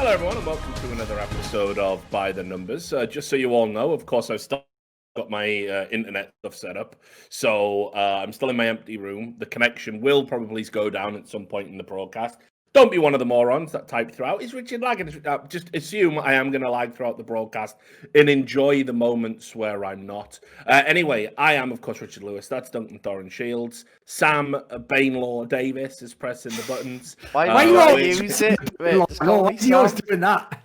Hello, everyone, and welcome to another episode of By the Numbers. Just so you all know, of course, I've still got my internet stuff set up, so I'm still in my empty room. The connection will probably go down at some point in the broadcast. Don't be one of the morons that type throughout. Is Richard lagging? Just assume I am going to lag throughout the broadcast and enjoy the moments where I'm not. Anyway, I am, of course, Richard Lewis. That's Duncan Thorin Shields. Sam Bainlaw Davis is pressing the buttons. Why you not use it? You're doing that.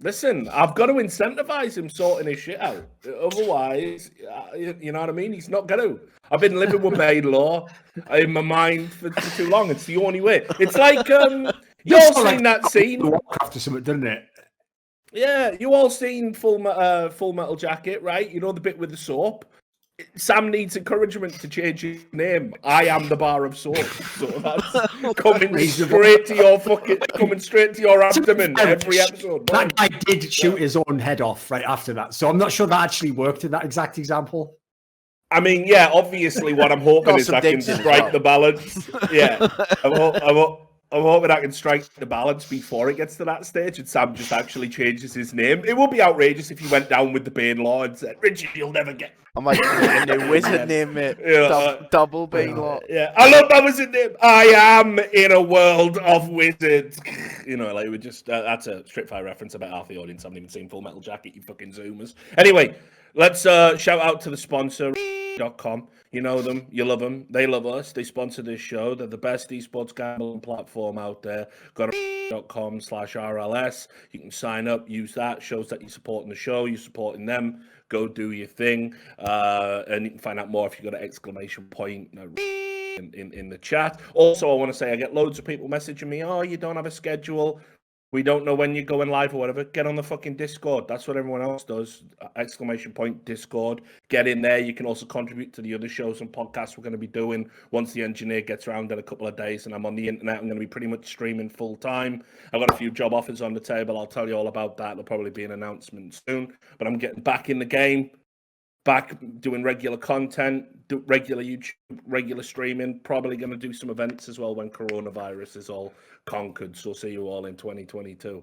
Listen, I've got to incentivize him sorting his shit out. Otherwise, you know what I mean? He's not going to. I've been living with Bainlaw in my mind for too long. It's the only way. It's like, you all seen that scene? Warcraft or something, doesn't it? Yeah, you all seen Full Metal Jacket, right? You know the bit with the soap? Sam needs encouragement to change his name. I am the bar of soap. So that's coming straight to your abdomen every episode. That guy did shoot his own head off right after that. So I'm not sure that actually worked in that exact example. I mean, yeah, obviously what I'm hoping is I can strike the balance. Yeah, I'm hoping I can strike the balance before it gets to that stage and Sam just actually changes his name. It would be outrageous if he went down with the Bainlaw and said, Richard, you'll never get... I might get a new wizard name, mate. Yeah, double Bainlaw. Yeah, I love that wizard name. I am in a world of wizards. You know, like, we just... that's a Street Fighter reference. I bet half the audience haven't even seen Full Metal Jacket, you fucking Zoomers. Anyway, let's shout out to the sponsor, .com. You know them, you love them, they love us. They sponsor this show. They're the best esports gambling platform out there. Go to .com/RLS. You can sign up, use that. Shows that you're supporting the show, you're supporting them. Go do your thing. And you can find out more if you got an exclamation point in the chat. Also, I want to say I get loads of people messaging me, oh, you don't have a schedule. We don't know when you're going live or whatever. Get on the fucking Discord. That's what everyone else does. Exclamation point Discord. Get in there. You can also contribute to the other shows and podcasts we're going to be doing once the engineer gets around in a couple of days and I'm on the internet. I'm going to be pretty much streaming full time. I've got a few job offers on the table. I'll tell you all about that. There'll probably be an announcement soon. But I'm getting back in the game. Back doing regular content, regular YouTube, regular streaming. Probably going to do some events as well when coronavirus is all conquered. So see you all in 2022.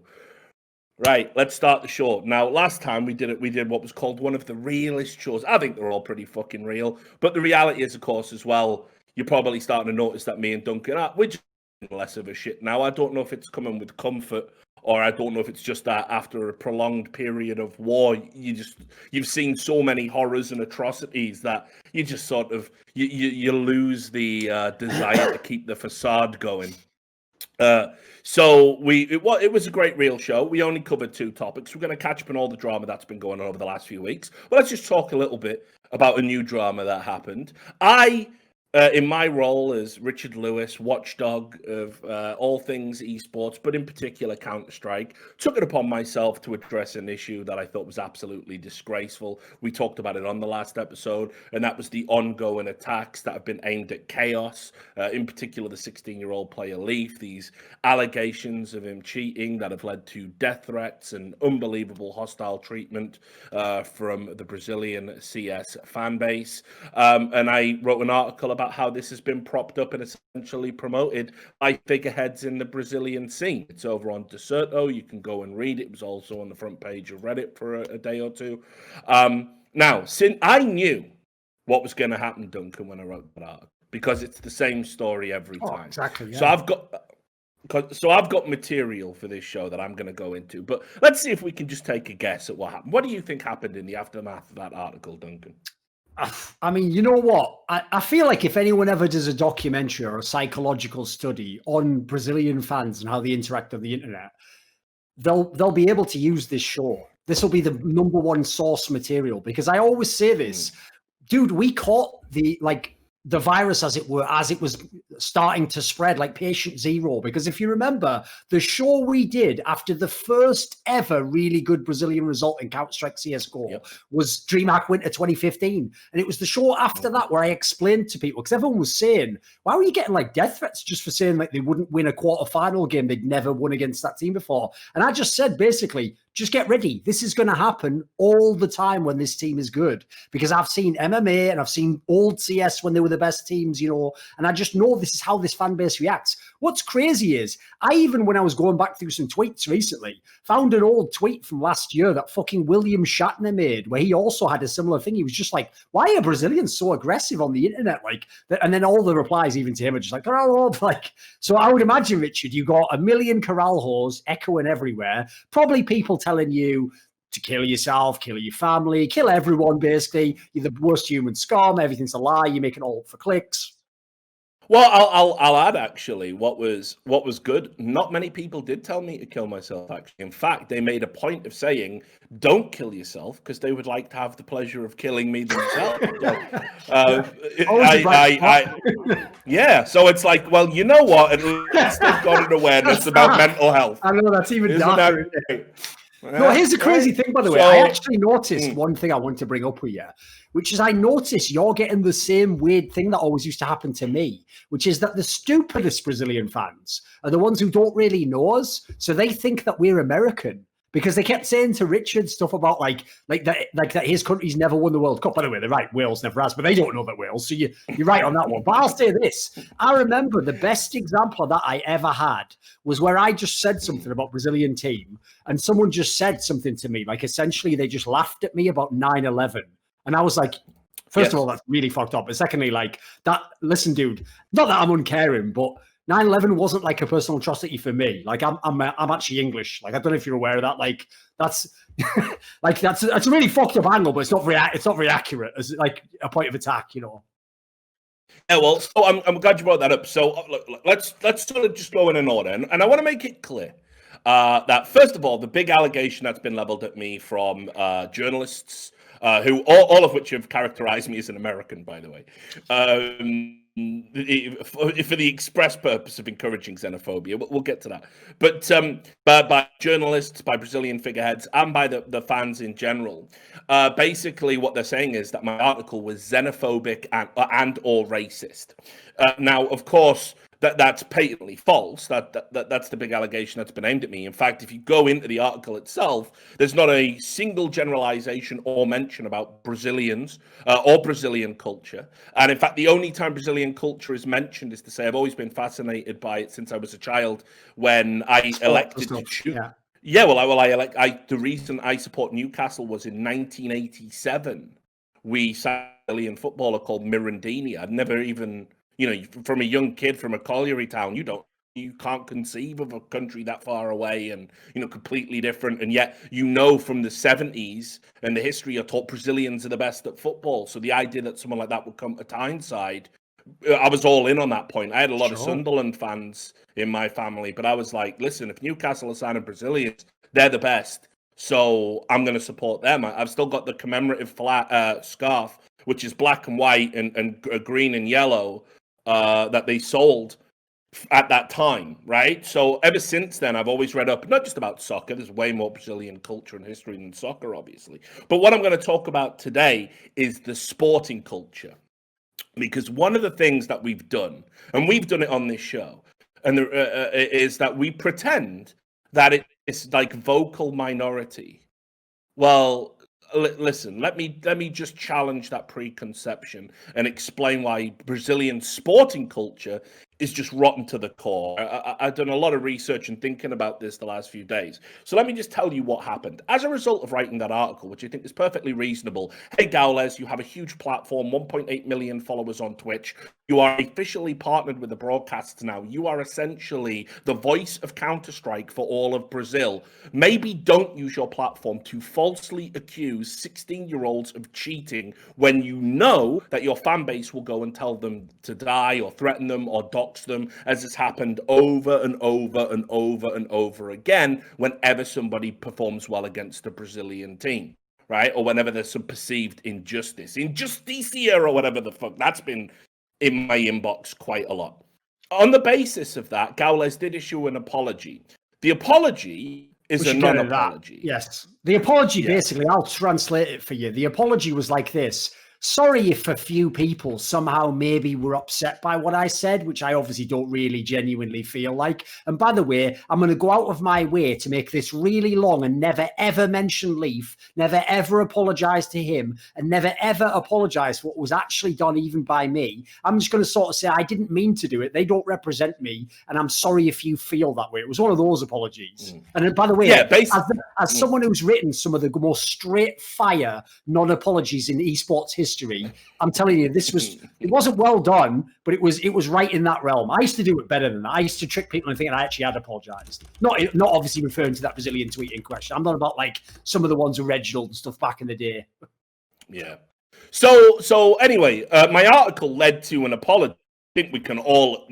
Right, let's start the show. Now, last time we did what was called one of the realest shows. I think they're all pretty fucking real. But the reality is, of course, as well, you're probably starting to notice that me and Duncan we're just less of a shit now. I don't know if it's coming with comfort, or I don't know if it's just that after a prolonged period of war, you've seen so many horrors and atrocities that you just sort of you lose the desire to keep the facade going. So it was a great real show. We only covered 2 topics. We're going to catch up on all the drama that's been going on over the last few weeks. But let's just talk a little bit about a new drama that happened. In my role as Richard Lewis, watchdog of all things esports, but in particular Counterstrike, took it upon myself to address an issue that I thought was absolutely disgraceful. We talked about it on the last episode, and that was the ongoing attacks that have been aimed at Chaos, in particular the 16-year-old player Leaf, these allegations of him cheating that have led to death threats and unbelievable hostile treatment from the Brazilian CS fan base. And I wrote an article about how this has been propped up and essentially promoted by figureheads in the Brazilian scene. It's over on Deserto. You can go and read it. It was also on the front page of Reddit for a day or two. Now, since I knew what was going to happen, Duncan, when I wrote that article, because it's the same story every time. Exactly. Yeah. So I've got material for this show that I'm going to go into. But let's see if we can just take a guess at what happened. What do you think happened in the aftermath of that article, Duncan? I mean, you know what? I feel like if anyone ever does a documentary or a psychological study on Brazilian fans and how they interact on the internet, they'll be able to use this show. This will be the #1 source material, because I always say this, dude, we caught the virus, as it were, as it was starting to spread, like patient zero. Because if you remember, the show we did after the first ever really good Brazilian result in Counterstrike CSGO was DreamHack Winter 2015. And it was the show after that where I explained to people, because everyone was saying, why were you getting like death threats just for saying like they wouldn't win a quarterfinal game they'd never won against that team before? And I just said, basically, just get ready. This is going to happen all the time when this team is good, because I've seen MMA and I've seen old CS when they were the best teams, you know, and I just know this is how this fan base reacts. What's crazy is I even, when I was going back through some tweets recently, found an old tweet from last year that fucking William Shatner made, where he also had a similar thing. He was just like, why are Brazilians so aggressive on the internet? Like, and then all the replies even to him are just like, they're all like, so I would imagine, Richard, you got a million corral whores echoing everywhere, probably people telling you to kill yourself, kill your family, kill everyone, basically. You're the worst human scum, everything's a lie, you're making it all for clicks. Well, I'll add, actually, what was good. Not many people did tell me to kill myself, actually. In fact, they made a point of saying, don't kill yourself, because they would like to have the pleasure of killing me themselves. Yeah, so it's like, well, you know what? At least they've got an awareness about mental health. I know, that's even darker. No, here's the crazy thing, by the way. I actually noticed one thing I want to bring up with you, which is I noticed you're getting the same weird thing that always used to happen to me, which is that the stupidest Brazilian fans are the ones who don't really know us. So they think that we're American, because they kept saying to Richard stuff about like that his country's never won the World Cup. By the way, they're right, Wales never has, but they don't know that Wales. So you're right on that one. But I'll say this. I remember the best example of that I ever had was where I just said something about Brazilian team, and someone just said something to me. Like, essentially, they just laughed at me about 9/11. And I was like, first of all, that's really fucked up. And secondly, like, that, listen, dude, not that I'm uncaring, but 9/11 wasn't like a personal atrocity for me. Like, I'm actually English. Like, I don't know if you're aware of that. Like, that's like that's a really fucked up angle, but it's not very accurate as like a point of attack, you know. Yeah, well, so I'm glad you brought that up. So look, let's sort of just go in an order, and I want to make it clear that, first of all, the big allegation that's been leveled at me from journalists, who all of which have characterized me as an American, by the way, for the express purpose of encouraging xenophobia. We'll get to that. But by journalists, by Brazilian figureheads, and by the fans in general, basically what they're saying is that my article was xenophobic and or racist. Now, of course, that's patently false. That's the big allegation that's been aimed at me. In fact, if you go into the article itself, there's not a single generalization or mention about Brazilians or Brazilian culture. And in fact, the only time Brazilian culture is mentioned is to say I've always been fascinated by it since I was a child, when I elected to choose. Yeah, the reason I support Newcastle was in 1987. We signed a Brazilian footballer called Mirandini. I'd never even, you know, from a young kid from a colliery town, you can't conceive of a country that far away and, you know, completely different. And yet, you know, from the 70s and the history, you're taught Brazilians are the best at football. So the idea that someone like that would come to Tyneside, I was all in on that point. I had a lot of Sunderland fans in my family, but I was like, listen, if Newcastle are signing Brazilians, they're the best. So I'm going to support them. I've still got the commemorative scarf, which is black and white and green and yellow, that they sold at that time, right? So ever since then, I've always read up, not just about soccer. There's way more Brazilian culture and history than soccer, obviously. But what I'm going to talk about today is the sporting culture. Because one of the things that we've done, and we've done it on this show, and is that we pretend that it's like vocal minority. Well, listen, let me just challenge that preconception and explain why Brazilian sporting culture is just rotten to the core. I've done a lot of research and thinking about this the last few days. So let me just tell you what happened. As a result of writing that article, which I think is perfectly reasonable, hey, Gaules, you have a huge platform, 1.8 million followers on Twitch. You are officially partnered with the broadcasts now. You are essentially the voice of Counterstrike for all of Brazil. Maybe don't use your platform to falsely accuse 16-year-olds of cheating when you know that your fan base will go and tell them to die or threaten them or dox them, as has happened over and over and over and over again whenever somebody performs well against the Brazilian team, right? Or whenever there's some perceived injusticia or whatever the fuck. That's been in my inbox quite a lot. On the basis of that, Gaules did issue an apology. The apology is a non-apology. Yes. The apology, basically, I'll translate it for you. The apology was like this. sorry if a few people somehow maybe were upset by what I said, which I obviously don't really genuinely feel like. And by the way, I'm going to go out of my way to make this really long and never ever mention Leaf, never ever apologize to him, and never ever apologize for what was actually done even by me. I'm just going to sort of say I didn't mean to do it. They don't represent me, and I'm sorry if you feel that way. It was one of those apologies. And by the way, as someone who's written some of the most straight fire non-apologies in esports history, I'm telling you, it wasn't well done, but it was right in that realm. I used to do it better than that. I used to trick people and think I actually had apologized. Not obviously referring to that Brazilian tweet in question. I'm not about like some of the ones with Reginald and stuff back in the day. Yeah. So anyway, my article led to an apology. I think we can all,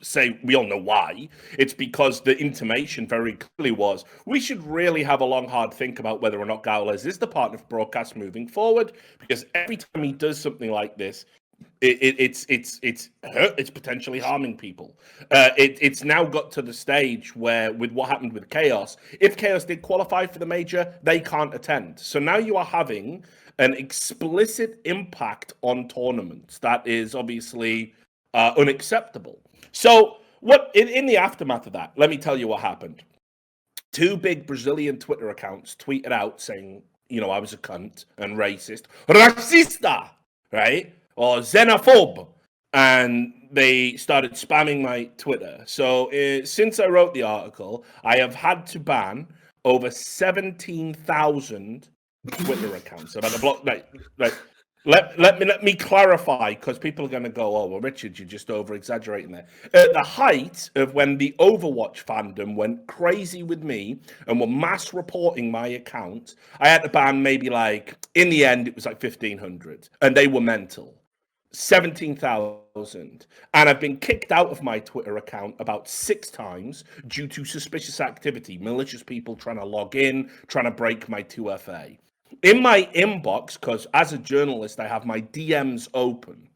say we all know why. It's because the intimation very clearly was we should really have a long, hard think about whether or not Gowles is the partner of broadcast moving forward. Because every time he does something like this, it's potentially harming people. It's now got to the stage where, with what happened with Chaos, if Chaos did qualify for the major, they can't attend. So now you are having an explicit impact on tournaments that is obviously unacceptable. So what in the aftermath of that, let me tell you what happened. 2 big Brazilian Twitter accounts tweeted out saying, I was a cunt and racist, racista, right? Or xenophobe. And they started spamming my Twitter. So since I wrote the article, I have had to ban over 17,000 Twitter accounts. About the block, Let me clarify, because people are going to go, oh, well, Richard, you're just over-exaggerating there. At the height of when the Overwatch fandom went crazy with me and were mass reporting my account, I had to ban maybe in the end, it was 1,500. And they were mental. 17,000. And I've been kicked out of my Twitter account about 6 times due to suspicious activity, malicious people trying to log in, trying to break my 2FA. In my inbox, because as a journalist, I have my DMs open.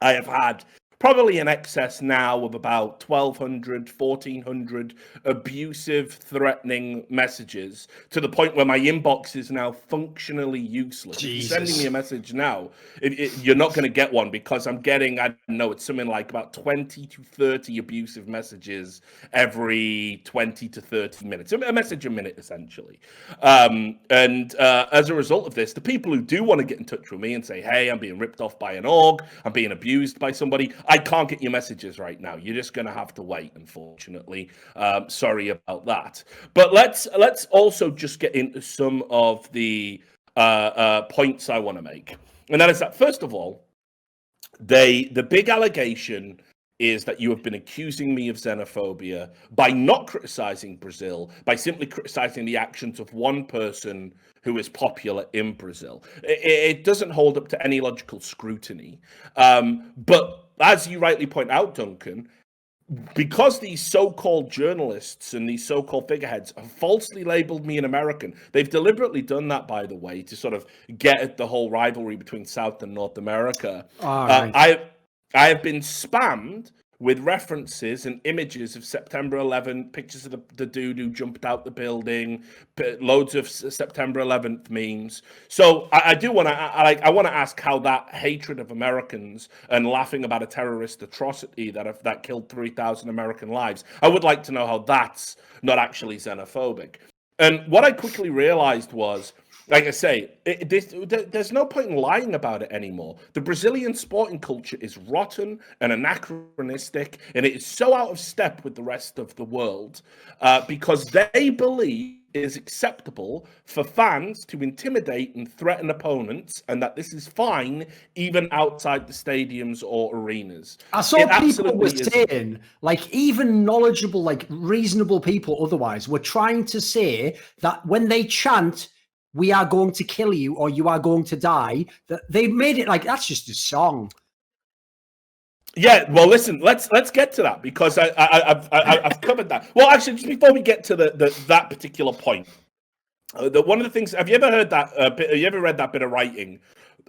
I have had probably an excess now of about 1,200, 1,400 abusive, threatening messages to the point where my inbox is now functionally useless. If you're sending me a message now, you're not going to get one because I'm getting, I don't know, it's something like about 20 to 30 abusive messages every 20 to 30 minutes. A message a minute, essentially. As a result of this, the people who do want to get in touch with me and say, hey, I'm being ripped off by an org, I'm being abused by somebody, I can't get your messages right now. You're just going to have to wait, unfortunately. Sorry about that. But let's also just get into some of the points I want to make. And that is that, first of all, the big allegation is that you have been accusing me of xenophobia by not criticizing Brazil, by simply criticizing the actions of one person who is popular in Brazil. It doesn't hold up to any logical scrutiny. But as you rightly point out, Duncan, because these so-called journalists and these so-called figureheads have falsely labeled me an American, they've deliberately done that, by the way, to sort of get at the whole rivalry between South and North America. I have been spammed with references and images of September 11, pictures of the dude who jumped out the building, loads of September 11th memes. So I do want to, I want to ask how that hatred of Americans and laughing about a terrorist atrocity that killed 3,000 American lives, I would like to know how that's not actually xenophobic. And what I quickly realized was, like I say, there's no point in lying about it anymore. The Brazilian sporting culture is rotten and anachronistic, and it is so out of step with the rest of the world because they believe it is acceptable for fans to intimidate and threaten opponents, and that this is fine even outside the stadiums or arenas. I saw people were saying, even knowledgeable, reasonable people otherwise, were trying to say that when they chant, we are going to kill you or you are going to die, that they made it that's just a song. Yeah, well, listen, let's get to that because I've covered that. Well, actually, just before we get to that particular point, one of the things, have you ever heard that? Have you ever read that bit of writing,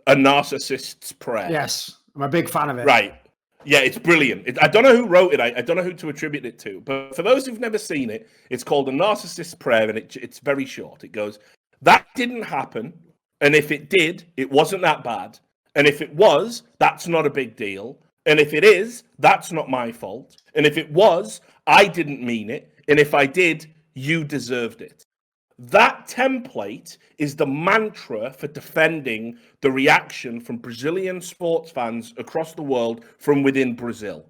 A Narcissist's Prayer? Yes, I'm a big fan of it. Right. Yeah, it's brilliant. I don't know who wrote it. I don't know who to attribute it to. But for those who've never seen it, it's called A Narcissist's Prayer, and it's very short. It goes, that didn't happen. And if it did, it wasn't that bad. And if it was, that's not a big deal. And if it is, that's not my fault. And if it was, I didn't mean it. And if I did, you deserved it. That template is the mantra for defending the reaction from Brazilian sports fans across the world from within Brazil.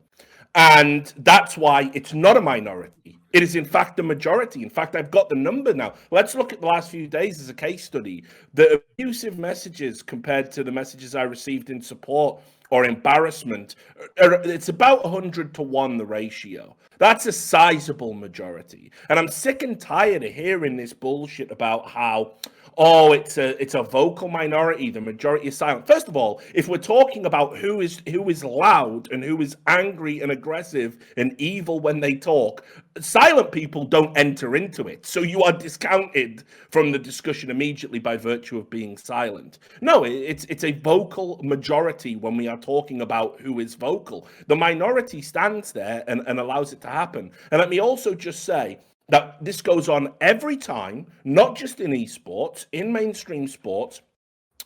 And that's why it's not a minority. It is, in fact, a majority. In fact, I've got the number now. Let's look at the last few days as a case study. The abusive messages compared to the messages I received in support or embarrassment, it's about 100 to 1, the ratio. That's a sizable majority. And I'm sick and tired of hearing this bullshit about how, oh, it's a vocal minority, the majority is silent. First of all, if we're talking about who is loud and who is angry and aggressive and evil when they talk, silent people don't enter into it. So you are discounted from the discussion immediately by virtue of being silent. No, it's a vocal majority when we are talking about who is vocal. The minority stands there and allows it to happen. And let me also just say that this goes on every time, not just in esports, in mainstream sports,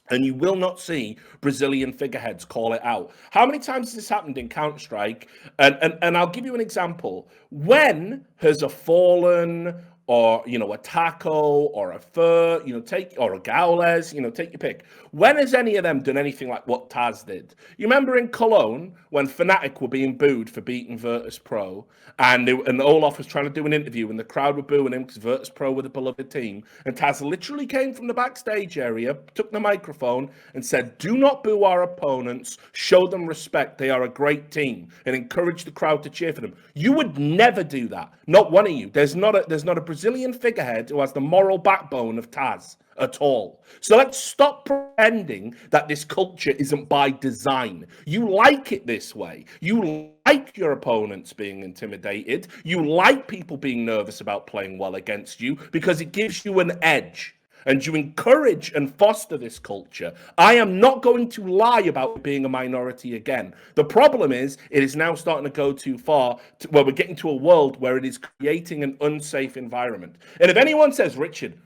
and you will not see Brazilian figureheads call it out. How many times has this happened in Counterstrike? And I'll give you an example. When has a Fallen or, a Taco or a Fur, or a Gaules, take your pick. When has any of them done anything like what Taz did? You remember in Cologne when Fnatic were being booed for beating Virtus Pro, and Olaf was trying to do an interview and the crowd were booing him because Virtus Pro were the beloved team, and Taz literally came from the backstage area, took the microphone and said, "Do not boo our opponents, show them respect, they are a great team," and encourage the crowd to cheer for them. You would never do that. Not one of you. There's not a Brazilian figurehead who has the moral backbone of Taz at all. So let's stop pretending that this culture isn't by design. You like it this way. You like your opponents being intimidated. You like people being nervous about playing well against you because it gives you an edge. And you encourage and foster this culture. I am not going to lie about being a minority again. The problem is, it is now starting to go too far, where we're getting to a world where it is creating an unsafe environment. And if anyone says, Richard,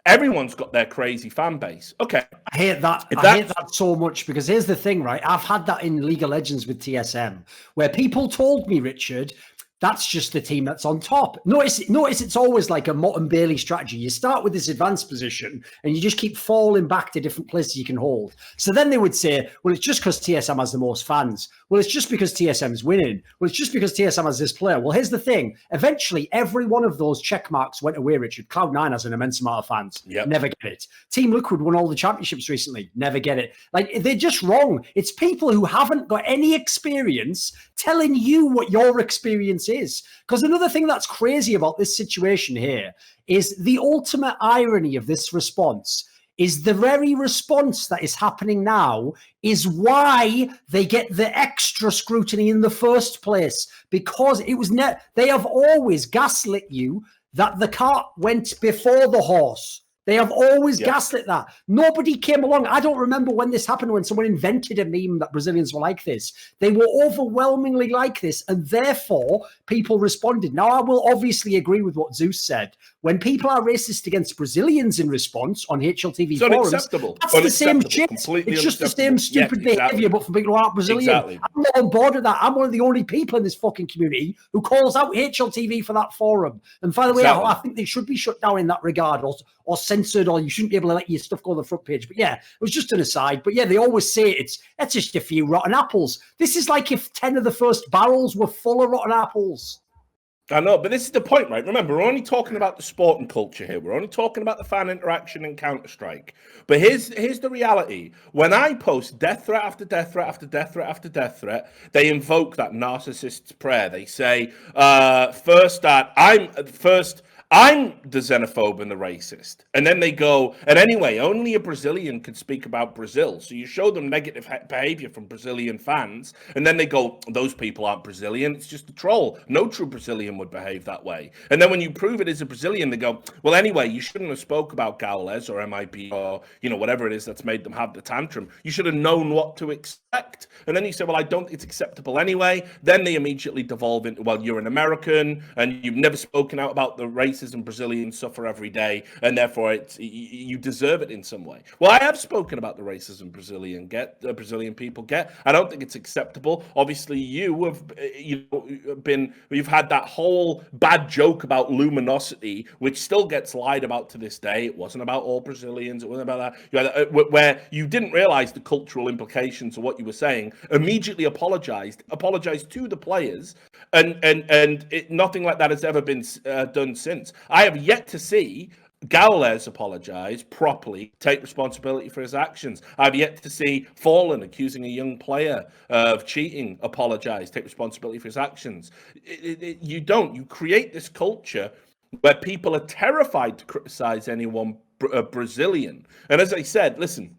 everyone's got their crazy fan base. Okay. I hate that. I hate that so much because here's the thing, right? I've had that in League of Legends with TSM, where people told me, Richard, that's just the team that's on top. Notice it's always like a Mott and Bailey strategy. You start with this advanced position and you just keep falling back to different places you can hold. So then they would say, well, it's just because TSM has the most fans. Well, it's just because TSM's winning. Well, it's just because TSM has this player. Well, here's the thing. Eventually, every one of those check marks went away, Richard. Cloud9 has an immense amount of fans. Yep. Never get it. Team Liquid won all the championships recently. Never get it. Like, they're just wrong. It's people who haven't got any experience telling you what your experience is. Because another thing that's crazy about this situation here is the ultimate irony of this response is the very response that is happening now is why they get the extra scrutiny in the first place, because it was they have always gaslit you that the cart went before the horse. They have always gaslit that. Nobody came along. I don't remember when this happened, when someone invented a meme that Brazilians were like this. They were overwhelmingly like this, and therefore people responded. Now, I will obviously agree with what Zeus said. When people are racist against Brazilians in response on HLTV forums, that's the same shit. It's just the same stupid behavior, but for people who aren't Brazilian. Exactly. I'm not on board with that. I'm one of the only people in this fucking community who calls out HLTV for that forum. And by the way, I think they should be shut down in that regard, or censored, or you shouldn't be able to let your stuff go on the front page. But yeah, it was just an aside. But yeah, they always say that's just a few rotten apples. This is like if 10 of the first barrels were full of rotten apples. I know, but this is the point, right? Remember, we're only talking about the sport and culture here. We're only talking about the fan interaction in Counterstrike. But here's the reality. When I post death threat after death threat after death threat after death threat, they invoke that narcissist's prayer. They say, I'm the xenophobe and the racist. And then they go, and anyway, only a Brazilian could speak about Brazil. So you show them negative behavior from Brazilian fans, and then they go, those people aren't Brazilian, it's just a troll. No true Brazilian would behave that way. And then when you prove it is a Brazilian, they go, well, anyway, you shouldn't have spoke about Gaules or MIP or, whatever it is that's made them have the tantrum. You should have known what to expect. And then you say, well, it's acceptable anyway. Then they immediately devolve into, well, you're an American and you've never spoken out about the race racism Brazilians suffer every day, and therefore you deserve it in some way. Well, I have spoken about the racism Brazilian people get. I don't think it's acceptable. Obviously, you've had that whole bad joke about luminosity, which still gets lied about to this day. It wasn't about all Brazilians. It wasn't about that. Where you didn't realize the cultural implications of what you were saying, immediately apologized to the players, and nothing like that has ever been done since. I have yet to see Gaules apologize properly, take responsibility for his actions. I've yet to see Fallen accusing a young player of cheating apologize, take responsibility for his actions. You don't. You create this culture where people are terrified to criticize anyone Brazilian. And as I said, listen,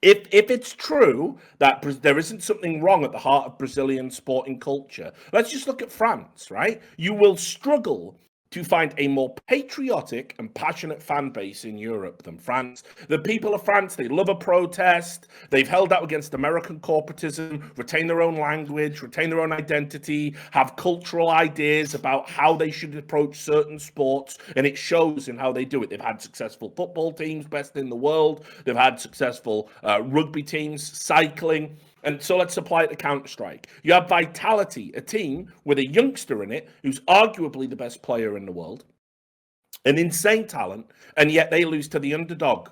if it's true that there isn't something wrong at the heart of Brazilian sporting culture, let's just look at France, right? You will struggle to find a more patriotic and passionate fan base in Europe than France. The people of France, they love a protest. They've held out against American corporatism, retain their own language, retain their own identity, have cultural ideas about how they should approach certain sports, and it shows in how they do it. They've had successful football teams, best in the world. They've had successful rugby teams, cycling. And so let's apply it to Counterstrike. You have Vitality, a team with a youngster in it who's arguably the best player in the world, an insane talent, and yet they lose to the underdog,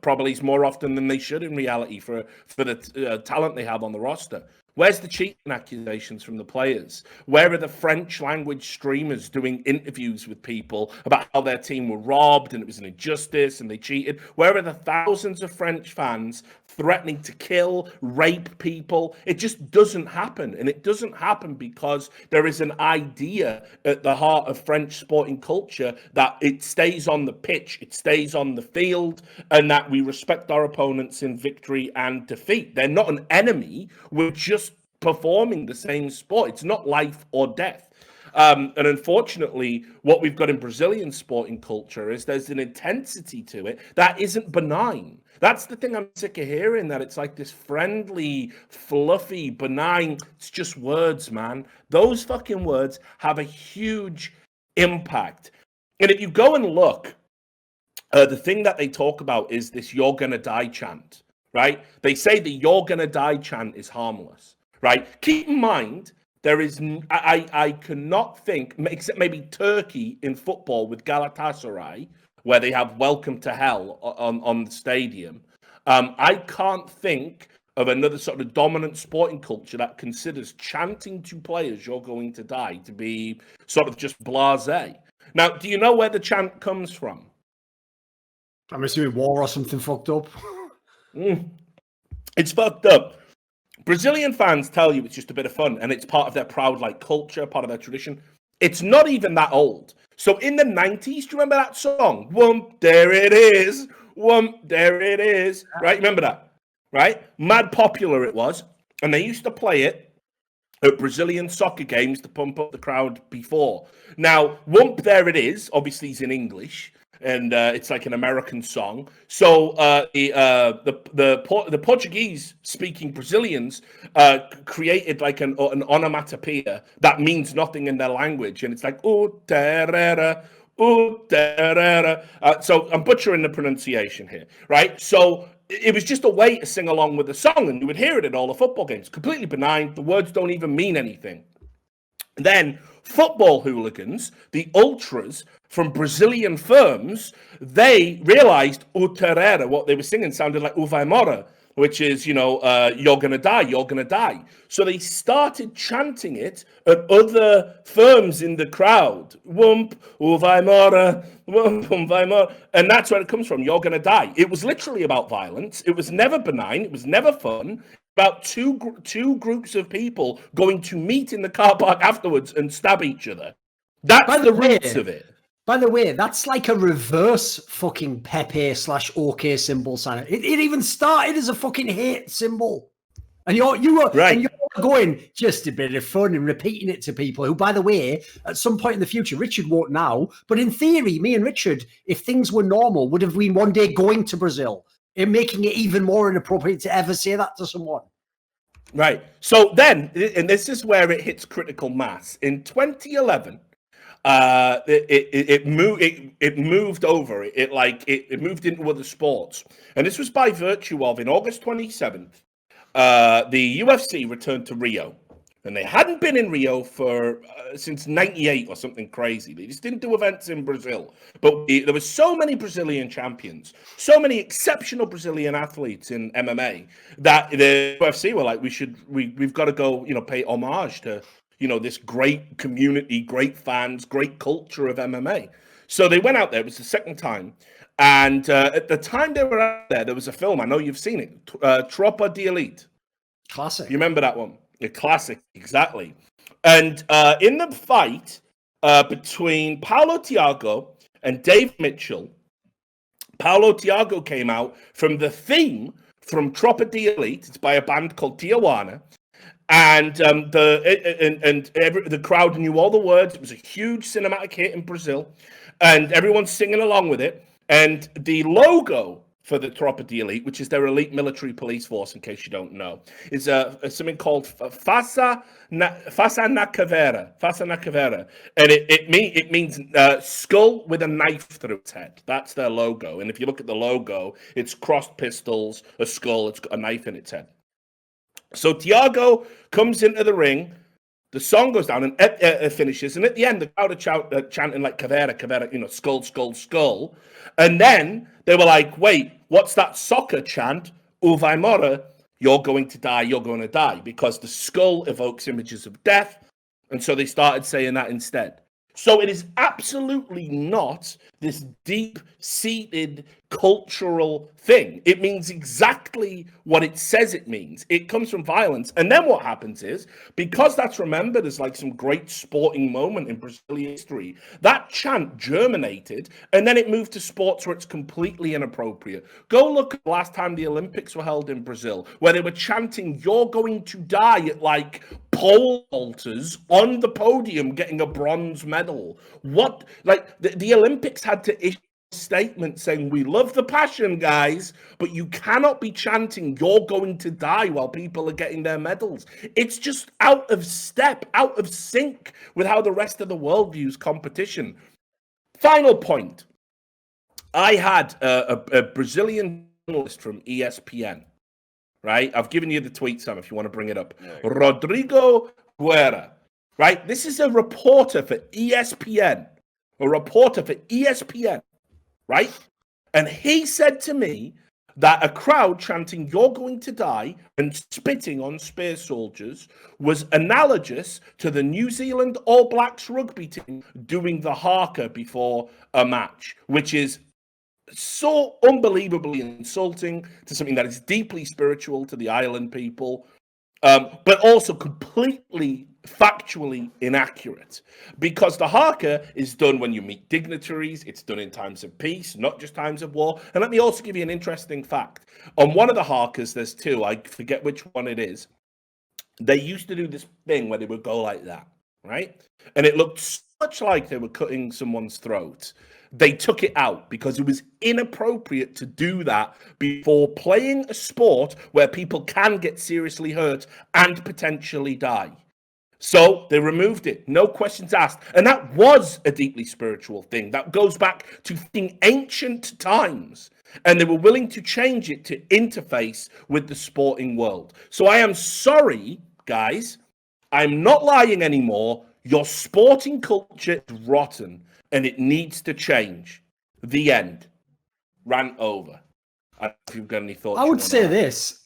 probably more often than they should in reality for the talent they have on the roster. Where's the cheating accusations from the players? Where are the French language streamers doing interviews with people about how their team were robbed and it was an injustice and they cheated? Where are the thousands of French fans threatening to kill, rape people? It just doesn't happen. And it doesn't happen because there is an idea at the heart of French sporting culture that it stays on the pitch, it stays on the field, and that we respect our opponents in victory and defeat. They're not an enemy. We're just performing the same sport. It's not life or death. And unfortunately, what we've got in Brazilian sporting culture is there's an intensity to it that isn't benign. That's the thing I'm sick of hearing, that it's like this friendly, fluffy, benign. It's just words, man. Those fucking words have a huge impact. And if you go and look, the thing that they talk about is this "you're gonna die" chant, right? They say the "you're gonna die" chant is harmless. Right. Keep in mind, there is I cannot think, except maybe Turkey in football with Galatasaray, where they have "Welcome to Hell" on the stadium. I can't think of another sort of dominant sporting culture that considers chanting to players "you're going to die" to be sort of just blasé. Now, do you know where the chant comes from? I'm assuming war or something fucked up. It's fucked up. Brazilian fans tell you it's just a bit of fun and it's part of their proud culture, part of their tradition. It's not even that old. So in the 90s, do you remember that song? Whoomp, there it is. Whoomp, there it is. Right? Remember that? Right? Mad popular it was. And they used to play it at Brazilian soccer games to pump up the crowd before. Now, Whoomp, there it is. Obviously, it's in English. And it's like an American song. So the Portuguese-speaking Brazilians created like an onomatopoeia that means nothing in their language, and it's like "ooh terera, ooh terera." So I'm butchering the pronunciation here, right? So it was just a way to sing along with the song, and you would hear it at all the football games. Completely benign. The words don't even mean anything. And then football hooligans, the ultras from Brazilian firms, they realized "Uterera," what they were singing sounded like "U vai mora," which is, you're going to die, you're going to die. So they started chanting it at other firms in the crowd. Whoomp, "U vai mora, whoomp, u vai mora." And that's where it comes from, "you're going to die." It was literally about violence. It was never benign. It was never fun. About two groups of people going to meet in the car park afterwards and stab each other. That's the roots of it. By the way, that's like a reverse fucking Pepe / OK symbol sign. It even started as a fucking hate symbol. And you're going, just a bit of fun, and repeating it to people who, by the way, at some point in the future, Richard won't now, but in theory, me and Richard, if things were normal, would have been one day going to Brazil and making it even more inappropriate to ever say that to someone. Right. So then, and this is where it hits critical mass. In 2011, it moved over. It moved into other sports, and this was by virtue of in August 27th, the UFC returned to Rio. And they hadn't been in Rio for since '98 or something crazy. They just didn't do events in Brazil. But there were so many Brazilian champions, so many exceptional Brazilian athletes in MMA that the UFC were like, we've got to go, pay homage to, this great community, great fans, great culture of MMA. So they went out there. It was the second time. And at the time they were out there was a film. I know you've seen it, Tropa de Elite. Classic. You remember that one? A classic, exactly. And in the fight between Paulo Thiago and Dave Mitchell, Paulo Thiago came out from the theme from Tropa de Elite. It's by a band called Tijuana. And the crowd knew all the words. It was a huge cinematic hit in Brazil. And everyone's singing along with it. And the logo for the Tropa de Elite, which is their elite military police force, in case you don't know, is something called Faça na Caveira. Faça na Caveira. And it means skull with a knife through its head. That's their logo. And if you look at the logo, it's crossed pistols, a skull, it's got a knife in its head. So Thiago comes into the ring, the song goes down and finishes, and at the end, the crowd are chanting like Caveira, Caveira, skull, skull, skull. And then they were like, wait, what's that soccer chant? O vai morrer, you're going to die, you're going to die, because the skull evokes images of death. And so they started saying that instead. So it is absolutely not this deep-seated cultural thing. It means exactly what it says it means. It comes from violence. And then what happens is, because that's remembered as like some great sporting moment in Brazilian history, that chant germinated, and then it moved to sports where it's completely inappropriate. Go look at the last time the Olympics were held in Brazil, where they were chanting, you're going to die, at like pole vaulters on the podium getting a bronze medal. What, like, the Olympics had to issue a statement saying, we love the passion, guys, but you cannot be chanting, you're going to die, while people are getting their medals. It's just out of step, out of sync with how the rest of the world views competition. Final point. I had a Brazilian journalist from ESPN, right? I've given you the tweet, Sam, if you want to bring it up. Yeah. Rodrigo Guerra, right? This is a reporter for ESPN. A reporter for ESPN, right? And he said to me that a crowd chanting, you're going to die, and spitting on spear soldiers was analogous to the New Zealand All Blacks rugby team doing the haka before a match, which is so unbelievably insulting to something that is deeply spiritual to the island people, but also completely factually inaccurate, because the haka is done when you meet dignitaries. It's done in times of peace, not just times of war. And let me also give you an interesting fact. On one of the hakas, there's two, I forget which one it is. They used to do this thing where they would go like that, right? And it looked so much like they were cutting someone's throat. They took it out because it was inappropriate to do that before playing a sport where people can get seriously hurt and potentially die. So they removed it, no questions asked. And that was a deeply spiritual thing. That goes back to ancient times. And they were willing to change it to interface with the sporting world. So I am sorry, guys. I'm not lying anymore. Your sporting culture is rotten and it needs to change. The end. Rant over. I don't know if you've got any thoughts. I would say this,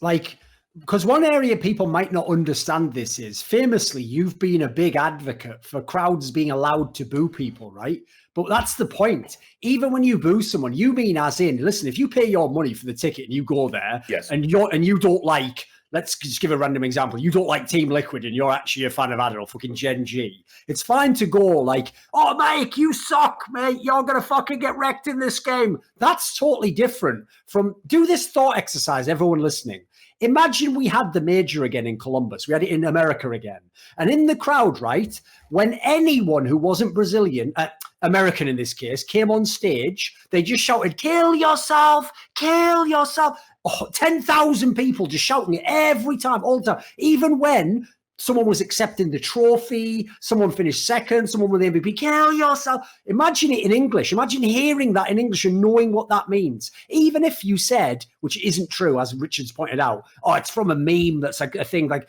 because one area people might not understand this is, famously, you've been a big advocate for crowds being allowed to boo people, right? But that's the point. Even when you boo someone, you mean as in, listen, if you pay your money for the ticket and you go there, yes, and you don't like, let's just give a random example, you don't like Team Liquid and you're actually a fan of, I don't know, fucking Gen G. It's fine to go like, oh, Mike, you suck, mate. You're going to fucking get wrecked in this game. That's totally different from, do this thought exercise, everyone listening. Imagine we had the Major again in Columbus. We had it in America again. And in the crowd, right, when anyone who wasn't Brazilian, American in this case, came on stage, they just shouted, kill yourself, kill yourself. Oh, 10,000 people just shouting it every time, all the time. Even when someone was accepting the trophy, someone finished second, someone with the MVP. Kill yourself. Imagine it in English. Imagine hearing that in English and knowing what that means. Even if you said, which isn't true, as Richard's pointed out, oh, it's from a meme that's like a thing, like,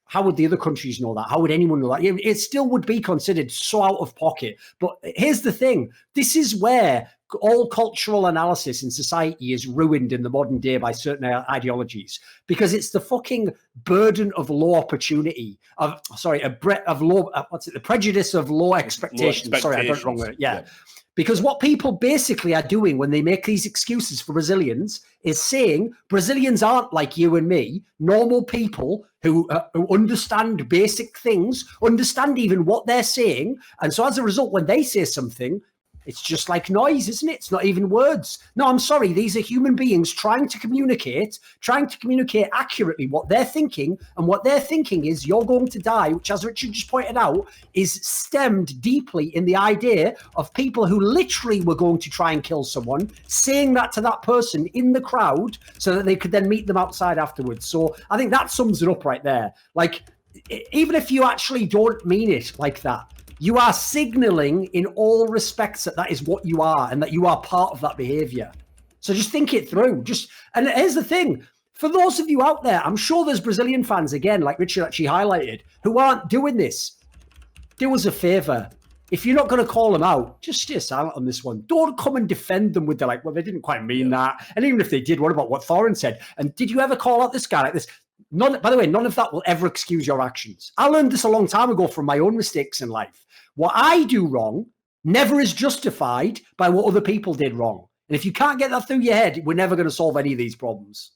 how would the other countries know that? How would anyone know that? It still would be considered so out of pocket. But here's the thing. This is where all cultural analysis in society is ruined in the modern day by certain ideologies, because it's the fucking burden of low opportunity the prejudice of low expectations. Sorry, I got it wrong. Yeah. Because what people basically are doing when they make these excuses for Brazilians is saying Brazilians aren't like you and me, normal people who understand basic things, understand even what they're saying. And so as a result, when they say something, it's just like noise, isn't it? It's not even words. No, I'm sorry. These are human beings trying to communicate accurately what they're thinking. And what they're thinking is you're going to die, which, as Richard just pointed out, is stemmed deeply in the idea of people who literally were going to try and kill someone, saying that to that person in the crowd so that they could then meet them outside afterwards. So I think that sums it up right there. Like, even if you actually don't mean it like that, you are signaling in all respects that that is what you are and that you are part of that behavior. So just think it through. And here's the thing. For those of you out there, I'm sure there's Brazilian fans, again, like Richard actually highlighted, who aren't doing this. Do us a favor. If you're not going to call them out, just stay silent on this one. Don't come and defend them with the like, well, they didn't quite mean that. And even if they did, what about what Thorin said? And did you ever call out this guy like this? By the way, none of that will ever excuse your actions. I learned this a long time ago from my own mistakes in life. What I do wrong never is justified by what other people did wrong. And if you can't get that through your head, we're never going to solve any of these problems.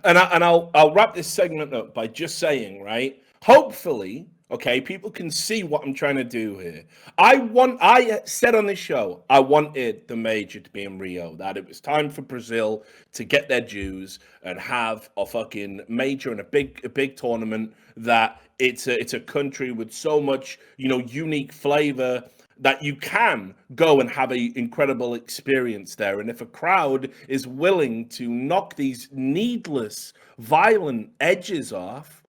And I'll wrap this segment up by just saying, right, hopefully, okay, people can see what I'm trying to do here. I said on this show, I wanted the major to be in Rio, that it was time for Brazil to get their dues and have a fucking major and a big tournament, that it's a country with so much, unique flavor that you can go and have an incredible experience there. And if a crowd is willing to knock these needless, violent edges off,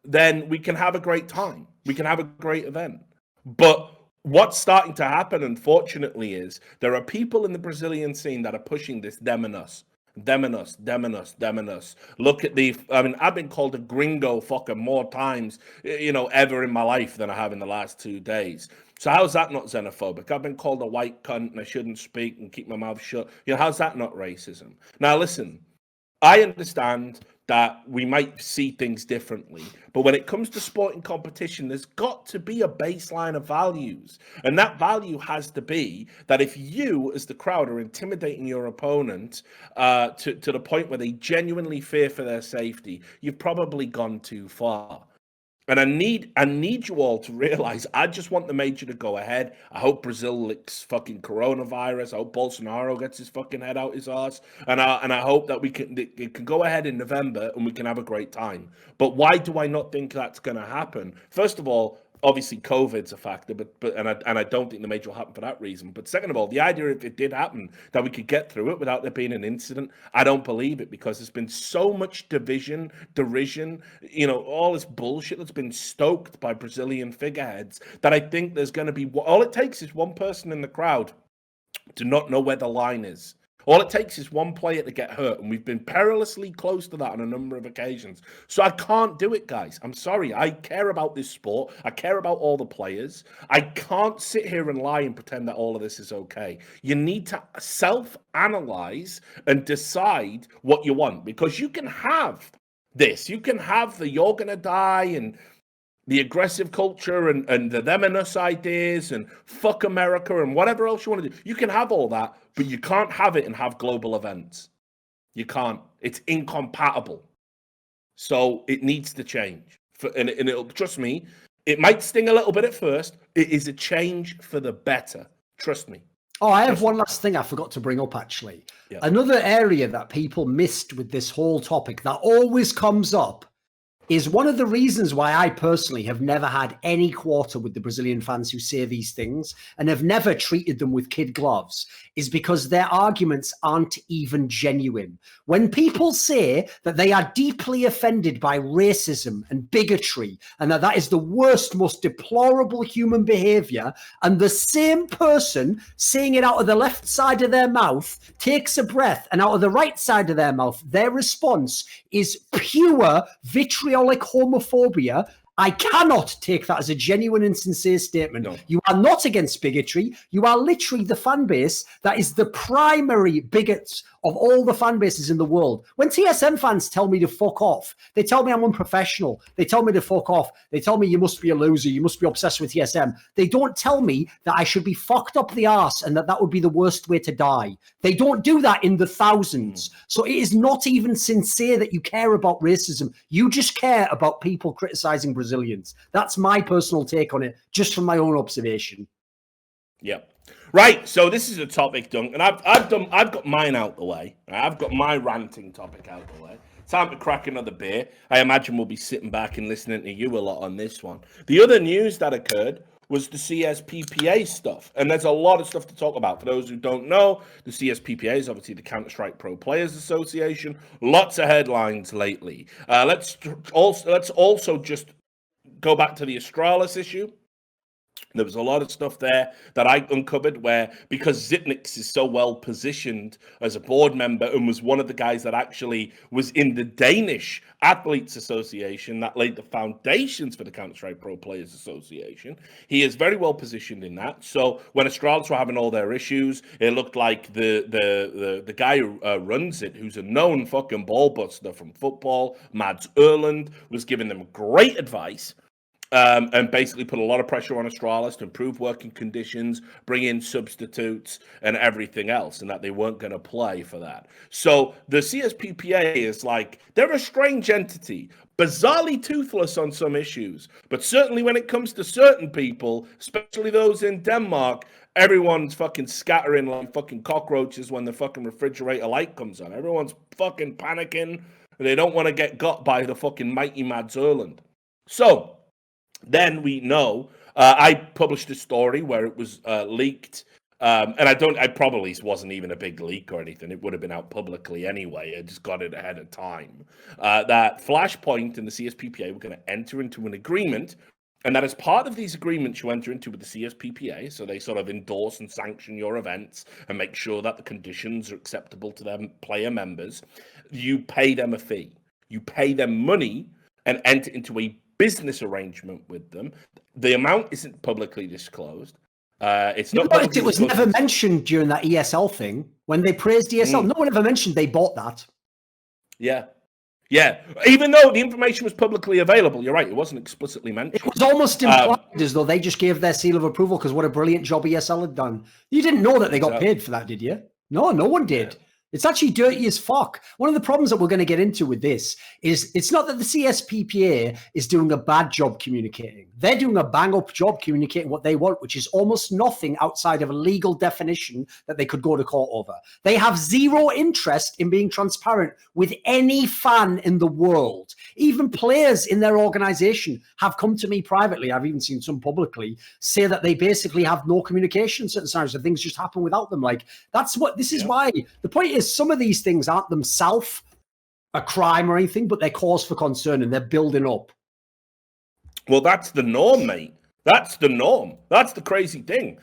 then we can have a great time. We can have a great event. But what's starting to happen, unfortunately, is there are people in the Brazilian scene that are pushing this them and us. Them and us, them and us, them and us. Look at I've been called a gringo fucker more times, ever in my life than I have in the last 2 days. So how's that not xenophobic? I've been called a white cunt and I shouldn't speak and keep my mouth shut. How's that not racism? Now, listen, I understand that we might see things differently, but when it comes to sporting competition, there's got to be a baseline of values. And that value has to be that if you, as the crowd, are intimidating your opponent to the point where they genuinely fear for their safety, you've probably gone too far. And I need you all to realize, I just want the major to go ahead. I hope Brazil licks fucking coronavirus. I hope Bolsonaro gets his fucking head out his arse. And I hope that it can go ahead in November and we can have a great time. But why do I not think that's going to happen? First of all, obviously COVID's a factor, and I don't think the major will happen for that reason. But second of all, the idea, if it did happen, that we could get through it without there being an incident, I don't believe it, because there's been so much division, derision, all this bullshit that's been stoked by Brazilian figureheads, that I think there's going to be, all it takes is one person in the crowd to not know where the line is. All it takes is one player to get hurt, and we've been perilously close to that on a number of occasions. So I can't do it, guys. I'm sorry. I care about this sport. I care about all the players. I can't sit here and lie and pretend that all of this is okay. You need to self-analyze and decide what you want, because you can have this. You can have the you're going to die and the aggressive culture and the them and us ideas and fuck America and whatever else you want to do. You can have all that, but you can't have it and have global events. You can't. It's incompatible. So it needs to change. And it'll, trust me, it might sting a little bit at first. It is a change for the better. Trust me. Oh, I have one last thing I forgot to bring up, actually. Yeah. Another area that people missed with this whole topic that always comes up is one of the reasons why I personally have never had any quarter with the Brazilian fans who say these things and have never treated them with kid gloves, is because their arguments aren't even genuine. When people say that they are deeply offended by racism and bigotry and that is the worst, most deplorable human behavior, and the same person saying it out of the left side of their mouth takes a breath and out of the right side of their mouth, their response is pure vitriolic homophobia, I cannot take that as a genuine and sincere statement. No. You are not against bigotry. You are literally the fan base that is the primary bigots of all the fan bases in the world. When TSM fans tell me to fuck off, they tell me I'm unprofessional. They tell me to fuck off. They tell me you must be a loser. You must be obsessed with TSM. They don't tell me that I should be fucked up the arse and that would be the worst way to die. They don't do that in the thousands. So it is not even sincere that you care about racism. You just care about people criticizing Brazilians. That's my personal take on it, just from my own observation. Yeah. Right. So this is a topic, Dunk, and I've got mine out the way. I've got my ranting topic out the way. Time to crack another beer. I imagine we'll be sitting back and listening to you a lot on this one. The other news that occurred was the CSPPA stuff, and there's a lot of stuff to talk about. For those who don't know, the CSPPA is obviously the Counterstrike Pro Players Association. Lots of headlines lately. Let's also just go back to the Astralis issue. There was a lot of stuff there that I uncovered where, because Zipnix is so well positioned as a board member and was one of the guys that actually was in the Danish Athletes Association that laid the foundations for the Counter-Strike Pro Players Association, he is very well positioned in that. So when Astralis were having all their issues, it looked like the guy who runs it, who's a known fucking ball buster from football, Mads Erland, was giving them great advice. And basically put a lot of pressure on Astralis to improve working conditions, bring in substitutes and everything else, and that they weren't going to play for that. So the CSPPA is like, they're a strange entity, bizarrely toothless on some issues, but certainly when it comes to certain people, especially those in Denmark, everyone's fucking scattering like fucking cockroaches when the fucking refrigerator light comes on. Everyone's fucking panicking. They don't want to get got by the fucking mighty Mads Erland. So then we know, I published a story where it was leaked, and I probably wasn't even a big leak or anything. It would have been out publicly anyway. I just got it ahead of time. That Flashpoint and the CSPPA were going to enter into an agreement, and that as part of these agreements you enter into with the CSPPA, so they sort of endorse and sanction your events and make sure that the conditions are acceptable to their player members, you pay them a fee. You pay them money and enter into a business arrangement with them. The amount isn't publicly disclosed. It's not. It was never mentioned during that ESL thing when they praised ESL. No one ever mentioned they bought that. Yeah. Even though the information was publicly available, you're right. It wasn't explicitly mentioned. It was almost implied as though they just gave their seal of approval because what a brilliant job ESL had done. You didn't know that they got paid for that, did you? No one did. Yeah. It's actually dirty as fuck. One of the problems that we're going to get into with this is it's not that the CSPPA is doing a bad job communicating. They're doing a bang-up job communicating what they want, which is almost nothing outside of a legal definition that they could go to court over. They have zero interest in being transparent with any fan in the world. Even players in their organization have come to me privately, I've even seen some publicly, say that they basically have no communication certain times, and things just happen without them. Like, this is why the point is some of these things aren't themselves a crime or anything, but they're cause for concern and they're building up. Well, that's the norm, mate. That's the norm. That's the crazy thing.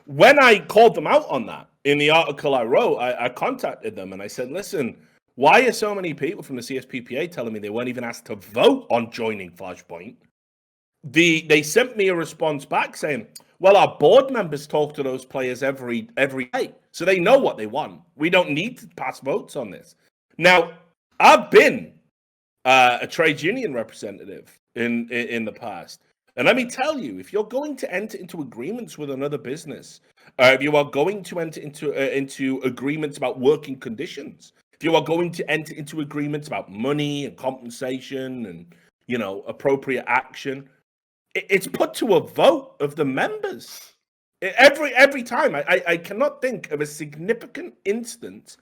When I called them out on that in the article I wrote, I contacted them and I said, listen, why are so many people from the CSPPA telling me they weren't even asked to vote on joining Flashpoint? They sent me a response back saying, well, our board members talk to those players every day, so they know what they want. We don't need to pass votes on this. Now, I've been a trade union representative in the past. And let me tell you, if you're going to enter into agreements with another business, if you are going to enter into agreements about working conditions, if you are going to enter into agreements about money and compensation and, appropriate action, it's put to a vote of the members. Every time. I cannot think of a significant instance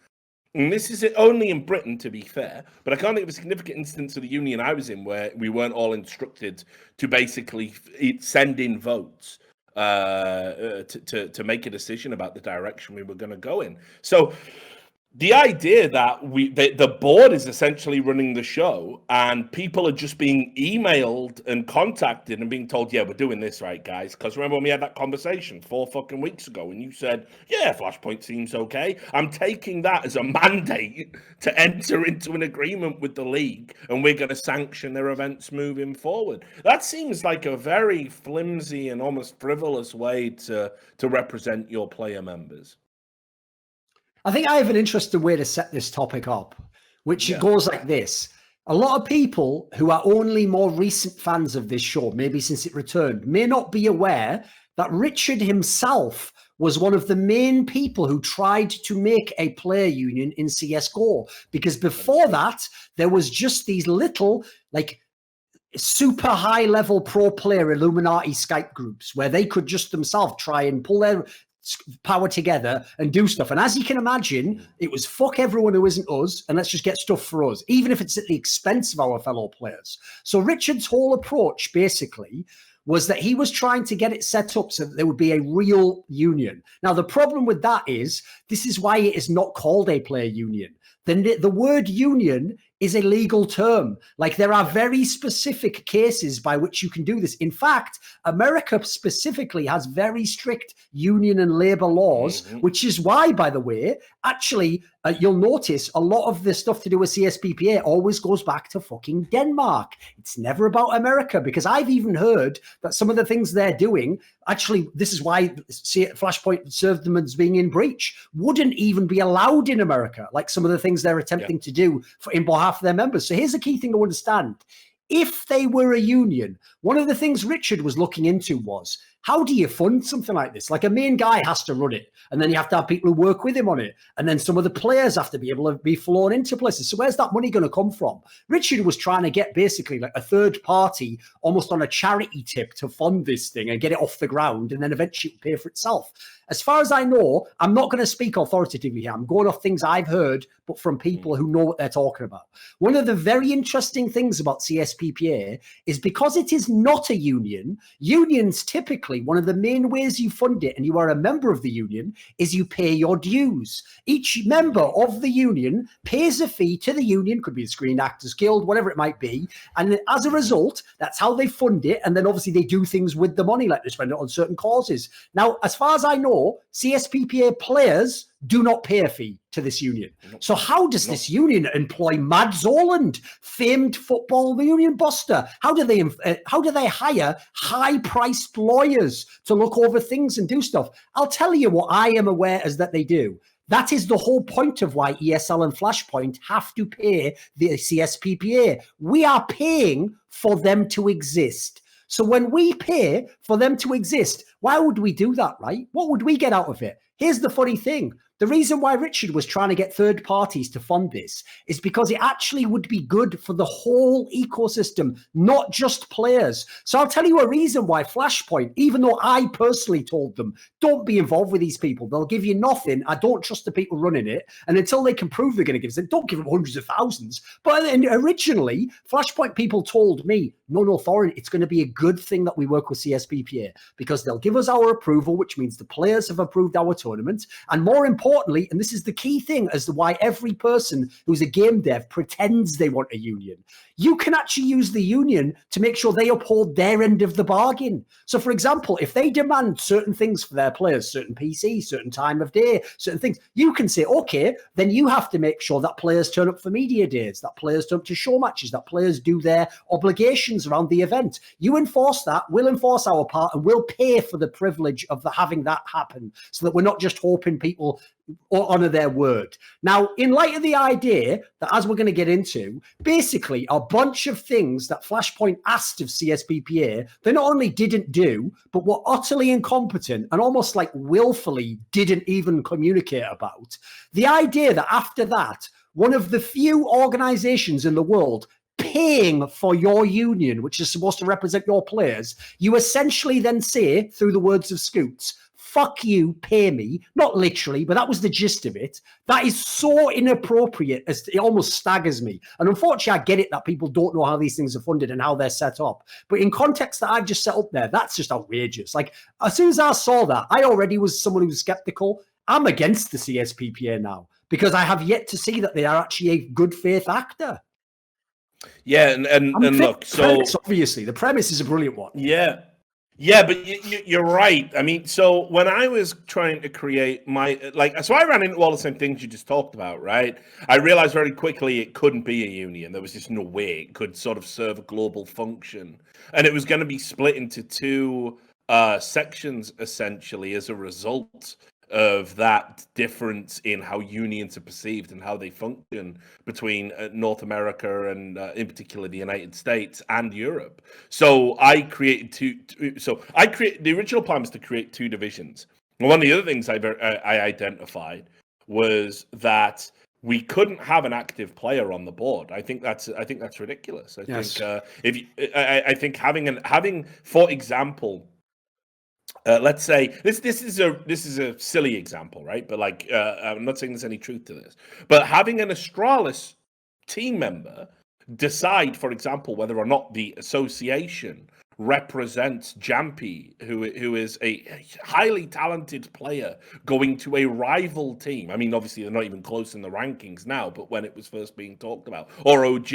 And this is only in Britain, to be fair, but I can't think of a significant instance of the union I was in where we weren't all instructed to basically send in votes to make a decision about the direction we were going to go in. So the idea that the board is essentially running the show and people are just being emailed and contacted and being told, yeah, we're doing this, right, guys? Because remember when we had that conversation 4 fucking weeks ago and you said, yeah, Flashpoint seems okay. I'm taking that as a mandate to enter into an agreement with the league and we're going to sanction their events moving forward. That seems like a very flimsy and almost frivolous way to represent your player members. I think I have an interesting way to set this topic up, which goes like this. A lot of people who are only more recent fans of this show, maybe since it returned, may not be aware that Richard himself was one of the main people who tried to make a player union in CSGO. Because before that, there was just these little, like, super high level pro player Illuminati Skype groups where they could just themselves try and pull their power together and do stuff. And as you can imagine, it was fuck everyone who isn't us and let's just get stuff for us, even if it's at the expense of our fellow players. So Richard's whole approach basically was that he was trying to get it set up so that there would be a real union. Now, the problem with that is this is why it is not called a player union. The word union is a legal term. Like, there are very specific cases by which you can do this. In fact, America specifically has very strict union and labor laws, which is why, by the way, actually, you'll notice a lot of the stuff to do with CSPPA always goes back to fucking Denmark. It's never about America, because I've even heard that some of the things they're doing, actually, this is why Flashpoint served them as being in breach, wouldn't even be allowed in America, like some of the things they're attempting to do in behalf of their members. So here's the key thing to understand. If they were a union, one of the things Richard was looking into was, how do you fund something like this? Like, a main guy has to run it, and then you have to have people who work with him on it, and then some of the players have to be able to be flown into places. So where's that money going to come from? Richard was trying to get basically like a third party, almost on a charity tip, to fund this thing and get it off the ground, and then eventually pay for itself. As far as I know, I'm not going to speak authoritatively here. I'm going off things I've heard, but from people who know what they're talking about. One of the very interesting things about CSPPA is because it is not a union, unions typically, one of the main ways you fund it, and you are a member of the union, is you pay your dues. Each member of the union pays a fee to the union, could be the Screen Actors Guild, whatever it might be. And as a result, that's how they fund it. And then obviously they do things with the money, like they spend it on certain causes. Now, as far as I know, CSPPA players do not pay a fee to this union. So how does this union employ Mads Orland, famed football union buster? How do they hire high-priced lawyers to look over things and do stuff? I'll tell you what I am aware is that they do. That is the whole point of why ESL and Flashpoint have to pay the CSPPA. We are paying for them to exist. So when we pay for them to exist, why would we do that, right? What would we get out of it? Here's the funny thing. The reason why Richard was trying to get third parties to fund this is because it actually would be good for the whole ecosystem, not just players. So I'll tell you a reason why Flashpoint, even though I personally told them, don't be involved with these people. They'll give you nothing. I don't trust the people running it. And until they can prove they're going to give it, don't give them hundreds of thousands. But originally, Flashpoint people told me, no, Thorin, it's going to be a good thing that we work with CSPPA because they'll give us our approval, which means the players have approved our tournament. And more importantly, and this is the key thing as to why every person who's a game dev pretends they want a union, you can actually use the union to make sure they uphold their end of the bargain. So, for example, if they demand certain things for their players, certain PC, certain time of day, certain things, you can say, okay, then you have to make sure that players turn up for media days, that players turn up to show matches, that players do their obligations around the event. You enforce that, we'll enforce our part, and we'll pay for the privilege of having that happen so that we're not just hoping people honor their word. Now, in light of the idea that, as we're going to get into, basically a bunch of things that Flashpoint asked of CSPPA, they not only didn't do, but were utterly incompetent and almost like willfully didn't even communicate about. The idea that after that, one of the few organizations in the world paying for your union, which is supposed to represent your players, you essentially then say, through the words of Scoots, fuck you, pay me. Not literally, but that was the gist of it. That is so inappropriate as it almost staggers me. And unfortunately, I get it that people don't know how these things are funded and how they're set up. But in context that I've just set up there, that's just outrageous. Like, as soon as I saw that, I already was someone who was skeptical. I'm against the CSPPA now because I have yet to see that they are actually a good faith actor. Yeah, and look, so obviously the premise is a brilliant one. Yeah, but you're right. I mean, so when I was trying to create so I ran into all the same things you just talked about, right? I realized very quickly it couldn't be a union. There was just no way it could sort of serve a global function, and it was going to be split into two sections essentially as a result of that difference in how unions are perceived and how they function between North America and in particular the United States and Europe. So I created the original plan was to create two divisions. And one of the other things I identified was that we couldn't have an active player on the board. I think that's ridiculous. I think having, for example, let's say this is a silly example, right? But I'm not saying there's any truth to this. But having an Astralis team member decide, for example, whether or not the association represents Jampy, who is a highly talented player going to a rival team. I mean, obviously they're not even close in the rankings now, but when it was first being talked about, or OG,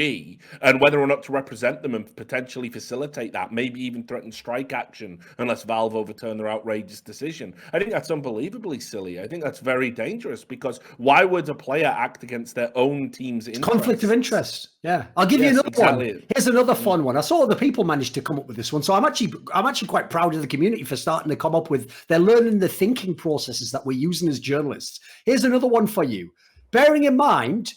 and whether or not to represent them and potentially facilitate that, maybe even threaten strike action unless Valve overturn their outrageous decision. I think that's unbelievably silly. I think that's very dangerous because why would a player act against their own team's interests? Conflict of interest. Yeah, I'll give you another one. Here's another fun one. I saw other people managed to come up with this one, so I'm actually quite proud of the community for starting to come up with. They're learning the thinking processes that we're using as journalists. Here's another one for you. Bearing in mind,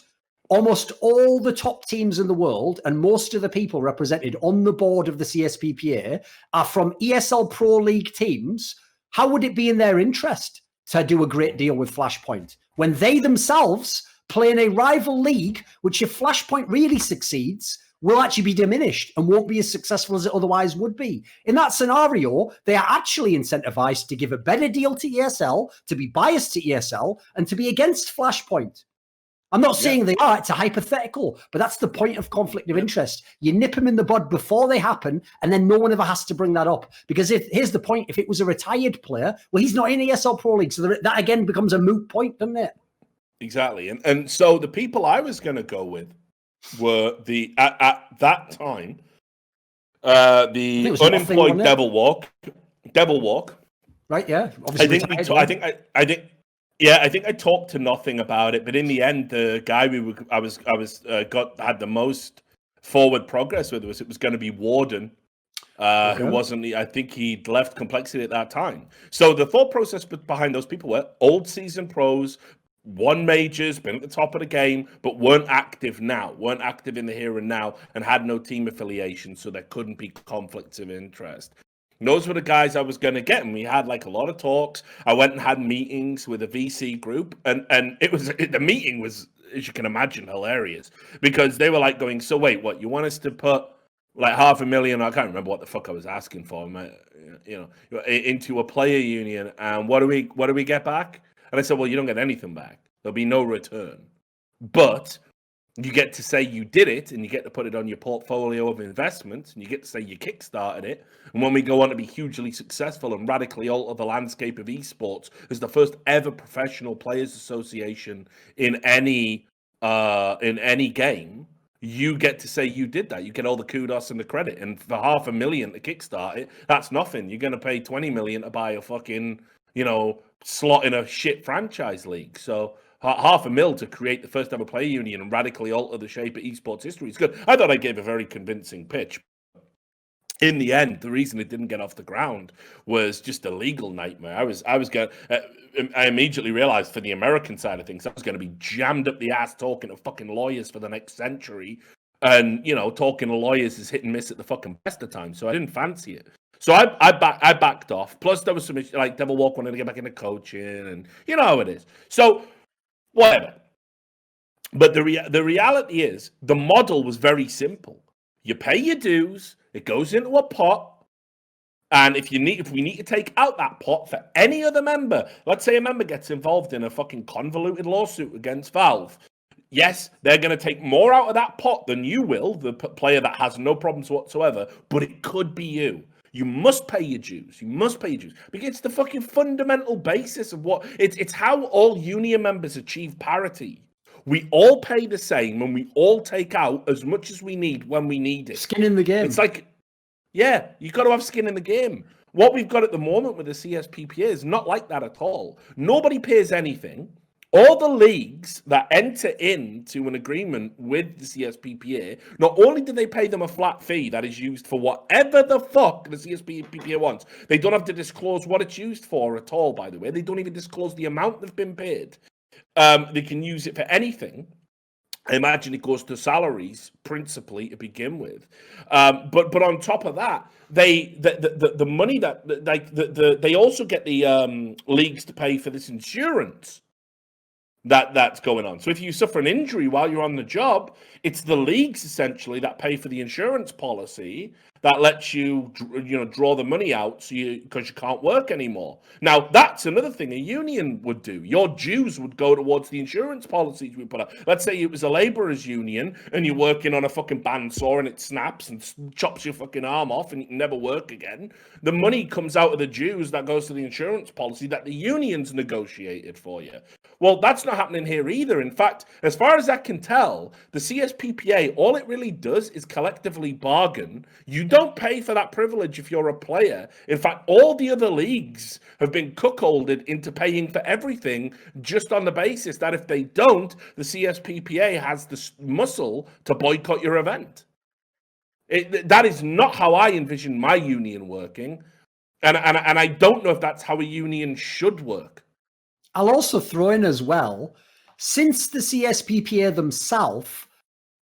almost all the top teams in the world and most of the people represented on the board of the CSPPA are from ESL Pro League teams. How would it be in their interest to do a great deal with Flashpoint when they themselves play in a rival league, which if Flashpoint really succeeds, will actually be diminished and won't be as successful as it otherwise would be? In that scenario, they are actually incentivized to give a better deal to ESL, to be biased to ESL, and to be against Flashpoint. I'm not saying they are, it's a hypothetical, but that's the point of conflict of interest. You nip them in the bud before they happen, and then no one ever has to bring that up. Because here's the point, if it was a retired player, well, he's not in ESL Pro League, so that again becomes a moot point, doesn't it? Exactly. And so the people I was going to go with were at that time, the unemployed Devil Walk. Right, yeah. Obviously I think I talked to nothing about it, but in the end, the guy had the most forward progress with it was going to be Warden, who wasn't. I think he'd left Complexity at that time. So the thought process behind those people were old season pros, won majors, been at the top of the game, but weren't active in the here and now, and had no team affiliation, so there couldn't be conflicts of interest. And those were the guys I was going to get, and we had a lot of talks. I went and had meetings with a VC group, and the meeting was, as you can imagine, hilarious, because they were going, so wait, what, you want us to put $500,000, I can't remember what the fuck I was asking for, into a player union, and what do we get back? And I said, well, you don't get anything back. There'll be no return. But you get to say you did it, and you get to put it on your portfolio of investments, and you get to say you kickstarted it. And when we go on to be hugely successful and radically alter the landscape of esports as the first ever professional players association in any game, you get to say you did that. You get all the kudos and the credit. And for $500,000 to kickstart it, that's nothing. You're going to pay $20 million to buy a fucking, slot in a shit franchise league. So $500,000 to create the first ever player union and radically alter the shape of esports history is good. I thought I gave a very convincing pitch. In the end, the reason it didn't get off the ground was just a legal nightmare. I immediately realized for the American side of things, I was going to be jammed up the ass talking to fucking lawyers for the next century. And, talking to lawyers is hit and miss at the fucking best of times. So I didn't fancy it. So I backed off. Plus, there was some Devil Walk wanted to get back into coaching, and you know how it is. So whatever. But the reality is, the model was very simple. You pay your dues. It goes into a pot. And if we need to take out that pot for any other member, let's say a member gets involved in a fucking convoluted lawsuit against Valve, yes, they're going to take more out of that pot than you will, the player that has no problems whatsoever, but it could be you. You must pay your dues. You must pay your dues. Because it's the fucking fundamental basis of what... It's how all union members achieve parity. We all pay the same and we all take out as much as we need when we need it. Skin in the game. It's like... Yeah, you've got to have skin in the game. What we've got at the moment with the CSPPA is not like that at all. Nobody pays anything. All the leagues that enter into an agreement with the CSPPA, not only do they pay them a flat fee that is used for whatever the fuck the CSPPA wants, they don't have to disclose what it's used for at all, by the way. They don't even disclose the amount they've been paid. They can use it for anything. I imagine it goes to salaries principally to begin with, but on top of that, the money that they also get the leagues to pay for this insurance that's going on. So if you suffer an injury while you're on the job, it's the leagues essentially that pay for the insurance policy that lets you draw the money out because you can't work anymore. Now that's another thing a union would do. Your dues would go towards the insurance policies we put out. Let's say it was a labourers union and you're working on a fucking bandsaw and it snaps and chops your fucking arm off and you can never work again. The money comes out of the dues that goes to the insurance policy that the unions negotiated for you. Well, that's not happening here either. In fact, as far as I can tell, the CSPPA, all it really does is collectively bargain. You don't pay for that privilege if you're a player. In fact, all the other leagues have been cuckolded into paying for everything just on the basis that if they don't, the CSPPA has the muscle to boycott your event. That is not how I envision my union working. And I don't know if that's how a union should work. I'll also throw in as well, since the CSPPA themselves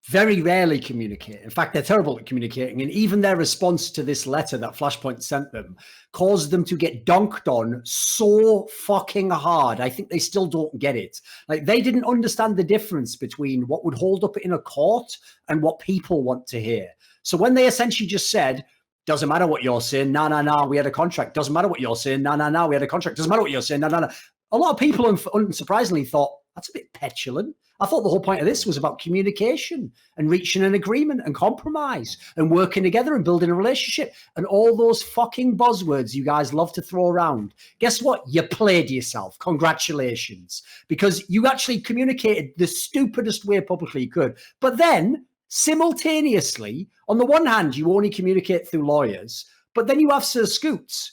very rarely communicate. In fact, they're terrible at communicating. And even their response to this letter that Flashpoint sent them caused them to get donked on so fucking hard. I think they still don't get it. Like, they didn't understand the difference between what would hold up in a court and what people want to hear. So when they essentially just said, doesn't matter what you're saying, no, we had a contract. Doesn't matter what you're saying, no, we had a contract. Doesn't matter what you're saying, no. A lot of people, unsurprisingly, thought, that's a bit petulant. I thought the whole point of this was about communication and reaching an agreement and compromise and working together and building a relationship and all those fucking buzzwords you guys love to throw around. Guess what? You played yourself. Congratulations. Because you actually communicated the stupidest way publicly you could. But then, simultaneously, on the one hand, you only communicate through lawyers, but then you have SirScoots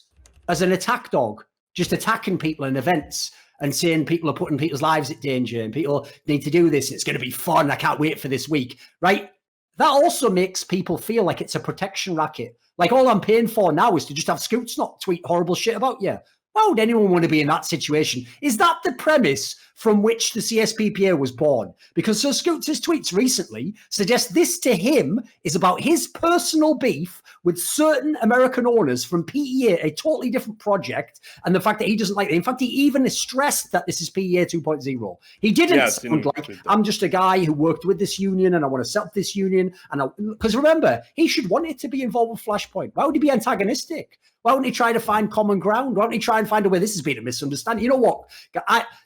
as an attack dog, just attacking people in events and saying people are putting people's lives at danger and people need to do this. It's going to be fun. I can't wait for this week, right? That also makes people feel like it's a protection racket. Like, all I'm paying for now is to just have Scoots not tweet horrible shit about you. Why would anyone want to be in that situation? Is that the premise from which the CSPPA was born? Because SirScoots' tweets recently suggest this to him is about his personal beef with certain American owners from PEA, a totally different project, and the fact that he doesn't like it. In fact, he even stressed that this is PEA 2.0. He didn't sound like, I'm just a guy who worked with this union and I want to set up this union. Because remember, he should want it to be involved with Flashpoint. Why would he be antagonistic? Why wouldn't he try to find common ground? Why don't he try and find a way? This has been a misunderstanding. You know what?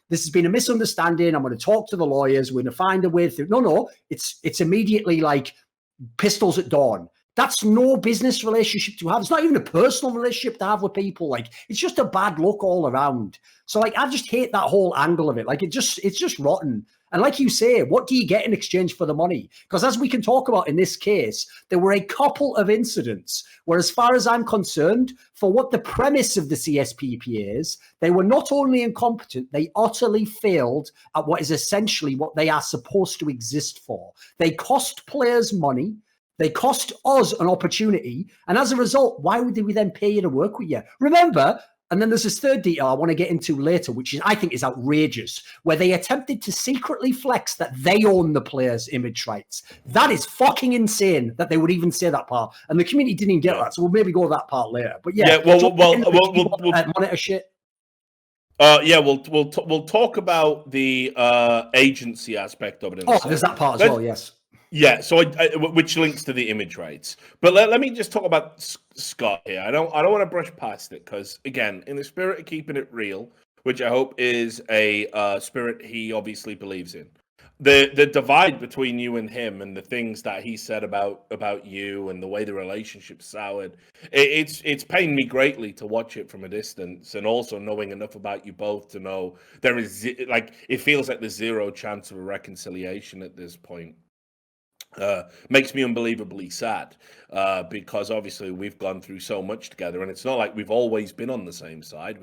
This has been a misunderstanding. I'm going to talk to the lawyers. We're going to find a way through. No. It's immediately like pistols at dawn. That's no business relationship to have. It's not even a personal relationship to have with people. Like, it's just a bad look all around. So, like, I just hate that whole angle of it. Like, it's just rotten. And like you say, what do you get in exchange for the money? Because as we can talk about in this case, there were a couple of incidents where, as far as I'm concerned, for what the premise of the CSPPA is, they were not only incompetent, they utterly failed at what is essentially what they are supposed to exist for. They cost players money. They cost us an opportunity. And as a result, why would we then pay you to work with you? Remember, and then there's this third detail I want to get into later, which I think is outrageous, where they attempted to secretly flex that they own the players' image rights. That is fucking insane that they would even say that part. And the community didn't even get that, so we'll maybe go to that part later. But we'll monitor shit. We'll talk about the agency aspect of it. There's that part as well, yes. Yeah, so which links to the image rights. But let me just talk about Scott here. I don't want to brush past it because, again, in the spirit of keeping it real, which I hope is a spirit he obviously believes in, the divide between you and him and the things that he said about you and the way the relationship soured, it's pained me greatly to watch it from a distance, and also knowing enough about you both to know there is, like, it feels like there's zero chance of a reconciliation at this point. Makes me unbelievably sad because obviously we've gone through so much together, and it's not like we've always been on the same side.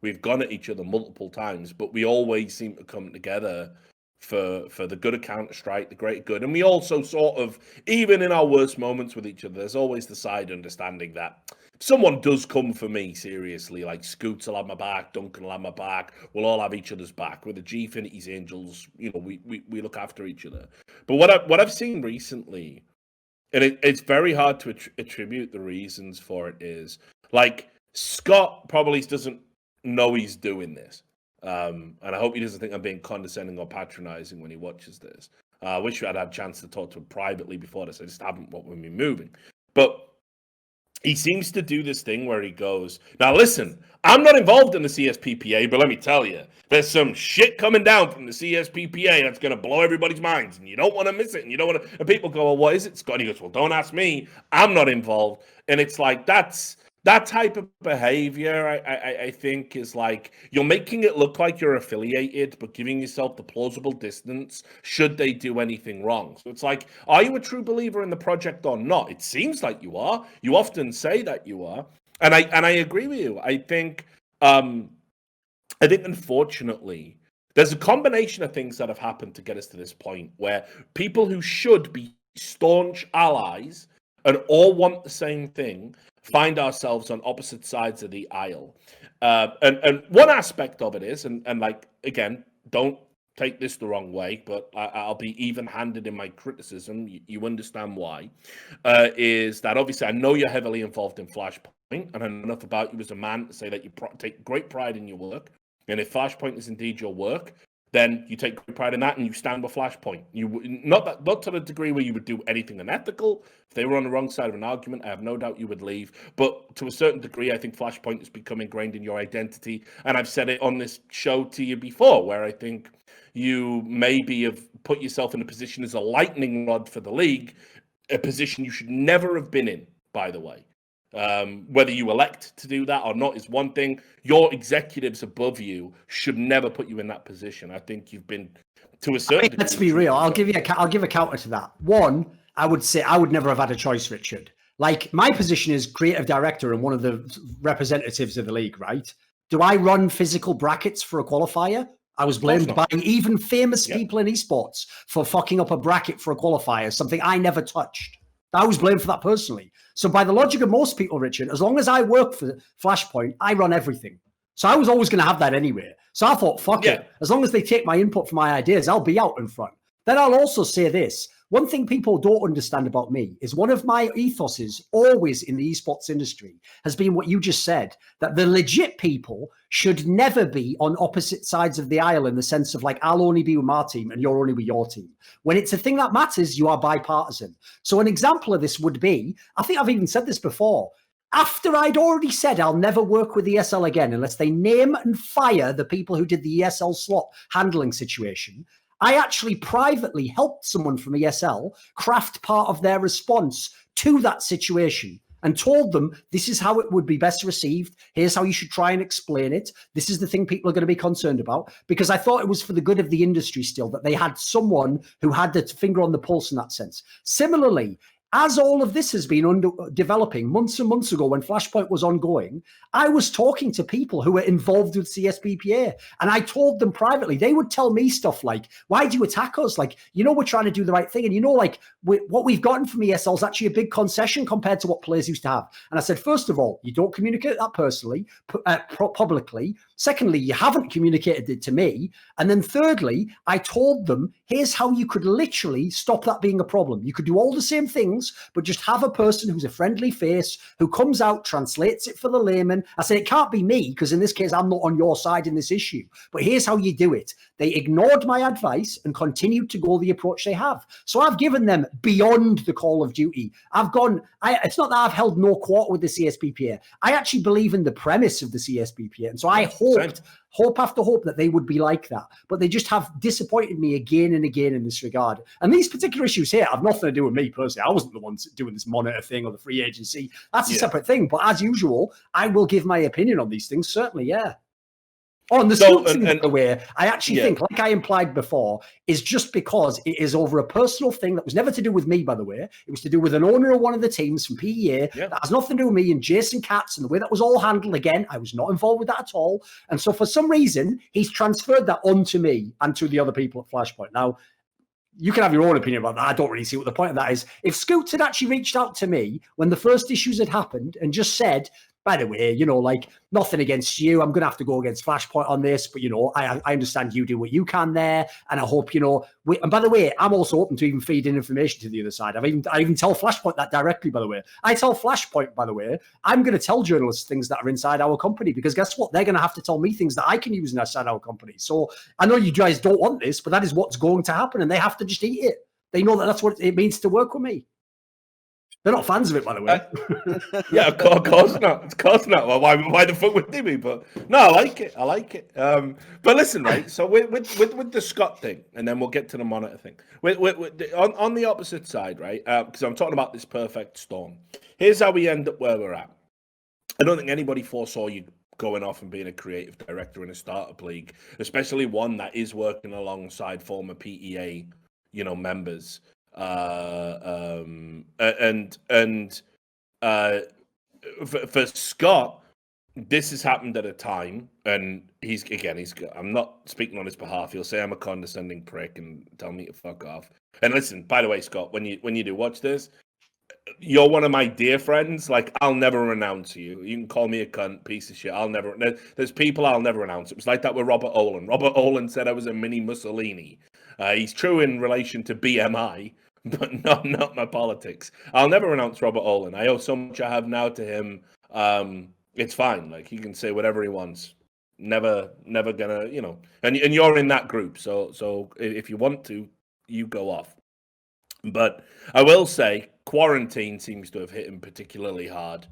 We've gone at each other multiple times, but we always seem to come together for the good of Counterstrike, the great good. And we also sort of, even in our worst moments with each other, there's always the side understanding that if someone does come for me seriously, like Scoots will have my back, Duncan will have my back, we'll all have each other's back. With the G-Finity's Angels, you know, we look after each other. But what I've seen recently, and it's very hard to attribute the reasons for it, is like Scott probably doesn't know he's doing this. And I hope he doesn't think I'm being condescending or patronizing when he watches this. I wish I'd had a chance to talk to him privately before this. I just haven't what we've been moving. But he seems to do this thing where he goes, now listen, I'm not involved in the CSPPA, but let me tell you, there's some shit coming down from the CSPPA that's going to blow everybody's minds, and you don't want to miss it, and you don't want to, and people go, well, what is it, Scott? And he goes, well, don't ask me, I'm not involved. And it's like, that type of behavior, I think, is like you're making it look like you're affiliated, but giving yourself the plausible distance should they do anything wrong. So it's like, are you a true believer in the project or not? It seems like you are. You often say that you are, and I agree with you. I think unfortunately, there's a combination of things that have happened to get us to this point where people who should be staunch allies and all want the same thing find ourselves on opposite sides of the aisle. And one aspect of it is, and like, again, don't take this the wrong way, but I'll be even-handed in my criticism. You understand why. Is that obviously I know you're heavily involved in Flashpoint, and I know enough about you as a man to say that you take great pride in your work. And if Flashpoint is indeed your work, then you take great pride in that and you stand with Flashpoint. You not to the degree where you would do anything unethical. If they were on the wrong side of an argument, I have no doubt you would leave. But to a certain degree, I think Flashpoint has become ingrained in your identity. And I've said it on this show to you before, where I think you maybe have put yourself in a position as a lightning rod for the league, a position you should never have been in, by the way. Whether you elect to do that or not is one thing. Your executives above you should never put you in that position. I think you've been, to a certain degree. Let's be real. I'll give a counter to that. One, I would say I would never have had a choice, Richard. Like, my position is creative director and one of the representatives of the league, right? Do I run physical brackets for a qualifier? I was blamed by even famous people in esports for fucking up a bracket for a qualifier, something I never touched. I was blamed for that personally. So by the logic of most people, Richard, as long as I work for Flashpoint, I run everything. So I was always going to have that anyway. So I thought, fuck it. As long as they take my input for my ideas, I'll be out in front. Then I'll also say this. One thing people don't understand about me is one of my ethoses always in the esports industry has been what you just said, that the legit people should never be on opposite sides of the aisle in the sense of like, I'll only be with my team and you're only with your team. When it's a thing that matters, you are bipartisan. So an example of this would be, I think I've even said this before, after I'd already said I'll never work with ESL again unless they name and fire the people who did the ESL slot handling situation, I actually privately helped someone from ESL craft part of their response to that situation and told them, this is how it would be best received. Here's how you should try and explain it. This is the thing people are going to be concerned about, because I thought it was for the good of the industry still that they had someone who had the finger on the pulse in that sense. Similarly, as all of this has been developing months and months ago when Flashpoint was ongoing, I was talking to people who were involved with CSPPA, and I told them privately. They would tell me stuff like, why do you attack us? Like, you know, we're trying to do the right thing. And you know, like what we've gotten from ESL is actually a big concession compared to what players used to have. And I said, first of all, you don't communicate that personally, publicly. Secondly, you haven't communicated it to me. And then thirdly, I told them, here's how you could literally stop that being a problem. You could do all the same things things, but just have a person who's a friendly face who comes out, translates it for the layman. I say it can't be me, because in this case, I'm not on your side in this issue. But here's how you do it. They ignored my advice and continued to go the approach they have. So I've given them beyond the Call of Duty. It's not that I've held no quarter with the CSPPA. I actually believe in the premise of the CSPPA. And so I hope after hope that they would be like that. But they just have disappointed me again and again in this regard. And these particular issues here have nothing to do with me personally. I wasn't the one doing this monitor thing or the free agency. That's a separate thing. But as usual, I will give my opinion on these things, certainly, yeah. On the Scoots thing, by the way, I actually think, like I implied before, is just because it is over a personal thing that was never to do with me, by the way. It was to do with an owner of one of the teams from PEA. That has nothing to do with me and Jason Katz and the way that was all handled. Again, I was not involved with that at all. And so for some reason, he's transferred that onto me and to the other people at Flashpoint. Now, you can have your own opinion about that. I don't really see what the point of that is. If Scoots had actually reached out to me when the first issues had happened and just said, by the way, like, nothing against you. I'm going to have to go against Flashpoint on this, but, I understand you do what you can there. And I hope, and by the way, I'm also open to even feeding information to the other side. I even tell Flashpoint that directly, by the way. I tell Flashpoint, by the way, I'm going to tell journalists things that are inside our company, because guess what? They're going to have to tell me things that I can use inside our company. So I know you guys don't want this, but that is what's going to happen. And they have to just eat it. They know that that's what it means to work with me. They're not fans of it, by the way. Yeah, of course not. Of course not. Well, why the fuck would they be? But no, I like it. But listen, right. So with the Scott thing, and then we'll get to the monitor thing. On the opposite side, right? Because I'm talking about this perfect storm. Here's how we end up where we're at. I don't think anybody foresaw you going off and being a creative director in a startup league, especially one that is working alongside former PEA, members. For Scott, this has happened at a time, and I'm not speaking on his behalf. He'll say I'm a condescending prick and tell me to fuck off. And listen, by the way, Scott, when you do watch this, you're one of my dear friends. Like, I'll never renounce you. You can call me a cunt, piece of shit. There's people I'll never renounce. It was like that with Robert Olin. Robert Olin said I was a mini Mussolini. He's true in relation to BMI, but not my politics. I'll never renounce Robert Olin. I owe so much I have now to him. It's fine. Like, he can say whatever he wants. Never gonna, and you're in that group. So if you want to, you go off. But I will say, quarantine seems to have hit him particularly hard.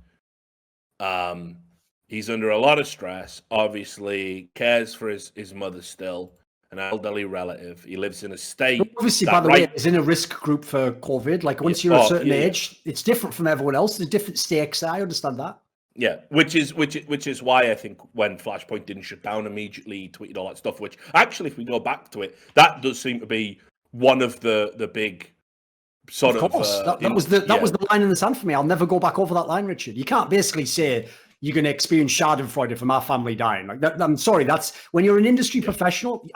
He's under a lot of stress. Obviously, cares for his mother still. An elderly relative. He lives in a state. Obviously, by the way, he's in a risk group for COVID. Like, once you're a certain age, it's different from everyone else. There's different stakes. I understand that. Yeah, which is why I think when Flashpoint didn't shut down immediately, he tweeted all that stuff. Which actually, if we go back to it, that does seem to be one of the big sort of. Of course, that was the line in the sand for me. I'll never go back over that line, Richard. You can't basically say you're going to experience Schadenfreude from our family dying. Like that, I'm sorry, that's when you're an industry professional.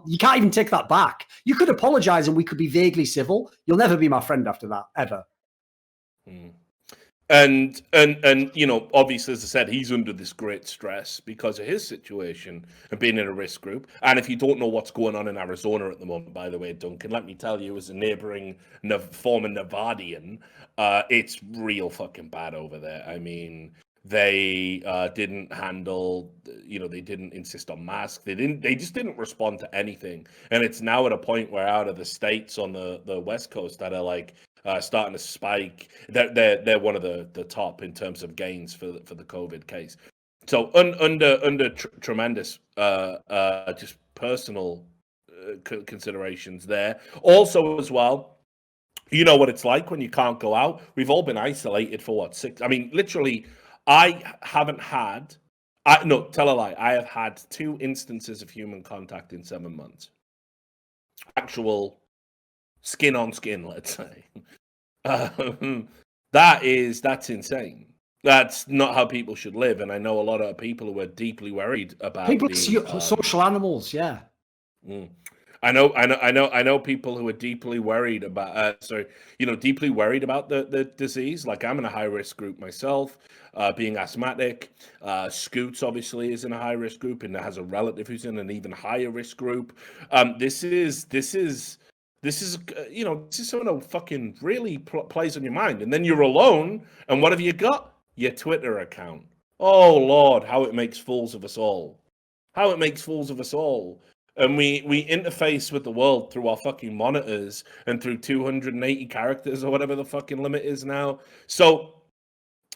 You can't even take that back. You could apologize and we could be vaguely civil. You'll never be my friend after that, ever. And obviously, as I said, he's under this great stress because of his situation and being in a risk group. And if you don't know what's going on in Arizona at the moment, by the way, Duncan, let me tell you, as a neighboring former Nevadian, it's real fucking bad over there. I mean, they didn't handle, they didn't insist on masks. They just didn't respond to anything. And it's now at a point where out of the states on the West Coast that are like starting to spike, they're one of the top in terms of gains for the COVID case. So under tremendous just personal considerations there. Also as well, you know what it's like when you can't go out. We've all been isolated for 6. I mean, literally. I haven't had, tell a lie. I have had 2 instances of human contact in 7 months. Actual skin on skin, let's say. That's insane. That's not how people should live. And I know a lot of people who are deeply worried about social animals. Yeah. I know people who are deeply worried about, deeply worried about the disease. Like, I'm in a high risk group myself, being asthmatic. Scoots obviously is in a high risk group and has a relative who's in an even higher risk group. This is This is, this is something that fucking really plays on your mind. And then you're alone, and what have you got? Your Twitter account. Oh, Lord, how it makes fools of us all. How it makes fools of us all. And we interface with the world through our fucking monitors and through 280 characters or whatever the fucking limit is now. So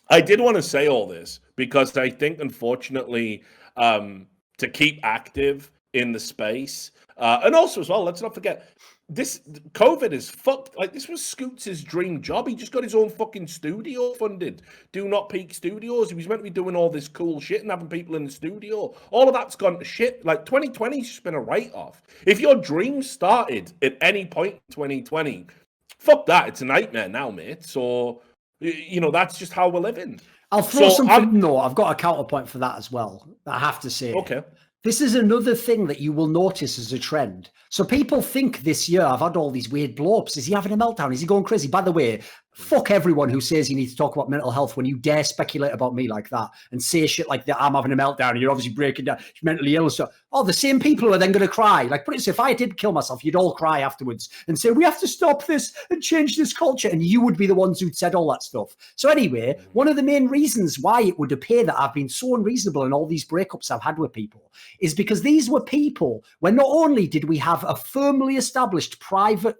I did want to say all this because I think, unfortunately, to keep active in the space, and also as well, let's not forget, this COVID is fucked. Like, this was Scoots' dream job. He just got his own fucking studio funded. Do Not Peak Studios. He was meant to be doing all this cool shit and having people in the studio. All of that's gone to shit. Like, 2020's just been a write-off. If your dream started at any point in 2020, fuck that. It's a nightmare now, mate. So, that's just how we're living. I'll throw something in, though. I've got a counterpoint for that as well. I have to say. Okay. This is another thing that you will notice as a trend. So people think this year, I've had all these weird blow-ups. Is he having a meltdown? Is he going crazy? By the way, fuck everyone who says you need to talk about mental health when you dare speculate about me like that and say shit like that. I'm having a meltdown and you're obviously breaking down. You're mentally ill. So, the same people who are then going to cry. Like, put it so if I did kill myself, you'd all cry afterwards and say, we have to stop this and change this culture. And you would be the ones who'd said all that stuff. So anyway, one of the main reasons why it would appear that I've been so unreasonable in all these breakups I've had with people is because these were people where not only did we have a firmly established private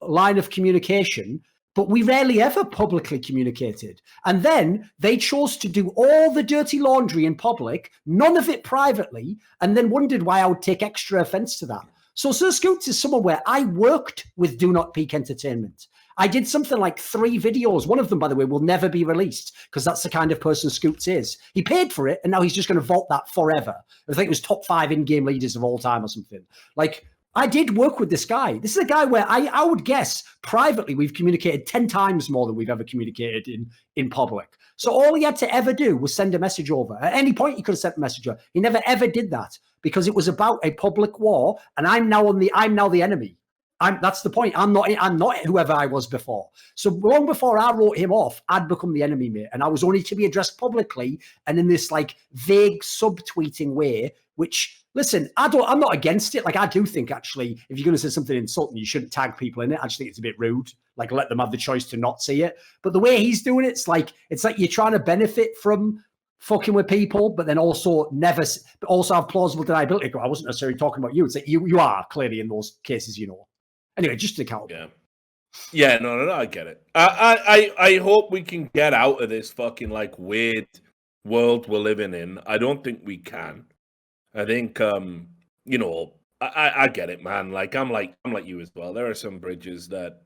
line of communication, but we rarely ever publicly communicated. And then they chose to do all the dirty laundry in public, none of it privately, and then wondered why I would take extra offense to that. So SirScoots is someone where I worked with Do Not Peak Entertainment. I did something like 3 videos. One of them, by the way, will never be released because that's the kind of person Scoots is. He paid for it, and now he's just going to vault that forever. I think it was top 5 in-game leaders of all time or something. Like, I did work with this guy. This is a guy where I would guess privately we've communicated 10 times more than we've ever communicated in public. So all he had to ever do was send a message over. At any point, he could have sent a message over. He never ever did that because it was about a public war, and I'm now the enemy. That's the point. I'm not whoever I was before. So long before I wrote him off, I'd become the enemy, mate. And I was only to be addressed publicly and in this like vague subtweeting way, which, listen, I'm not against it. Like, I do think actually, if you're going to say something insulting, you shouldn't tag people in it. I just think it's a bit rude. Like, let them have the choice to not see it. But the way he's doing it, it's like you're trying to benefit from fucking with people, but then also have plausible deniability. I wasn't necessarily talking about you. It's like you are clearly in those cases, Anyway, just to count. Yeah, no, I get it. I hope we can get out of this fucking like weird world we're living in. I don't think we can. I think I get it, man. Like I'm like you as well. There are some bridges that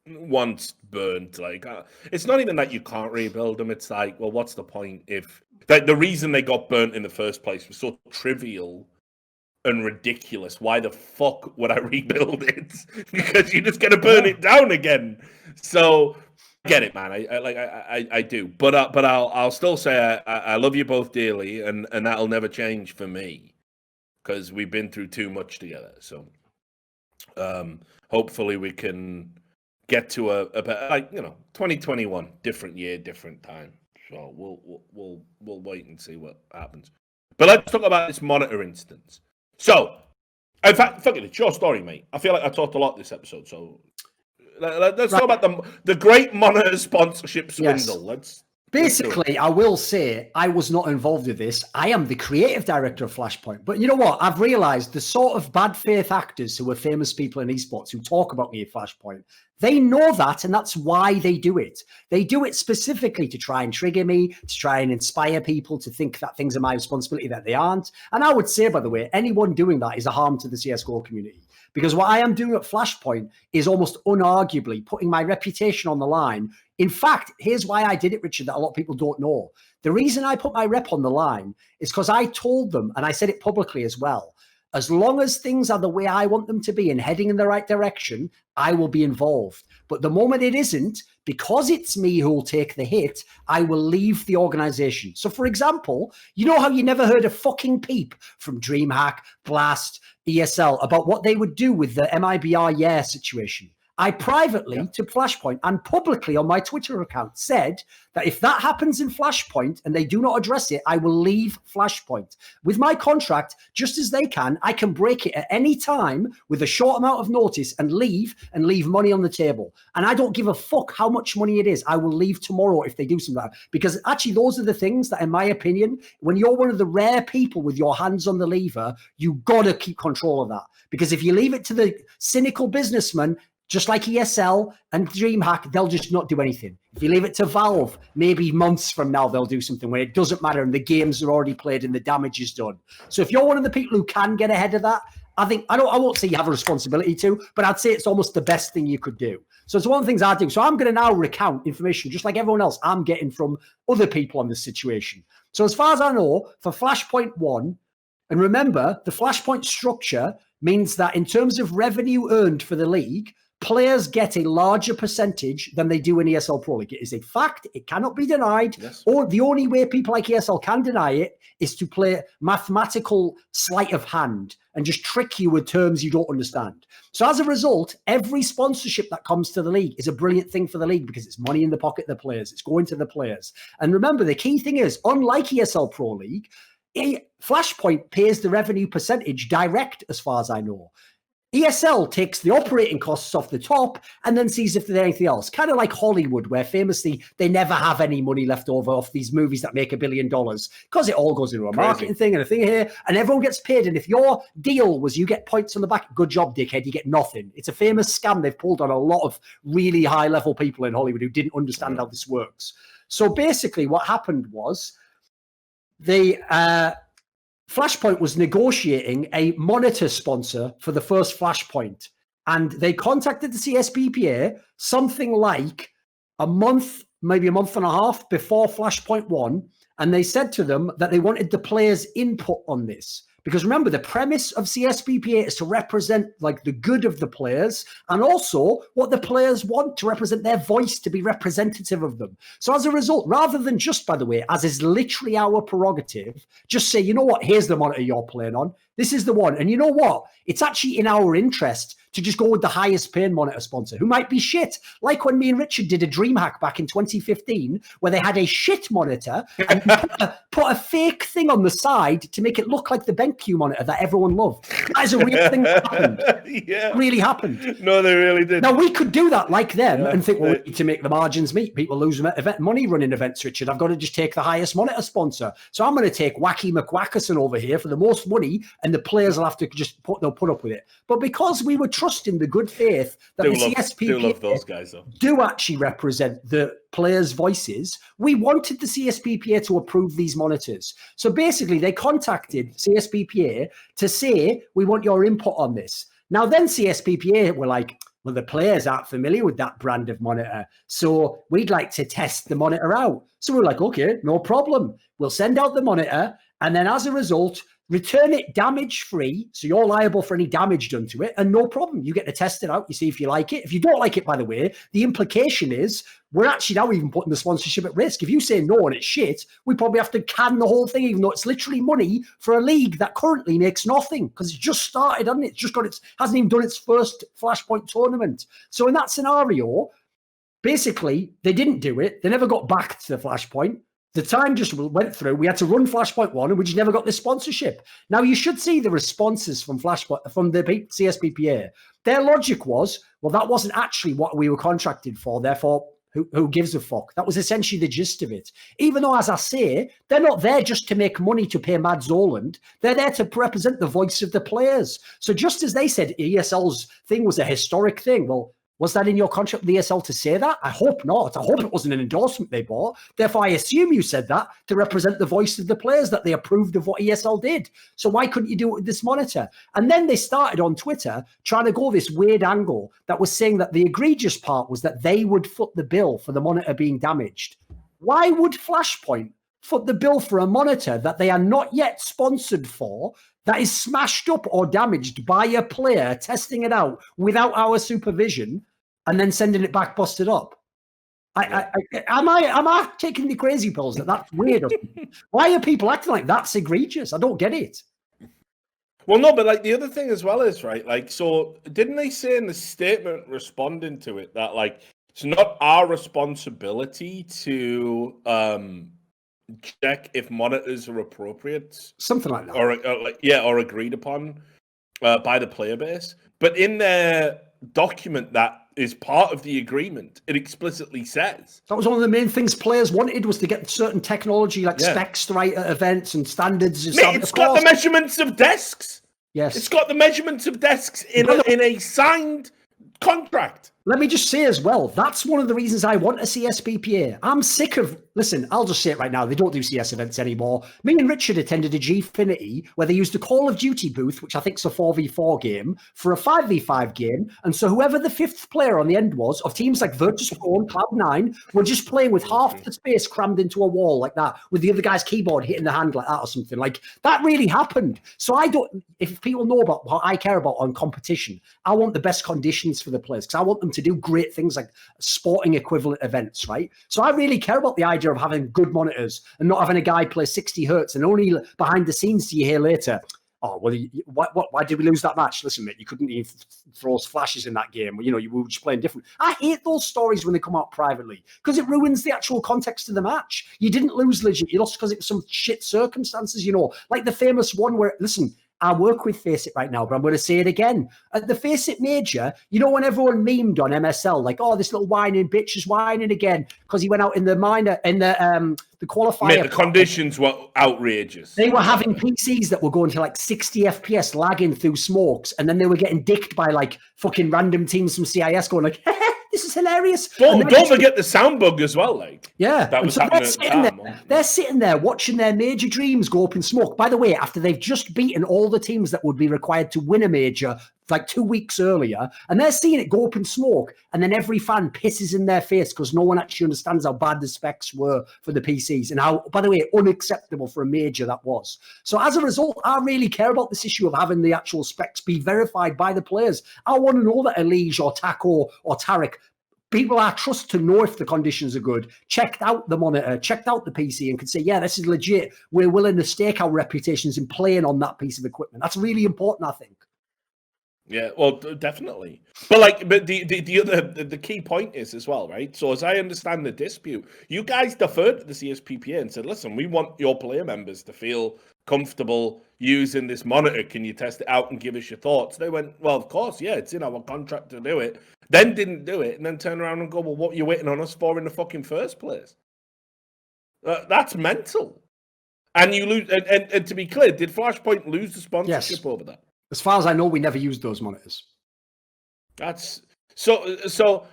once burnt. Like it's not even that you can't rebuild them. It's like, well, what's the point if the reason they got burnt in the first place was so trivial and ridiculous? Why the fuck would I rebuild it? Because you're just gonna burn it down again. So I get it, man. I do, but I'll still say I love you both dearly, and that'll never change for me because we've been through too much together. So hopefully we can get to a better, 2021, different year, different time. So we'll wait and see what happens. But let's talk about this monitor instance. So, in fact, fuck it, it's your story, mate. I feel like I talked a lot this episode, so let's talk about the great monitor sponsorship swindle. Yes. Basically, I will say I was not involved with this. I am the creative director of Flashpoint. But you know what? I've realized the sort of bad faith actors who are famous people in esports who talk about me at Flashpoint, they know that, and that's why they do it. They do it specifically to try and trigger me, to try and inspire people to think that things are my responsibility that they aren't. And I would say, by the way, anyone doing that is a harm to the CSGO community. Because what I am doing at Flashpoint is almost unarguably putting my reputation on the line. In fact, here's why I did it, Richard, that a lot of people don't know. The reason I put my rep on the line is because I told them, and I said it publicly as well, as long as things are the way I want them to be and heading in the right direction, I will be involved. But the moment it isn't, because it's me who will take the hit, I will leave the organization. So, for example, you know how you never heard a fucking peep from DreamHack, Blast, ESL about what they would do with the MIBR situation? I privately to Flashpoint and publicly on my Twitter account said that if that happens in Flashpoint and they do not address it, I will leave Flashpoint. With my contract, just as they can, I can break it at any time with a short amount of notice and leave money on the table. And I don't give a fuck how much money it is. I will leave tomorrow if they do something like that. Because actually, those are the things that, in my opinion, when you're one of the rare people with your hands on the lever, you got to keep control of that. Because if you leave it to the cynical businessman, just like ESL and DreamHack, they'll just not do anything. If you leave it to Valve, maybe months from now, they'll do something when it doesn't matter and the games are already played and the damage is done. So if you're one of the people who can get ahead of that, I won't say you have a responsibility to, but I'd say it's almost the best thing you could do. So it's one of the things I do. So I'm going to now recount information, just like everyone else I'm getting from other people on this situation. So as far as I know, for Flashpoint 1, and remember, the Flashpoint structure means that in terms of revenue earned for the league, players get a larger percentage than they do in ESL Pro League. It is a fact. It cannot be denied. Yes. Or the only way people like ESL can deny it is to play mathematical sleight of hand and just trick you with terms you don't understand. So as a result, every sponsorship that comes to the league is a brilliant thing for the league because it's money in the pocket of the players. It's going to the players. And remember, the key thing is, unlike ESL Pro League, Flashpoint pays the revenue percentage direct, as far as I know. ESL takes the operating costs off the top and then sees if there's anything else. Kind of like Hollywood, where famously they never have any money left over off these movies that make $1 billion because it all goes into a marketing thing and a thing here, and everyone gets paid. And if your deal was you get points on the back, good job, dickhead, you get nothing. It's a famous scam they've pulled on a lot of really high-level people in Hollywood who didn't understand how this works. So basically what happened was Flashpoint was negotiating a monitor sponsor for the first Flashpoint, and they contacted the CSPPA something like a month, maybe a month and a half before Flashpoint 1, and they said to them that they wanted the players' input on this. Because remember, the premise of CSPPA is to represent like the good of the players and also what the players want, to represent their voice, to be representative of them. So as a result, rather than just, by the way, as is literally our prerogative, just say, you know what, here's the monitor you're playing on. This is the one. And you know what? It's actually in our interest to just go with the highest paying monitor sponsor, who might be shit. Like when me and Richard did a DreamHack back in 2015, where they had a shit monitor and put a fake thing on the side to make it look like the BenQ monitor that everyone loved. That is a real thing that happened. It really happened. No, they really did. Now, we could do that like them and think, well, we need to make the margins meet. People lose event money running events, Richard. I've got to just take the highest monitor sponsor. So I'm going to take Wacky McWackerson over here for the most money, and the players will have to just put up with it. But because we were trusting the good faith that the CSPPA do actually represent the players' voices, we wanted the CSPPA to approve these monitors. So basically, they contacted CSPPA to say, we want your input on this. Now then CSPPA were like, well, the players aren't familiar with that brand of monitor, so we'd like to test the monitor out. So we're like, okay, no problem. We'll send out the monitor, and then as a result, return it damage-free, so you're liable for any damage done to it, and no problem. You get to test it out. You see if you like it. If you don't like it, by the way, the implication is we're actually now even putting the sponsorship at risk. If you say no and it's shit, we probably have to can the whole thing, even though it's literally money for a league that currently makes nothing because it's just started, hasn't it? It's just hasn't even done its first Flashpoint tournament. So in that scenario, basically, they didn't do it. They never got back to the Flashpoint. The time just went through. We had to run Flashpoint 1, and we just never got the sponsorship. Now, you should see the responses from Flashpoint, from the CSPPA. Their logic was, well, that wasn't actually what we were contracted for, therefore, who gives a fuck? That was essentially the gist of it. Even though, as I say, they're not there just to make money to pay Mads Zoland. They're there to represent the voice of the players. So just as they said ESL's thing was a historic thing, well, was that in your contract with ESL to say that? I hope not. I hope it wasn't an endorsement they bought. Therefore, I assume you said that to represent the voice of the players, that they approved of what ESL did. So why couldn't you do it with this monitor? And then they started on Twitter trying to go this weird angle that was saying that the egregious part was that they would foot the bill for the monitor being damaged. Why would Flashpoint foot the bill for a monitor that they are not yet sponsored for, that is smashed up or damaged by a player testing it out without our supervision, and then sending it back busted up? Am I taking the crazy pills that's weird? Why are people acting like that's egregious? I don't get it. Well, no, but like the other thing as well is, right, like, so didn't they say in the statement responding to it that, like, it's not our responsibility to check if monitors are appropriate? Something like that. Or agreed upon by the player base. But in their document that is part of the agreement, it explicitly says. That was one of the main things players wanted, was to get certain technology, like specs right at events and standards. And stuff. It's got the measurements of desks. Yes. It's got the measurements of desks in a signed contract. Let me just say as well, that's one of the reasons I want a CSPPA. I'm sick of, listen, I'll just say it right now, they don't do CS events anymore. Me and Richard attended a Gfinity where they used a Call of Duty booth, which I think is a 4v4 game, for a 5v5 game. And so whoever the fifth player on the end was, of teams like Virtus.pro and Cloud9, were just playing with half the space crammed into a wall like that, with the other guy's keyboard hitting the hand like that or something. Like, that really happened. So I don't, if people know about what I care about on competition, I want the best conditions for the players, because I want them to do great things like sporting equivalent events, right? So I really care about the idea of having good monitors and not having a guy play 60 hertz and only behind the scenes do you hear later, oh, well, why did we lose that match? Listen, mate, you couldn't even throw flashes in that game. You know, you were just playing different. I hate those stories when they come out privately because it ruins the actual context of the match. You didn't lose legit. You lost because it was some shit circumstances, you know, like the famous one where, listen, I work with Face It right now, but I'm going to say it again. At the Face It Major, you know, when everyone memed on MSL, like, oh, this little whining bitch is whining again because he went out in the minor, in the qualifier. Mate, the conditions were outrageous. They were having PCs that were going to like 60 FPS lagging through smokes, and then they were getting dicked by like fucking random teams from CIS going like, this is hilarious. Don't forget the sound bug as well, like. Yeah. That was so happening they're sitting there watching their major dreams go up in smoke. By the way, after they've just beaten all the teams that would be required to win a major like 2 weeks earlier, and they're seeing it go up in smoke, and then every fan pisses in their face because no one actually understands how bad the specs were for the PCs and how, by the way, unacceptable for a major that was. So as a result, I really care about this issue of having the actual specs be verified by the players. I want to know that Elige or Taco or Tarek, people I trust to know if the conditions are good, checked out the monitor, checked out the PC and could say, yeah, this is legit. We're willing to stake our reputations in playing on that piece of equipment. That's really important, I think. Yeah, well, definitely. But the key point is as well, right? So as I understand the dispute, you guys deferred to the CSPPA and said, listen, we want your player members to feel comfortable using this monitor. Can you test it out and give us your thoughts? They went, well, of course, yeah, it's in our contract to do it. Then didn't do it, and then turn around and go, well, what are you waiting on us for in the fucking first place? That's mental. And you lose. And to be clear, did Flashpoint lose the sponsorship over that? As far as I know, we never used those monitors. That's so.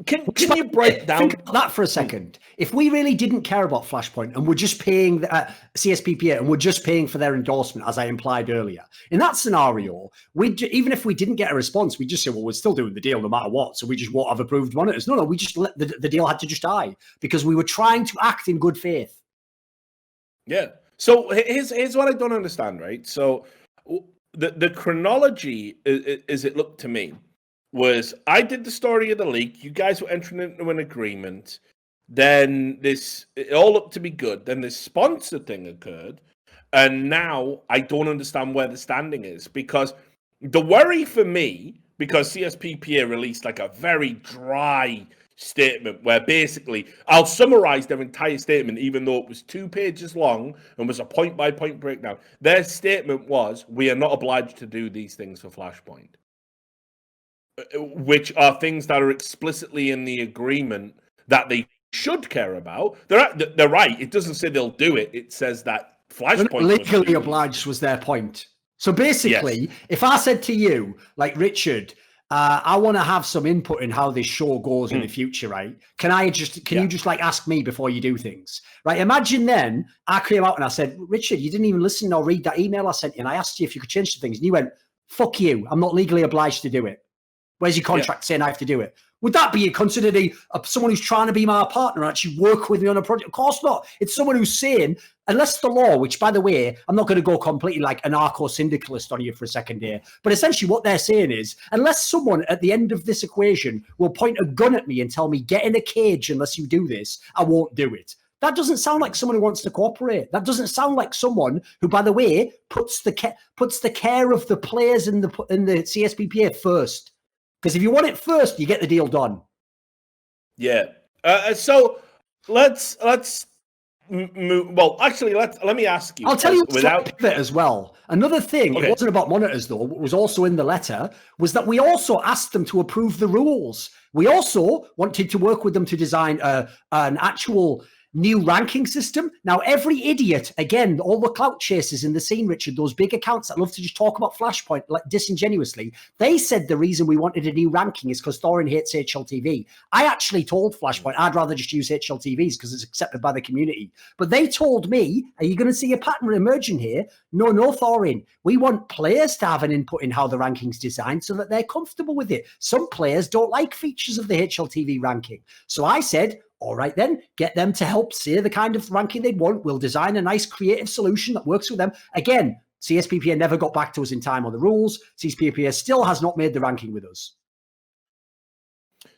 Can you break down think about that for a second? If we really didn't care about Flashpoint and we're just paying the CSPPA and we're just paying for their endorsement, as I implied earlier, in that scenario, even if we didn't get a response, we just say, well, we're still doing the deal no matter what, so we just won't have approved monitors. No, we just let the deal had to just die because we were trying to act in good faith. Yeah. So here's what I don't understand, right? So the chronology, as it looked to me, was I did the story of the leak. You guys were entering into an agreement. Then it all looked to be good. Then this sponsor thing occurred. And now I don't understand where the standing is. Because the worry for me, because CSPPA released like a very dry statement where basically, I'll summarize their entire statement, even though it was 2 pages long and was a point-by-point breakdown. Their statement was, we are not obliged to do these things for Flashpoint, which are things that are explicitly in the agreement that they should care about. They're right. It doesn't say they'll do it. It says that Flashpoint legally obliged was their point. So basically, if I said to you, like, Richard, I want to have some input in how this show goes in the future, right? Can you just like ask me before you do things, right? Imagine then I came out and I said, Richard, you didn't even listen or read that email I sent you, and I asked you if you could change some things, and you went, fuck you, I'm not legally obliged to do it. Where's your contract saying I have to do it? Would that be considered someone who's trying to be my partner and actually work with me on a project? Of course not. It's someone who's saying, unless the law, which, by the way, I'm not going to go completely like anarcho-syndicalist on you for a second here, but essentially what they're saying is, unless someone at the end of this equation will point a gun at me and tell me, get in a cage unless you do this, I won't do it. That doesn't sound like someone who wants to cooperate. That doesn't sound like someone who, by the way, puts the care of the players in the CSPPA first. Because if you want it first, you get the deal done. Yeah. So let's move. Well, actually, let me ask you. I'll tell you without pivot as well. Another thing, okay. It wasn't about monitors though. What was also in the letter was that we also asked them to approve the rules. We also wanted to work with them to design an actual new ranking system. Now, every idiot, again, all the clout chasers in the scene, Richard, those big accounts that love to just talk about Flashpoint like disingenuously, they said the reason we wanted a new ranking is because Thorin hates HLTV. I actually told Flashpoint I'd rather just use HLTVs because it's accepted by the community. But they told me, are you going to see a pattern emerging here? No, Thorin. We want players to have an input in how the ranking's designed so that they're comfortable with it. Some players don't like features of the HLTV ranking. So I said, all right, then get them to help say the kind of ranking they'd want. We'll design a nice creative solution that works with them. Again, CSPPA never got back to us in time on the rules. CSPPA still has not made the ranking with us.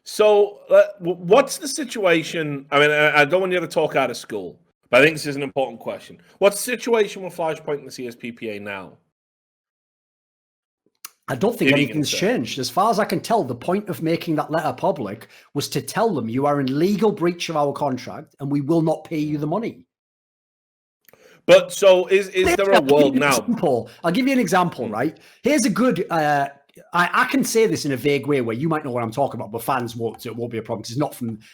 So what's the situation? I mean, I don't want you to talk out of school, but I think this is an important question. What's the situation with Flashpoint and the CSPPA now? I don't think anything's changed. As far as I can tell, the point of making that letter public was to tell them you are in legal breach of our contract and we will not pay you the money. But so is there a world now? I'll give you an example, right? Here's a good... I can say this in a vague way where you might know what I'm talking about, but fans won't, so it won't be a problem because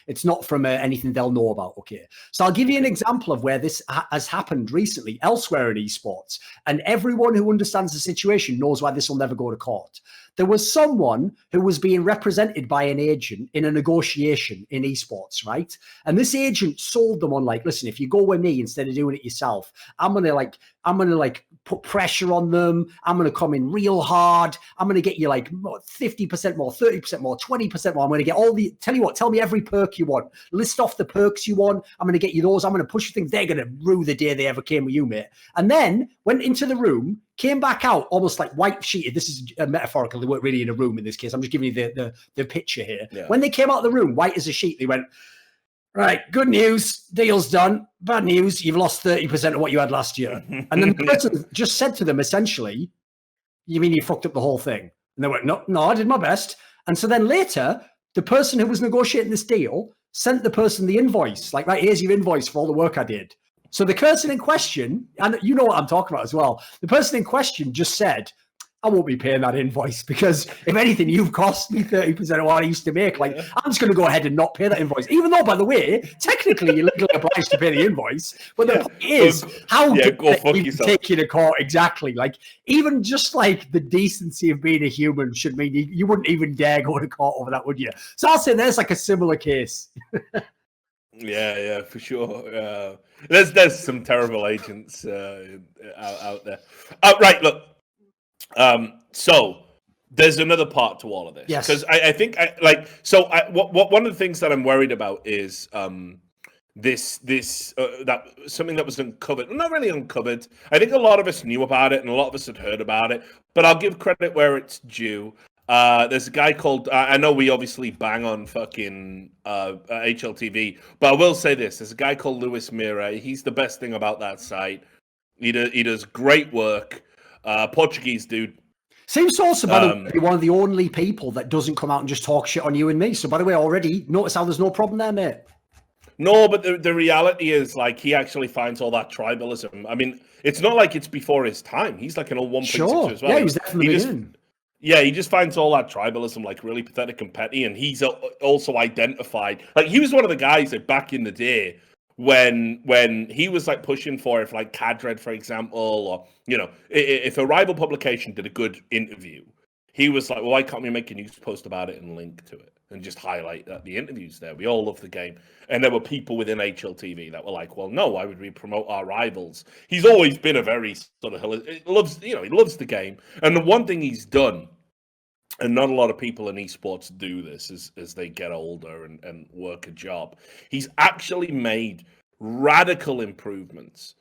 it's not from anything they'll know about. Okay, so I'll give you an example of where this has happened recently elsewhere in esports, and everyone who understands the situation knows why this will never go to court. There was someone who was being represented by an agent in a negotiation in esports, right? And this agent sold them on like, listen, if you go with me instead of doing it yourself, I'm gonna put pressure on them. I'm gonna come in real hard. I'm gonna get you like 50% more, 30% more, 20% more. I'm gonna get tell me every perk you want. List off the perks you want. I'm gonna get you those. I'm gonna push you things. They're gonna rue the day they ever came with you, mate. And then went into the room, came back out almost like white sheeted. This is metaphorical. They weren't really in a room in this case. I'm just giving you the picture here. Yeah. When they came out of the room, white as a sheet, they went, right, good news, deal's done. Bad news, you've lost 30% of what you had last year. And then the person just said to them, essentially, you mean you fucked up the whole thing? And they went, no, I did my best. And so then later, the person who was negotiating this deal sent the person the invoice. Like, right, here's your invoice for all the work I did. So the person in question, and you know what I'm talking about as well, the person in question just said, I won't be paying that invoice because if anything, you've cost me 30% of what I used to make. Like, I'm just going to go ahead and not pay that invoice. Even though, by the way, technically you're legally obliged to pay the invoice. But the point is, how do you take you to court exactly? Like, even just like the decency of being a human should mean you wouldn't even dare go to court over that, would you? So I'll say there's like a similar case. Yeah, for sure. There's some terrible agents out there. Right, look. So there's another part to all of this. Yes. Because I think one of the things that I'm worried about is that something that was uncovered. Not really uncovered. I think a lot of us knew about it and a lot of us had heard about it. But I'll give credit where it's due. There's a guy called, I know we obviously bang on fucking HLTV, but I will say this. There's a guy called Luis Mira. He's the best thing about that site. He does great work. Portuguese dude. Seems to also, by the way, be one of the only people that doesn't come out and just talk shit on you and me. So, by the way, already notice how there's no problem there, mate. No, but the reality is, like, he actually finds all that tribalism. I mean, it's not like it's before his time. He's like an old 1.6 as well. Yeah, he was definitely in. Yeah, he just finds all that tribalism like really pathetic and petty, and he's also identified. Like, he was one of the guys that back in the day when he was like pushing for, if like Cadred, for example, or if a rival publication did a good interview, he was like, well, why can't we make a news post about it and link to it and just highlight that the interview's there? We all love the game. And there were people within HLTV that were like, well, no, why would we promote our rivals? He's always been a very sort of he loves the game. And the one thing he's done, and not a lot of people in esports do this as they get older and work a job, he's actually made radical improvements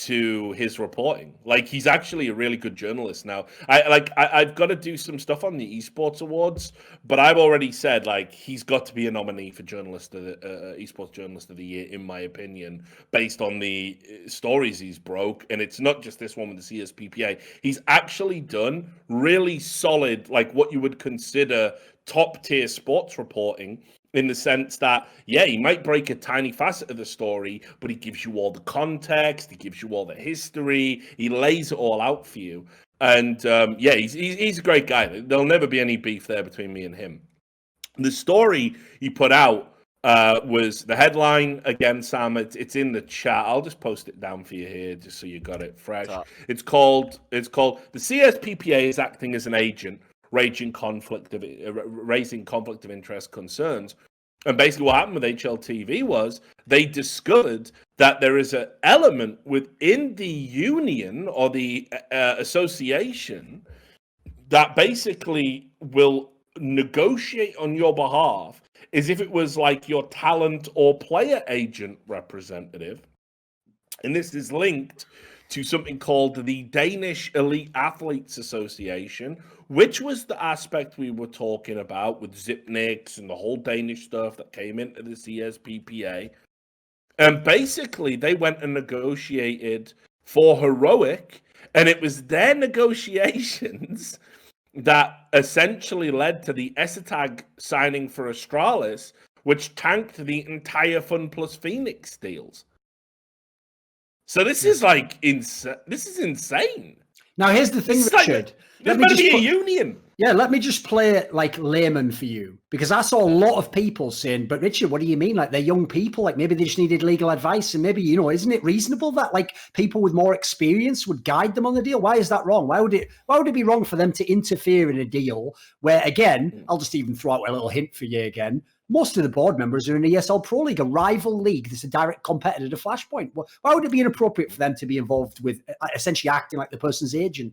to his reporting. Like, he's actually a really good journalist now. I've got to do some stuff on the Esports Awards, but I've already said, like, he's got to be a nominee for Esports Journalist of the Year, in my opinion, based on the stories he's broke. And it's not just this one with the CSPPA. He's actually done really solid, like, what you would consider top-tier sports reporting, in the sense that, yeah, he might break a tiny facet of the story, but he gives you all the context, he gives you all the history, he lays it all out for you. And yeah, he's a great guy. There'll never be any beef there between me and him. The story he put out was the headline, again, Sam, it's in the chat. I'll just post it down for you here, just so you got it fresh. It's called The CSPPA is acting as an agent, raising conflict of interest concerns. And basically what happened with HLTV was they discovered that there is an element within the union or the association that basically will negotiate on your behalf as if it was like your talent or player agent representative. And this is linked to something called the Danish Elite Athletes Association, which was the aspect we were talking about with Zipniks and the whole Danish stuff that came into the CSPPA. And basically, they went and negotiated for Heroic, and it was their negotiations that essentially led to the Esatag signing for Astralis, which tanked the entire Fun Plus Phoenix deals. So this is like this is insane. Now here's the thing, Richard. There's going to be a union. Yeah, let me just play it like layman for you, because I saw a lot of people saying, "But Richard, what do you mean? Like, they're young people. Like, maybe they just needed legal advice, and maybe, you know, isn't it reasonable that like people with more experience would guide them on the deal? Why is that wrong? Why would it be wrong for them to interfere in a deal where, again, I'll just even throw out a little hint for you again." Most of the board members are in the ESL Pro League, a rival league that's a direct competitor to Flashpoint. Why would it be inappropriate for them to be involved with essentially acting like the person's agent?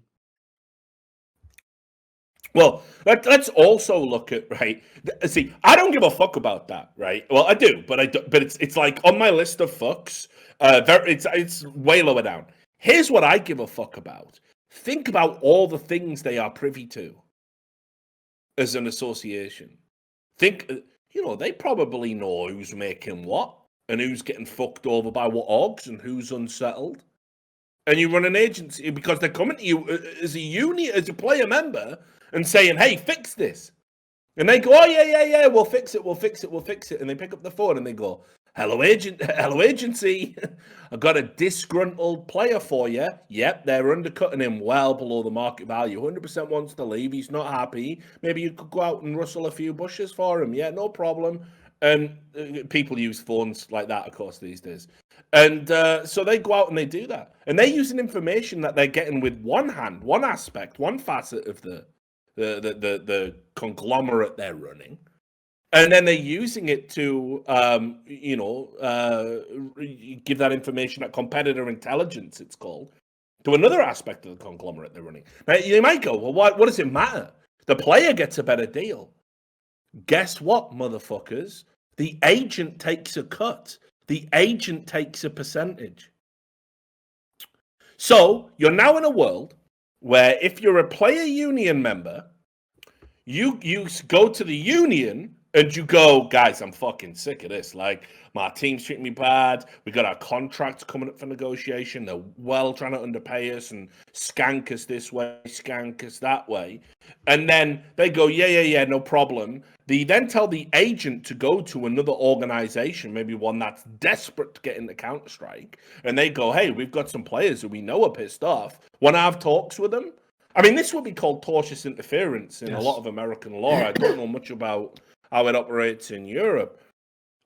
Well, let's also look at, right. See, I don't give a fuck about that, right? Well, I do, but it's like on my list of fucks. It's way lower down. Here's what I give a fuck about. Think about all the things they are privy to as an association. Think. You know, they probably know who's making what and who's getting fucked over by what orgs and who's unsettled. And you run an agency because they're coming to you as a union, as a player member, and saying, "Hey, fix this." And they go, "Oh, yeah, we'll fix it. And they pick up the phone and they go, hello, agency. I've got a disgruntled player for you. Yep, they're undercutting him well below the market value. 100% wants to leave. He's not happy. Maybe you could go out and rustle a few bushes for him. Yeah, no problem." And people use phones like that, of course, these days. And so they go out and they do that. And they're using information that they're getting with one hand, one aspect, one facet of the conglomerate they're running. And then they're using it to, give that information, that competitor intelligence, it's called, to another aspect of the conglomerate they're running. Now, you might go, well, what does it matter? The player gets a better deal. Guess what, motherfuckers? The agent takes a cut. The agent takes a percentage. So you're now in a world where if you're a player union member, you go to the union and you go, "Guys, I'm fucking sick of this. Like, my team's treating me bad. We got our contracts coming up for negotiation. They're trying to underpay us and skank us this way, skank us that way." And then they go, yeah, no problem. They then tell the agent to go to another organization, maybe one that's desperate to get into Counterstrike. And they go, "Hey, we've got some players who we know are pissed off. Want to have talks with them?" I mean, this would be called tortious interference in a lot of American law. I don't know much about how it operates in Europe.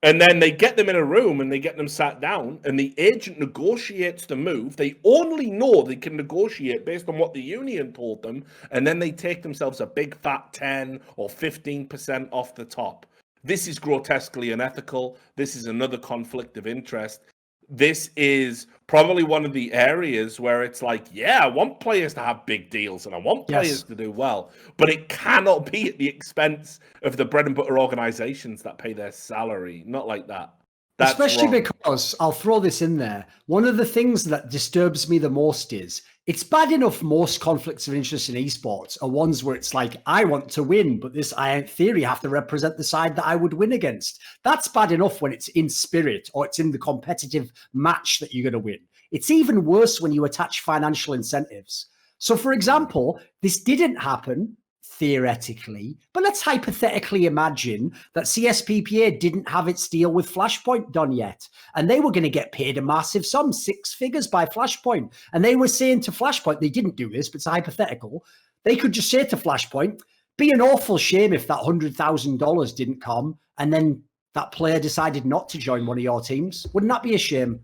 And then they get them in a room and they get them sat down and the agent negotiates the move. They only know they can negotiate based on what the union told them. And then they take themselves a big fat 10 or 15% off the top. This is grotesquely unethical. This is another conflict of interest. This is probably one of the areas where it's like, yeah, I want players to have big deals and I want players to do well, but it cannot be at the expense of the bread and butter organizations that pay their salary. Not like that. Especially wrong. because, I'll throw this in there, one of the things that disturbs me the most is, it's bad enough most conflicts of interest in esports are ones where it's like, I want to win, but I, in theory, have to represent the side that I would win against. That's bad enough when it's in spirit or it's in the competitive match that you're going to win. It's even worse when you attach financial incentives. So, for example, this didn't happen theoretically, but let's hypothetically imagine that CSPPA didn't have its deal with Flashpoint done yet, and they were going to get paid a massive sum, 6 figures by Flashpoint, and they were saying to Flashpoint, they didn't do this, but it's hypothetical, they could just say to Flashpoint, be an awful shame if that $100,000 didn't come, and then that player decided not to join one of your teams. Wouldn't that be a shame?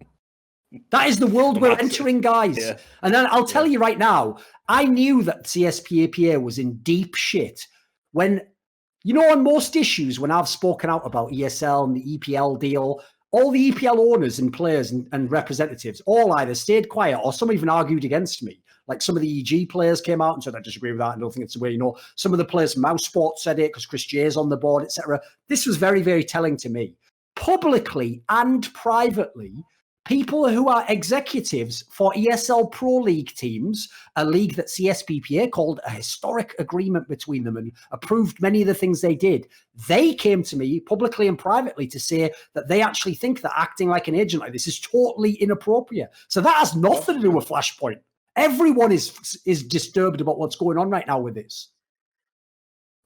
That is the world we're entering, guys. Yeah. And then I'll tell you right now, I knew that CSPPA was in deep shit when, you know, on most issues, when I've spoken out about ESL and the EPL deal, all the EPL owners and players and representatives all either stayed quiet or some even argued against me. Like some of the EG players came out and said, I disagree with that. I don't think it's the way, you know. Some of the players from Mouse Sports said it because Chris J's on the board, etc. This was very, very telling to me. Publicly and privately, people who are executives for ESL Pro League teams, a league that CSPPA called a historic agreement between them and approved many of the things they did, they came to me publicly and privately to say that they actually think that acting like an agent like this is totally inappropriate. So that has nothing to do with Flashpoint. Everyone is disturbed about what's going on right now with this.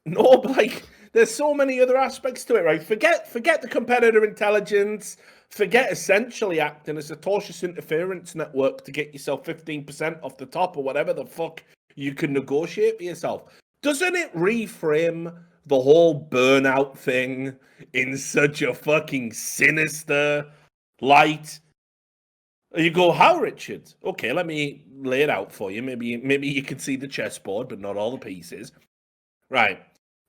No, but like, there's so many other aspects to it, right? Forget the competitor intelligence. Forget essentially acting as a tortious interference network to get yourself 15% off the top or whatever the fuck you can negotiate for yourself. Doesn't it reframe the whole burnout thing in such a fucking sinister light? You go, how, Richard? Okay, let me lay it out for you. Maybe you can see the chessboard, but not all the pieces. Right.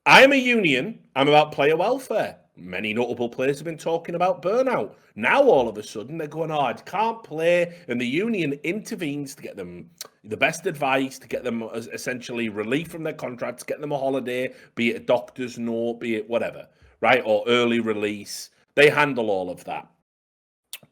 I'm a union. I'm about player welfare. Many notable players have been talking about burnout. Now, all of a sudden, they're going, I can't play. And the union intervenes to get them the best advice, to get them essentially relief from their contracts, get them a holiday, be it a doctor's note, be it whatever, right? Or early release. They handle all of that.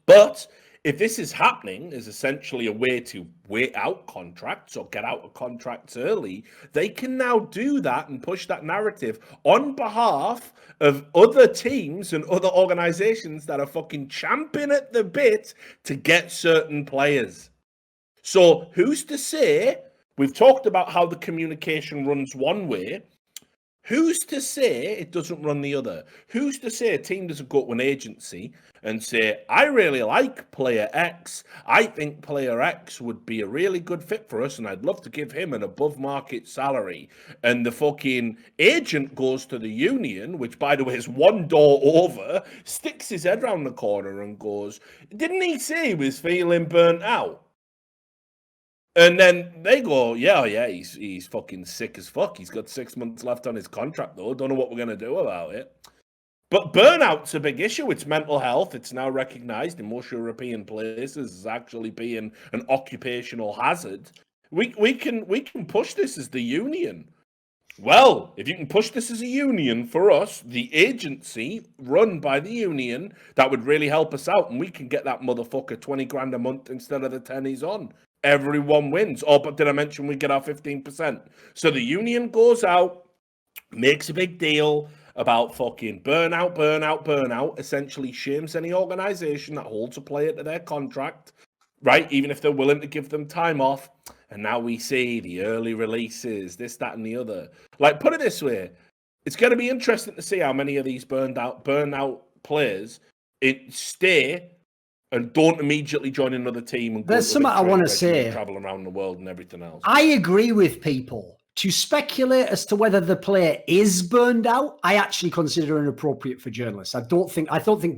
But if this is happening as essentially a way to wait out contracts or get out of contracts early, they can now do that and push that narrative on behalf of other teams and other organizations that are fucking champing at the bit to get certain players. So who's to say, we've talked about how the communication runs one way, who's to say it doesn't run the other? Who's to say a team doesn't go to an agency and say, I really like player X. I think player X would be a really good fit for us, and I'd love to give him an above-market salary. And the fucking agent goes to the union, which, by the way, is one door over, sticks his head round the corner and goes, didn't he say he was feeling burnt out? And then they go, yeah, he's fucking sick as fuck. He's got 6 months left on his contract, though. Don't know what we're going to do about it. But burnout's a big issue. It's mental health. It's now recognized in most European places as actually being an occupational hazard. We can push this as the union. Well, if you can push this as a union for us, the agency run by the union, that would really help us out, and we can get that motherfucker 20 grand a month instead of the 10 he's on. Everyone wins. Oh, but did I mention we get our 15%? So the union goes out, makes a big deal about fucking burnout, essentially shames any organization that holds a player to their contract, right? Even if they're willing to give them time off. And now we see the early releases, this, that, and the other. Like, put it this way, it's going to be interesting to see how many of these burnout players stay and don't immediately join another team. And there's something I want to say. Travel around the world and everything else. I agree with people. To speculate as to whether the player is burned out, I actually consider inappropriate for journalists. I don't think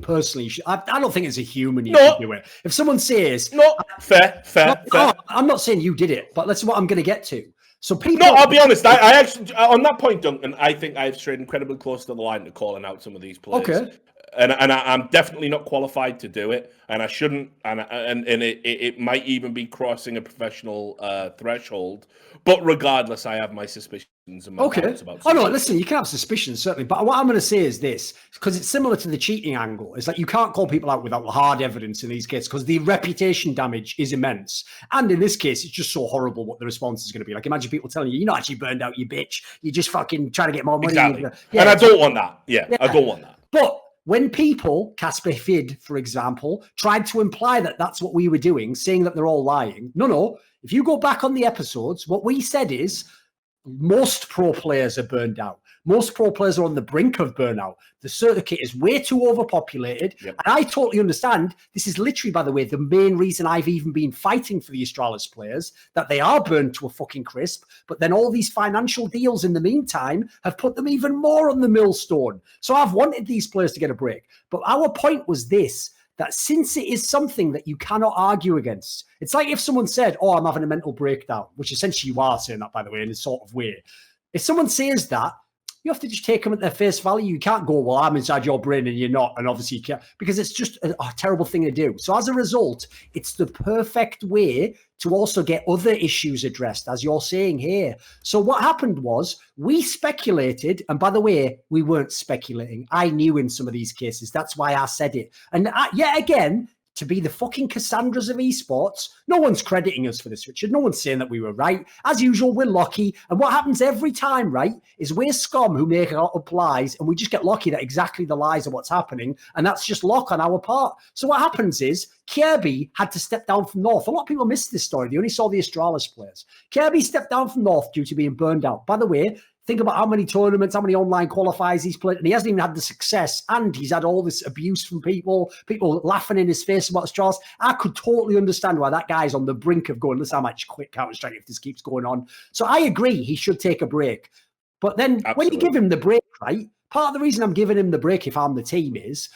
personally, I don't think it's a human you should do it. If someone says, no, fair. I'm not saying you did it, but that's what I'm going to get to. So people, no, I'll be honest. I actually, on that point, Duncan, I think I've strayed incredibly close to the line to calling out some of these players. Okay. And I'm definitely not qualified to do it, and I shouldn't. And it might even be crossing a professional threshold. But regardless, I have my suspicions Okay. Oh no, listen, you can have suspicions, certainly. But what I'm going to say is this, because it's similar to the cheating angle. It's like you can't call people out without hard evidence in these cases because the reputation damage is immense. And in this case, it's just so horrible what the response is going to be. Like, imagine people telling you, you're not actually burned out, you bitch. You're just fucking trying to get more money. Exactly. And I don't want that. Yeah, I don't want that. But when people, Casper Fid, for example, tried to imply that that's what we were doing, saying that they're all lying. No. If you go back on the episodes, what we said is, most pro players are burned out. Most pro players are on the brink of burnout. The circuit is way too overpopulated. Yep. And I totally understand. This is literally, by the way, the main reason I've even been fighting for the Astralis players, that they are burned to a fucking crisp. But then all these financial deals in the meantime have put them even more on the millstone. So I've wanted these players to get a break. But our point was this, that since it is something that you cannot argue against, it's like if someone said, oh, I'm having a mental breakdown, which essentially you are saying that, by the way, in a sort of way. If someone says that, you have to just take them at their face value. You can't go, well, I'm inside your brain and you're not. And obviously you can't, because it's just a terrible thing to do. So as a result, it's the perfect way to also get other issues addressed, as you're saying here. So what happened was we speculated, and by the way, we weren't speculating. I knew in some of these cases. That's why I said it. And yet again, to be the fucking Cassandras of esports, no one's crediting us for this, Richard. No one's saying that we were right. As usual, we're lucky. And what happens every time, right, is we're scum who make up lies, and we just get lucky that exactly the lies are what's happening. And that's just luck on our part. So what happens is Kirby had to step down from North. A lot of people missed this story. They only saw the Astralis players. Kirby stepped down from North due to being burned out. By the way, think about how many tournaments, how many online qualifiers he's played, and he hasn't even had the success, and he's had all this abuse from people laughing in his face about Astralis. I could totally understand why that guy's on the brink of going, listen, I might just quit Counterstrike if this keeps going on. So I agree, he should take a break. But then when you give him the break, right, part of the reason I'm giving him the break if I'm the team is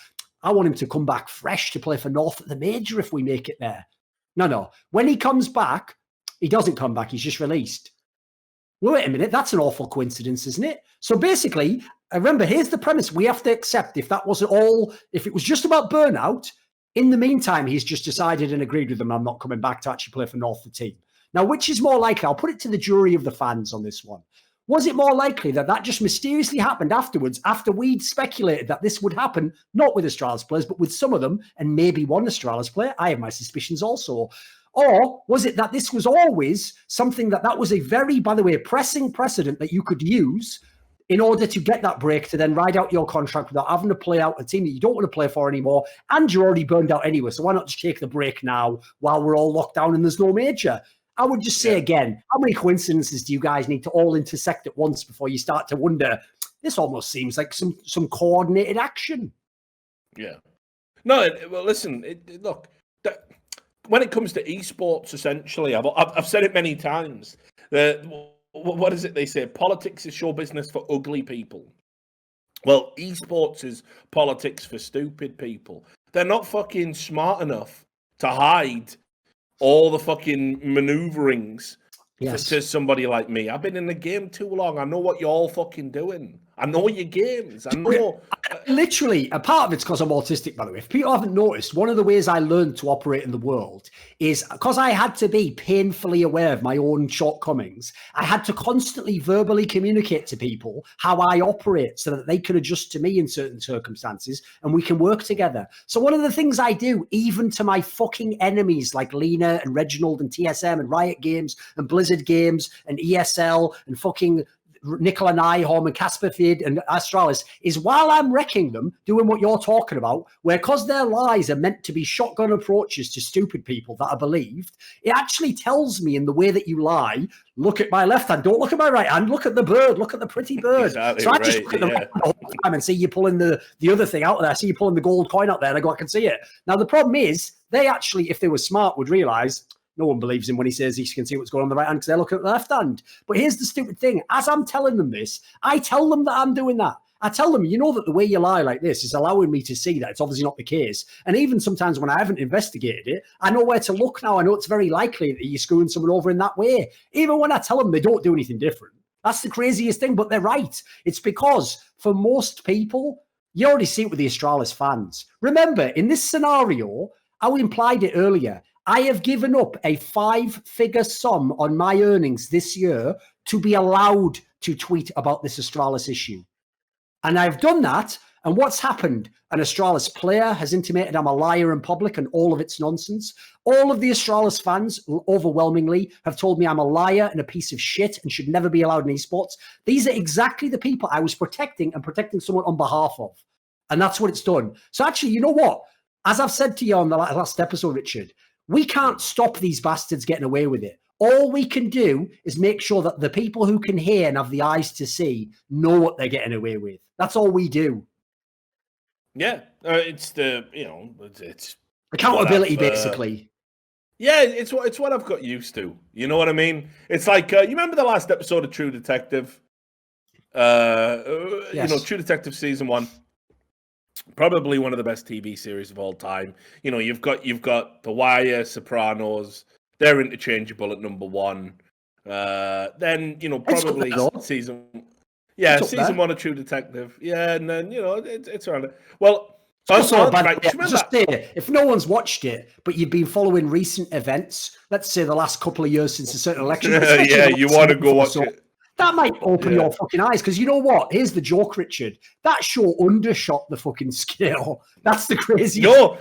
I want him to come back fresh to play for North at the major if we make it there. No. When he comes back, he doesn't come back, he's just released. Well, wait a minute, that's an awful coincidence, isn't it? So basically, remember, here's the premise. We have to accept if that wasn't all, if it was just about burnout, in the meantime, he's just decided and agreed with them, I'm not coming back to actually play for North the team. Now, which is more likely? I'll put it to the jury of the fans on this one. Was it more likely that that just mysteriously happened afterwards, after we'd speculated that this would happen, not with Astralis players, but with some of them, and maybe one Astralis player? I have my suspicions also. Or was it that this was always something that was a very, by the way, pressing precedent that you could use in order to get that break to then ride out your contract without having to play out a team that you don't want to play for anymore, and you're already burned out anyway, so why not just take the break now while we're all locked down and there's no major? I would just say again, how many coincidences do you guys need to all intersect at once before you start to wonder, this almost seems like some coordinated action? Yeah. No, well, listen, look, when it comes to esports, essentially, I've said it many times. What is it they say? Politics is show business for ugly people. Well, esports is politics for stupid people. They're not fucking smart enough to hide all the fucking maneuverings to somebody like me. I've been in the game too long. I know what you're all fucking doing. I know your games. I know. Literally, a part of it's because I'm autistic, by the way. If people haven't noticed, one of the ways I learned to operate in the world is because I had to be painfully aware of my own shortcomings. I had to constantly verbally communicate to people how I operate so that they can adjust to me in certain circumstances and we can work together. So one of the things I do, even to my fucking enemies like Lena and Reginald and TSM and Riot Games and Blizzard Games and ESL and fucking Nicola Nyholm and Casper Fid and Astralis, is while I'm wrecking them, doing what you're talking about, where because their lies are meant to be shotgun approaches to stupid people that are believed, it actually tells me in the way that you lie, look at my left hand, don't look at my right hand, look at the bird, look at the pretty bird. Exactly, so I just look at the right hand the whole time and see you pulling the other thing out of there, I see you pulling the gold coin out there, and I go, I can see it. Now, the problem is, they actually, if they were smart, would realize no one believes him when he says he can see what's going on the right hand because they're looking at the left hand. But here's the stupid thing. As I'm telling them this, I tell them that I'm doing that. I tell them, you know that the way you lie like this is allowing me to see that it's obviously not the case. And even sometimes when I haven't investigated it, I know where to look now. I know it's very likely that you're screwing someone over in that way. Even when I tell them they don't do anything different. That's the craziest thing, but they're right. It's because for most people, you already see it with the Astralis fans. Remember, in this scenario, I implied it earlier, I have given up a 5-figure sum on my earnings this year to be allowed to tweet about this Astralis issue. And I've done that. And what's happened? An Astralis player has intimated I'm a liar in public and all of its nonsense. All of the Astralis fans overwhelmingly have told me I'm a liar and a piece of shit and should never be allowed in esports. These are exactly the people I was protecting and protecting someone on behalf of. And that's what it's done. So actually, you know what? As I've said to you on the last episode, Richard, we can't stop these bastards getting away with it. All we can do is make sure that the people who can hear and have the eyes to see know what they're getting away with. That's all we do. Yeah, it's it's accountability, basically. Yeah, it's what I've got used to. You know what I mean? It's like you remember the last episode of True Detective? Yes. You know, True Detective season 1, probably one of the best TV series of all time. You know, you've got The Wire, Sopranos. They're interchangeable at number 1. Then probably season. Yeah, season 1 of True Detective. Yeah, and then it's around it. Well, just say, if no one's watched it, but you've been following recent events, let's say the last couple of years since a certain election. Yeah, you want to go watch it. That might open your fucking eyes, because you know what? Here's the joke, Richard. That show undershot the fucking scale. That's the crazy. No,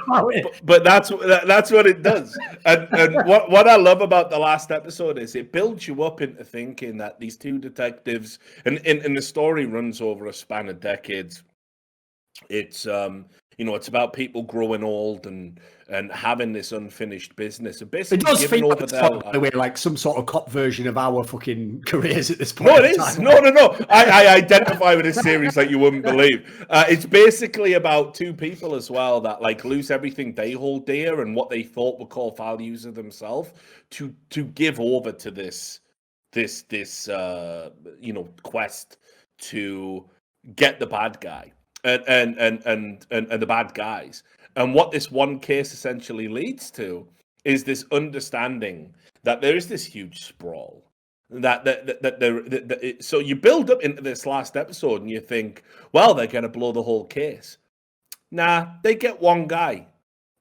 but that's what it does. And what I love about the last episode is it builds you up into thinking that these two detectives, and the story runs over a span of decades. It's it's about people growing old and having this unfinished business. And basically, it does feel over by the way, like some sort of cop version of our fucking careers at this point. No, it is. No. I identify with this series like you wouldn't believe. It's basically about two people as well that like lose everything they hold dear and what they thought were core values of themselves to give over to this quest to get the bad guy. And the bad guys. And what this one case essentially leads to is this understanding that there is this huge sprawl. So you build up into this last episode and you think, well, they're going to blow the whole case. Nah, they get one guy.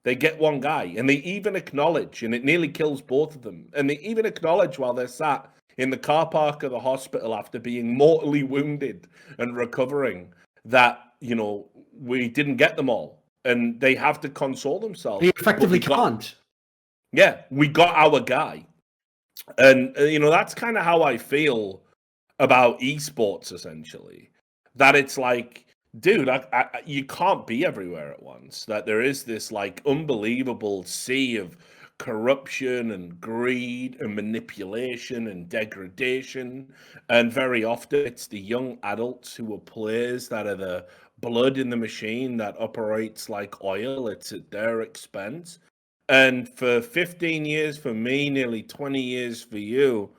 And they even acknowledge, and it nearly kills both of them, and they even acknowledge while they're sat in the car park of the hospital after being mortally wounded and recovering that, we didn't get them all, and they have to console themselves. They effectively can't. Yeah, we got our guy. And, that's kind of how I feel about esports, essentially. That it's like, dude, you can't be everywhere at once. That there is this, like, unbelievable sea of corruption and greed and manipulation and degradation. And very often it's the young adults who are players that are the blood in the machine that operates like oil. It's at their expense. And for 15 years for me, nearly 20 years for you,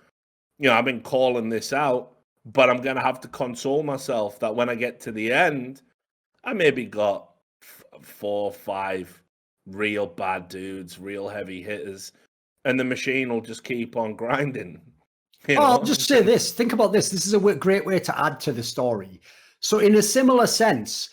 I've been calling this out, but I'm going to have to console myself that when I get to the end, I maybe got 4 or 5 real bad dudes, real heavy hitters, and the machine will just keep on grinding. I'll just say this. Think about this. This is a great way to add to the story. So in a similar sense,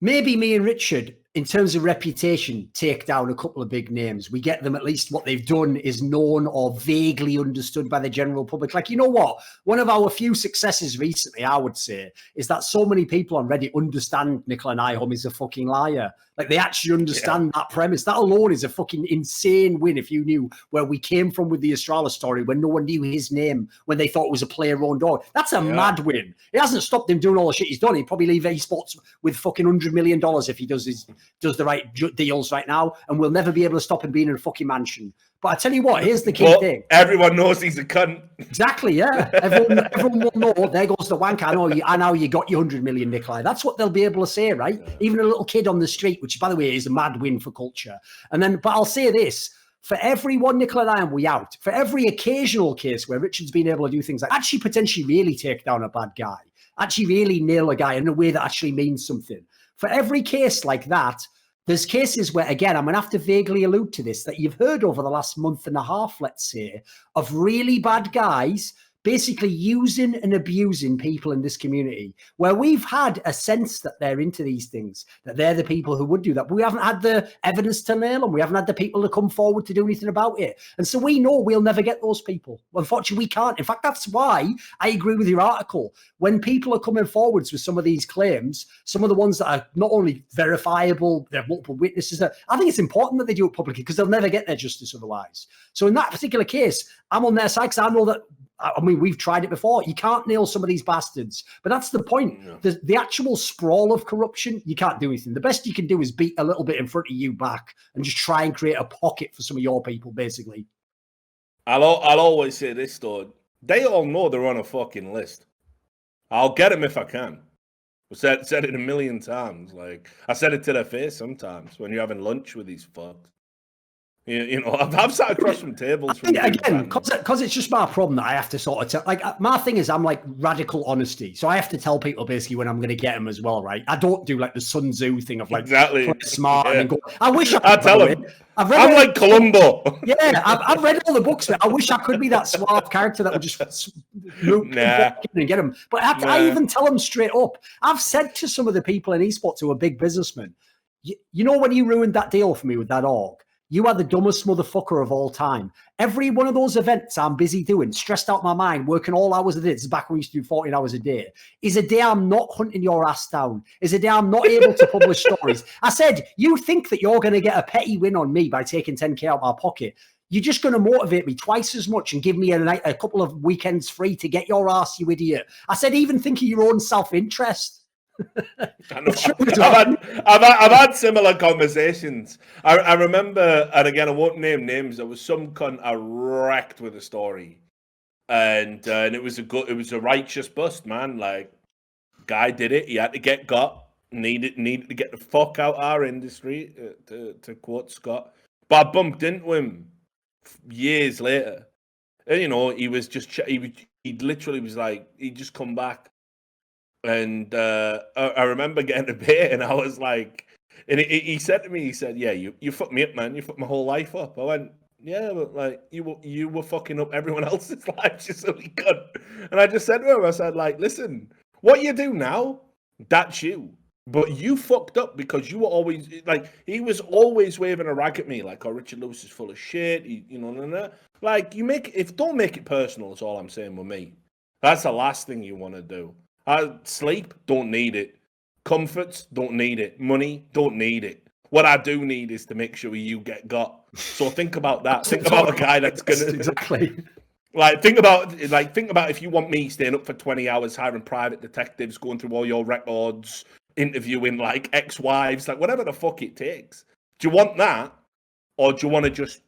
maybe me and Richard, in terms of reputation, take down a couple of big names. We get them, at least what they've done is known or vaguely understood by the general public. Like, you know what? One of our few successes recently, I would say, is that so many people on Reddit understand Nicola Nyholm is a fucking liar. Like, they actually understand that premise. That alone is a fucking insane win if you knew where we came from with the Astralis story when no one knew his name, when they thought it was a player-owned dog. That's a mad win. It hasn't stopped him doing all the shit he's done. He'd probably leave esports with fucking $100 million if he does the right deals right now, and we'll never be able to stop him being in a fucking mansion. But I tell you what, here's the key thing. Everyone knows he's a cunt. Exactly, yeah. Everyone will know, there goes the wank. I know you got your 100 million, Nikolai. That's what they'll be able to say, right? Yeah. Even a little kid on the street, which, by the way, is a mad win for culture. But I'll say this. For every one Nicola and I, we out. For every occasional case where Richard's been able to do things like actually potentially really take down a bad guy, actually really nail a guy in a way that actually means something. For every case like that, there's cases where, again, I'm going to have to vaguely allude to this, that you've heard over the last month and a half, let's say, of really bad guys basically using and abusing people in this community, where we've had a sense that they're into these things, that they're the people who would do that, but we haven't had the evidence to nail them. We haven't had the people to come forward to do anything about it. And so we know we'll never get those people. Unfortunately, we can't. In fact, that's why I agree with your article. When people are coming forwards with some of these claims, some of the ones that are not only verifiable, they have multiple witnesses, I think it's important that they do it publicly because they'll never get their justice otherwise. So in that particular case, I'm on their side because I know that, I mean, we've tried it before. You can't nail some of these bastards. But that's the point. Yeah. The actual sprawl of corruption, you can't do anything. The best you can do is beat a little bit in front of you back and just try and create a pocket for some of your people, basically. I'll always say this, though. They all know they're on a fucking list. I'll get them if I can. I've said it a million times. Like, I said it to their face sometimes when you're having lunch with these fucks. You know, I've sat across some tables. Again, because it's just my problem that I have to sort of tell. Like, my thing is, I'm like radical honesty, so I have to tell people basically when I'm going to get them as well, right? I don't do like the Sun Tzu thing of like exactly smart and go. I wish I tell them. I'm like Columbo. Yeah, I've read all the books, but I wish I could be that suave character that would just and get them. But I even tell them straight up. I've said to some of the people in esports who are big businessmen, you know, when you ruined that deal for me with that org, you are the dumbest motherfucker of all time. Every one of those events I'm busy doing, stressed out my mind, working all hours a day, this is back when we used to do 14 hours a day, is a day I'm not hunting your ass down, is a day I'm not able to publish stories. I said, you think that you're going to get a petty win on me by taking 10K out of my pocket. You're just going to motivate me twice as much and give me a couple of weekends free to get your ass, you idiot. I said, even think of your own self-interest. I've had similar conversations. I remember, and again, I won't name names. There was some cunt I wrecked with a story, and it was a righteous bust, man. Like, guy did it. He had to get got. Needed to get the fuck out of our industry, to quote Scott. But I bumped into him years later, and you know, he was just he literally was like, he'd just come back. And I remember getting a bit, and I was like, and he said to me, he said, "Yeah, you fucked me up, man. You fucked my whole life up." I went, "Yeah, but like you were fucking up everyone else's lives, you silly cunt." And I just said to him, I said, like, listen, what you do now, that's you. But you fucked up because you were always like, he was always waving a rag at me, like, "Oh, Richard Lewis is full of shit." Like, don't make it personal. Is all I'm saying with me. That's the last thing you want to do. Sleep, don't need it. Comforts, don't need it. Money, don't need it. What I do need is to make sure you get got. So think about that. Think about a guy that's gonna exactly. think about if you want me staying up for 20 hours, hiring private detectives, going through all your records, interviewing like ex-wives, like whatever the fuck it takes. Do you want that, or do you want to just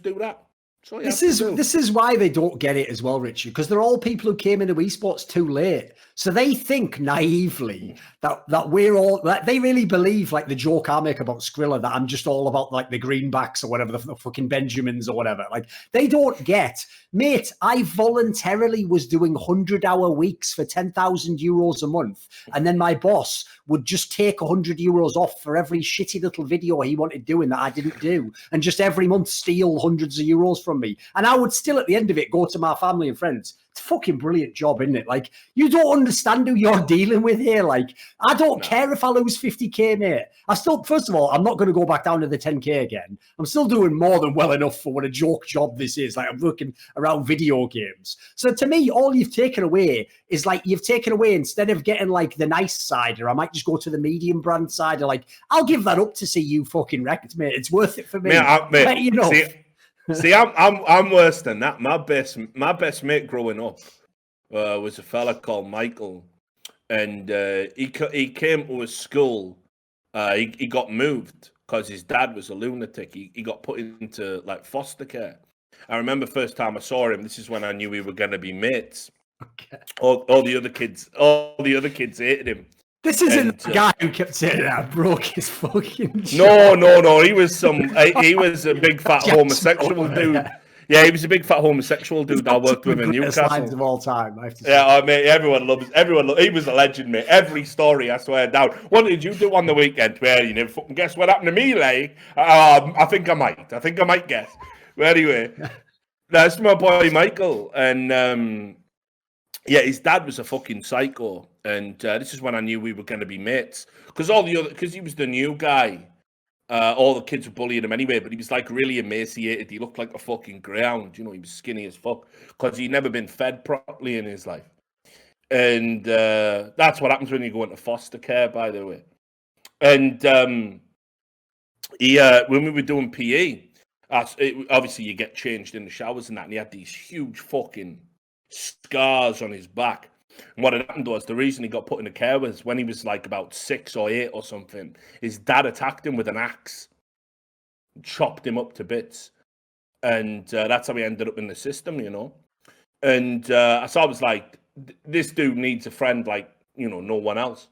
do that? So this is why they don't get it as well, Richie, because they're all people who came into esports too late. So they think naively that we're all, that they really believe, like the joke I make about Skrilla, that I'm just all about like the greenbacks or whatever, the fucking Benjamins or whatever. Like, they don't get, mate, I voluntarily was doing 100-hour weeks for 10,000 euros a month. And then my boss would just take 100 euros off for every shitty little video he wanted doing that I didn't do. And just every month steal hundreds of euros from me. And I would still, at the end of it, go to my family and friends. It's a fucking brilliant job, isn't it? Like, you don't understand who you're dealing with here. Like, I don't care if I lose 50K, mate. First of all, I'm not going to go back down to the 10K again. I'm still doing more than well enough for what a joke job this is. Like, I'm working around video games. So to me, all you've taken away is like, instead of getting like the nice side, or I might just go to the medium brand side, or like, I'll give that up to see you fucking wrecked, mate. It's worth it for me. See, I'm worse than that. My best mate growing up was a fella called Michael, and he came to a school. He got moved because his dad was a lunatic. He got put into like foster care. I remember first time I saw him. This is when I knew we were going to be mates. Okay. All the other kids hated him. This isn't the guy who kept saying that I broke his fucking No. He was he was a big fat homosexual dude. Yeah, he was a big fat homosexual dude I worked with in Newcastle. Lines of all time, I have to say. Yeah, mate, everyone loves. He was a legend, mate. Every story, I swear down. What did you do on the weekend? Well, you never fucking guess what happened to me, like. I think I might guess. But anyway, That's my boy Michael, and yeah, his dad was a fucking psycho, and this is when I knew we were going to be mates. Because he was the new guy, all the kids were bullying him anyway. But he was like really emaciated. He looked like a fucking greyhound. You know, he was skinny as fuck because he'd never been fed properly in his life. And that's what happens when you go into foster care, by the way. And when we were doing PE, obviously you get changed in the showers and that, and he had these huge fucking scars on his back. And what had happened was, the reason he got put in the care was when he was like about 6 or 8 or something, his dad attacked him with an axe, chopped him up to bits. And that's how he ended up in the system, you know. And so I was like, this dude needs a friend like, you know, no one else.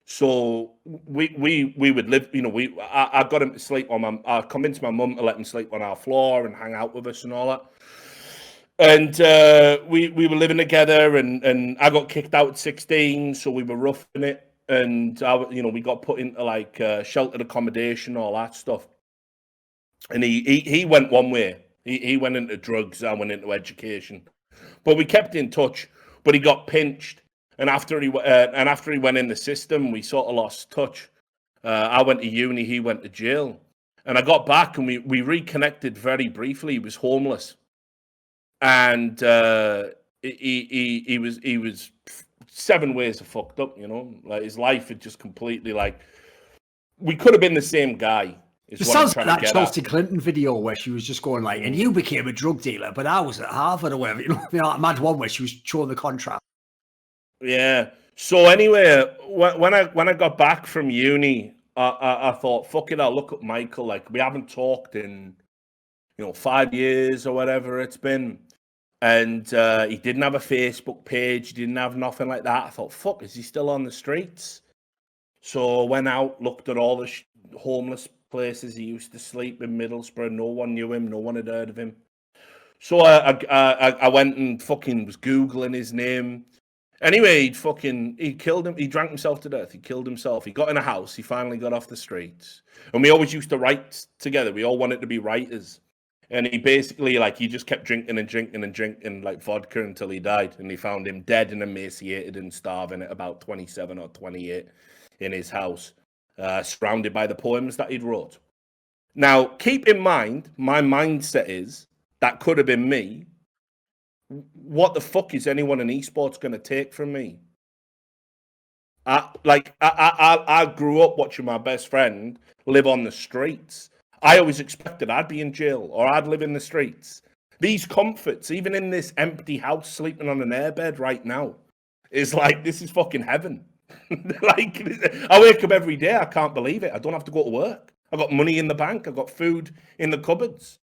So we would live, you know, I got him to sleep on I convinced my mum to let him sleep on our floor and hang out with us and all that. And we were living together, and I got kicked out at 16, so we were roughing it. And we got put into like sheltered accommodation, all that stuff. And he went one way. He went into drugs. I went into education, but we kept in touch. But he got pinched, and after he went in the system, we sort of lost touch. I went to uni, he went to jail, and I got back, and we reconnected very briefly. He was homeless. And he was 7 ways of fucked up, you know. Like his life had just completely like, we could have been the same guy. It sounds like that Chelsea Clinton video where she was just going like, and you became a drug dealer, but I was at Harvard or whatever. You know, that mad one where she was showing the contrast. Yeah. So anyway, when I got back from uni, I thought, fuck it, I'll look up Michael. Like, we haven't talked in, 5 years or whatever it's been. And he didn't have a Facebook page. He didn't have nothing like that. I thought, fuck, is he still on the streets? So I went out, looked at all the homeless places he used to sleep in Middlesbrough. No one knew him. No one had heard of him. So I went and fucking was Googling his name. Anyway, he killed him. He drank himself to death. He killed himself. He got in a house. He finally got off the streets. And we always used to write together. We all wanted to be writers. And he basically, he just kept drinking and drinking and drinking, like vodka until he died. And they found him dead and emaciated and starving at about 27 or 28 in his house, surrounded by the poems that he'd wrote. Now, keep in mind, my mindset is, that could have been me. What the fuck is anyone in esports going to take from me? I grew up watching my best friend live on the streets. I always expected I'd be in jail or I'd live in the streets. These comforts, even in this empty house, sleeping on an airbed right now, is like, this is fucking heaven. I wake up every day. I can't believe it. I don't have to go to work. I got money in the bank. I got food in the cupboards.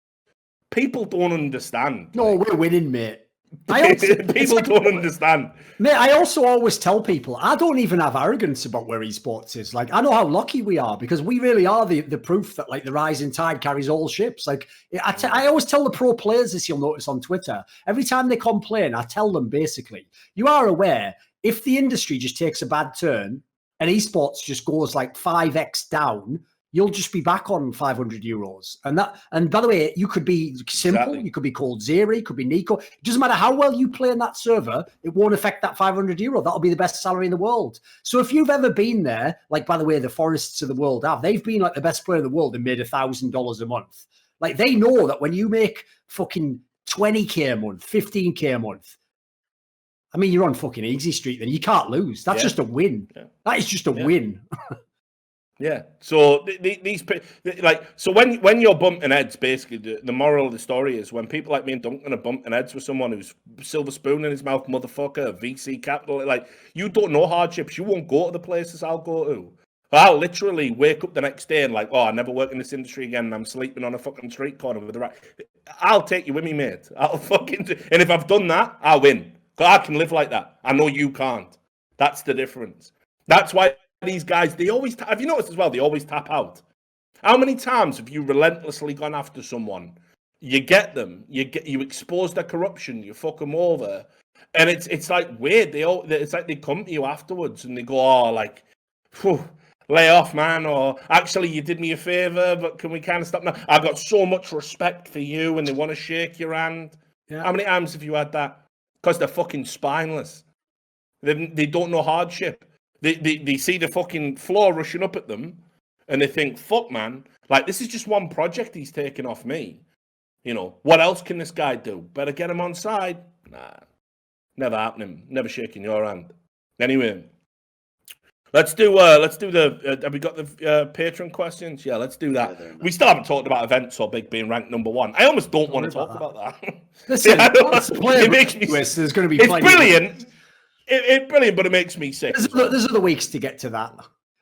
People don't understand. No, we're winning, mate. People don't understand. Mate, I also always tell people, I don't even have arrogance about where esports is. Like, I know how lucky we are because we really are the proof that, the rising tide carries all ships. Like, I always tell the pro players this, you'll notice on Twitter. Every time they complain, I tell them basically, you are aware, if the industry just takes a bad turn and esports just goes 5x down, you'll just be back on €500. And by the way, you could be simple, exactly. You could be called Zeri, you could be Nico. It doesn't matter how well you play in that server, it won't affect that €500. That'll be the best salary in the world. So if you've ever been there, by the way, the Forests of the world have, they've been the best player in the world and made $1,000 a month. They know that when you make fucking 20K a month, 15K a month, I mean, you're on fucking easy street, then you can't lose. That's just a win. Yeah. That is just a win. Yeah. So these so when you're bumping heads, basically the moral of the story is when people like me and Duncan are bumping heads with someone who's silver spoon in his mouth, motherfucker, VC capital, you don't know hardships. You won't go to the places I'll go to. I'll literally wake up the next day and I never work in this industry again. And I'm sleeping on a fucking street corner with the right. I'll take you with me, mate. And if I've done that, I'll win. I can live like that. I know you can't. That's the difference. That's why these guys, they always, have you noticed as well, they always tap out. How many times have you relentlessly gone after someone? You get them, you expose their corruption, you fuck them over. And it's weird. It's like they come to you afterwards and they go, lay off, man. Or actually, you did me a favor, but can we kind of stop now? I got so much respect for you and they want to shake your hand. Yeah. How many times have you had that? Because they're fucking spineless. They don't know hardship. They see the fucking floor rushing up at them, and they think, fuck, man, like, this is just one project he's taking off me. You know, what else can this guy do? Better get him on side. Nah, never happening. Never shaking your hand. Anyway, let's do the. Have we got the Patron questions? Yeah, let's do that. Yeah, we still haven't talked about events or Big being ranked #1. I almost don't want to talk about that. Listen, it makes me. There's going to be. It's brilliant. It's brilliant, but it makes me sick. There's other weeks to get to that.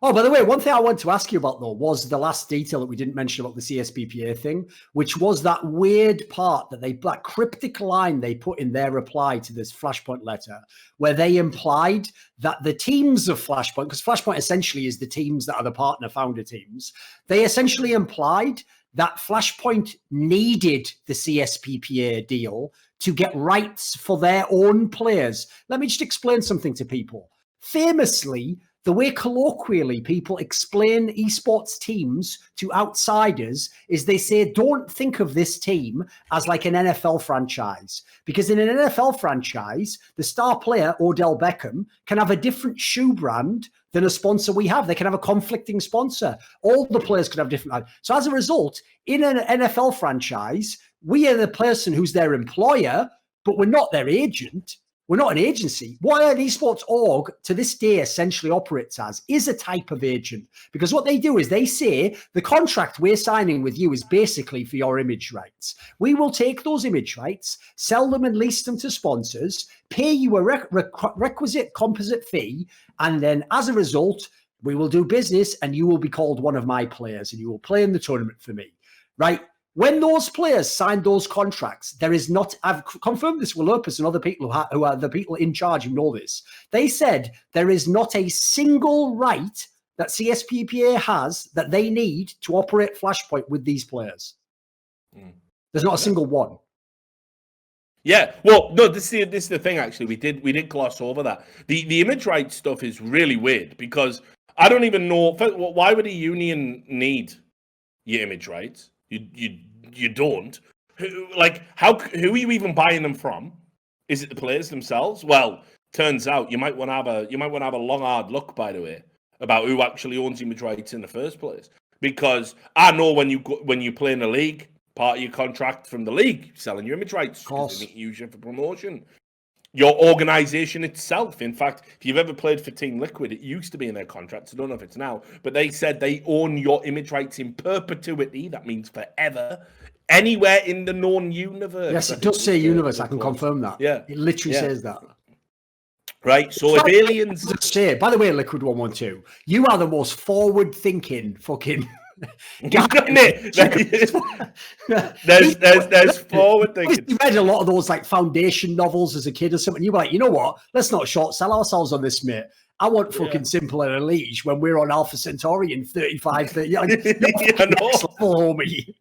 Oh, by the way, one thing I want to ask you about, though, was the last detail that we didn't mention about the CSPPA thing, which was that weird part that cryptic line they put in their reply to this Flashpoint letter, where they implied that the teams of Flashpoint, because Flashpoint essentially is the teams that are the partner founder teams, they essentially implied that Flashpoint needed the CSPPA deal to get rights for their own players. Let me just explain something to people. Famously, the way colloquially people explain esports teams to outsiders is they say, don't think of this team as like an NFL franchise. Because in an NFL franchise, the star player, Odell Beckham, can have a different shoe brand than a sponsor we have. They can have a conflicting sponsor. All the players could have different. So as a result, in an NFL franchise, we are the person who's their employer, but we're not their agent. We're not an agency. What an esports org to this day essentially operates as is a type of agent. Because what they do is they say the contract we're signing with you is basically for your image rights. We will take those image rights, sell them and lease them to sponsors, pay you a requisite composite fee, and then as a result, we will do business and you will be called one of my players and you will play in the tournament for me, right? When those players signed those contracts, there is not, I've confirmed this with Lopez and other people who are the people in charge who know this. They said there is not a single right that CSPPA has that they need to operate Flashpoint with these players. There's not a single one. Yeah, well, no, this is the thing, actually. We did gloss over that. The image rights stuff is really weird because I don't even know, why would a union need your image rights? You don't. Who are you even buying them from? Is it the players themselves? Well, turns out you might want to have a long hard look, by the way, about who actually owns image rights in the first place. Because I know when you play in a league, part of your contract from the league, selling your image rights, because they need to use you for promotion. Your organization itself, in fact, if you've ever played for Team Liquid, it used to be in their contracts. I don't know if it's now, but they said they own your image rights in perpetuity. That means forever, anywhere in the known universe. Yes, it does say universe. I can confirm that. Yeah, it literally says that. Right. So if aliens say, by the way, Liquid 112, you are the most forward-thinking fucking. There's forward thinking. You read a lot of those like foundation novels as a kid or something. You were like, you know what? Let's not short sell ourselves on this, mate. I want fucking Simple and Elite when we're on Alpha Centauri in 35, 30. Next level, homie.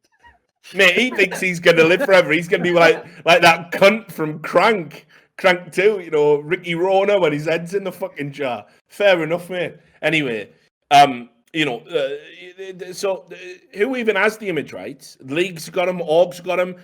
Mate, he thinks he's gonna live forever. He's gonna be like that cunt from Crank 2, you know, Ricky Rona when his head's in the fucking jar. Fair enough, mate. Anyway, you know, so who even has the image rights? Leagues got them, orgs got them,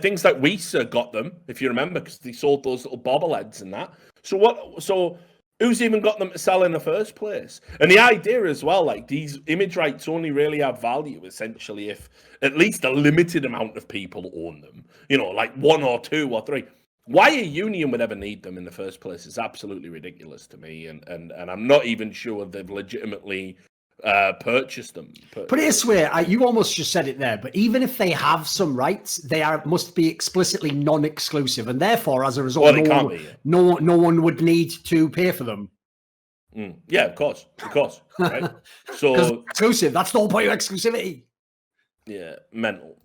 things like Jyse got them, if you remember, because they sold those little bobbleheads and that. So who's even got them to sell in the first place? And the idea as well, like these image rights only really have value essentially if at least a limited amount of people own them. You know, like 1 or 2 or 3. Why a union would ever need them in the first place is absolutely ridiculous to me, and I'm not even sure they've legitimately purchase them. Put it this way, you almost just said it there, but even if they have some rights, they must be explicitly non-exclusive, and therefore, as a result, no one would need to pay for them. Yeah, of course, right? So exclusive. That's the whole point of exclusivity. Yeah, mental.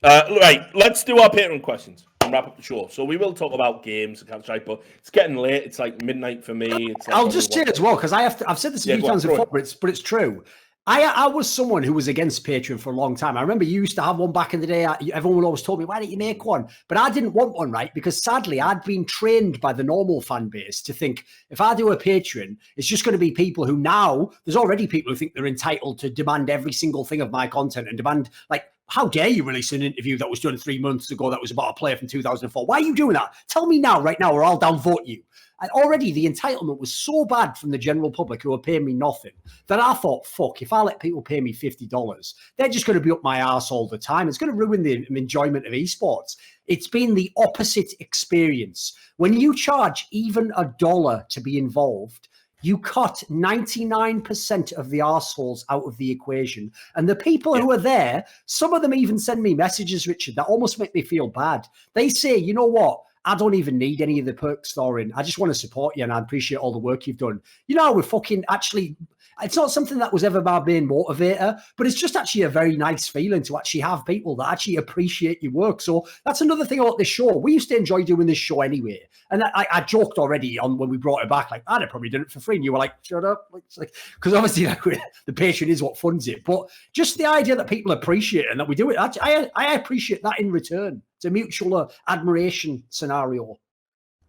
Right, let's do our Patron questions and wrap up the show. So we will talk about games and Counterstrike, but it's getting late. It's like midnight for me. It's like I'll just say it as well, because I've said this a few times before, but it's true. I was someone who was against Patreon for a long time. I remember you used to have one back in the day. Everyone would always told me, why don't you make one? But I didn't want one, right? Because sadly, I'd been trained by the normal fan base to think if I do a Patreon, it's just going to be people who now, there's already people who think they're entitled to demand every single thing of my content and demand, like, how dare you release an interview that was done 3 months ago that was about a player from 2004? Why are you doing that? Tell me now, right now, or I'll downvote you. And already the entitlement was so bad from the general public who are paying me nothing that I thought, fuck, if I let people pay me $50, they're just going to be up my ass all the time. It's going to ruin the enjoyment of esports. It's been the opposite experience. When you charge even $1 to be involved, you cut 99% of the arseholes out of the equation. And the people who are there, some of them even send me messages, Richard, that almost make me feel bad. They say, you know what? I don't even need any of the perks, Thorin. I just want to support you and I appreciate all the work you've done. You know, we're fucking actually, it's not something that was ever my main motivator, but it's just actually a very nice feeling to actually have people that actually appreciate your work. So that's another thing about this show. We used to enjoy doing this show anyway. And I joked already on when we brought it back, like, I'd have probably done it for free. And you were like, shut up. Because obviously like, the Patreon is what funds it. But just the idea that people appreciate it and that we do it, I appreciate that in return. It's a mutual admiration scenario.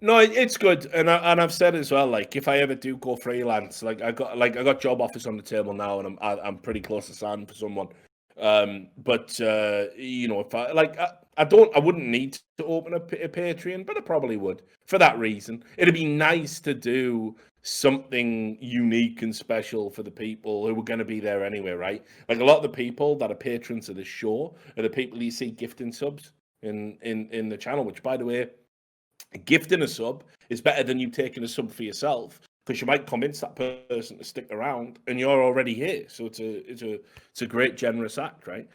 No, it's good, and I've said as well. Like, if I ever do go freelance, I got job offers on the table now, and I'm pretty close to signing for someone. But you know, if I wouldn't need to open a Patreon, but I probably would for that reason. It'd be nice to do something unique and special for the people who are going to be there anyway, right? Like a lot of the people that are patrons of the show are the people you see gifting subs in the channel, which, by the way, gifting a sub is better than you taking a sub for yourself, because you might convince that person to stick around and you're already here. So it's a great generous act, right?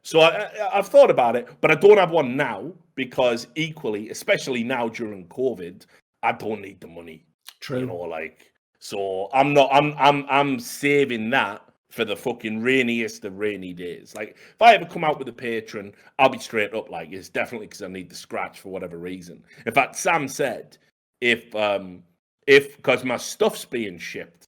So I've thought about it, but I don't have one now because equally, especially now during COVID, I don't need the money. True. You know, like, so I'm saving that for the fucking rainiest of rainy days. Like, if I ever come out with a patron, I'll be straight up like, it's definitely because I need the scratch for whatever reason. In fact, Sam said, if because my stuff's being shipped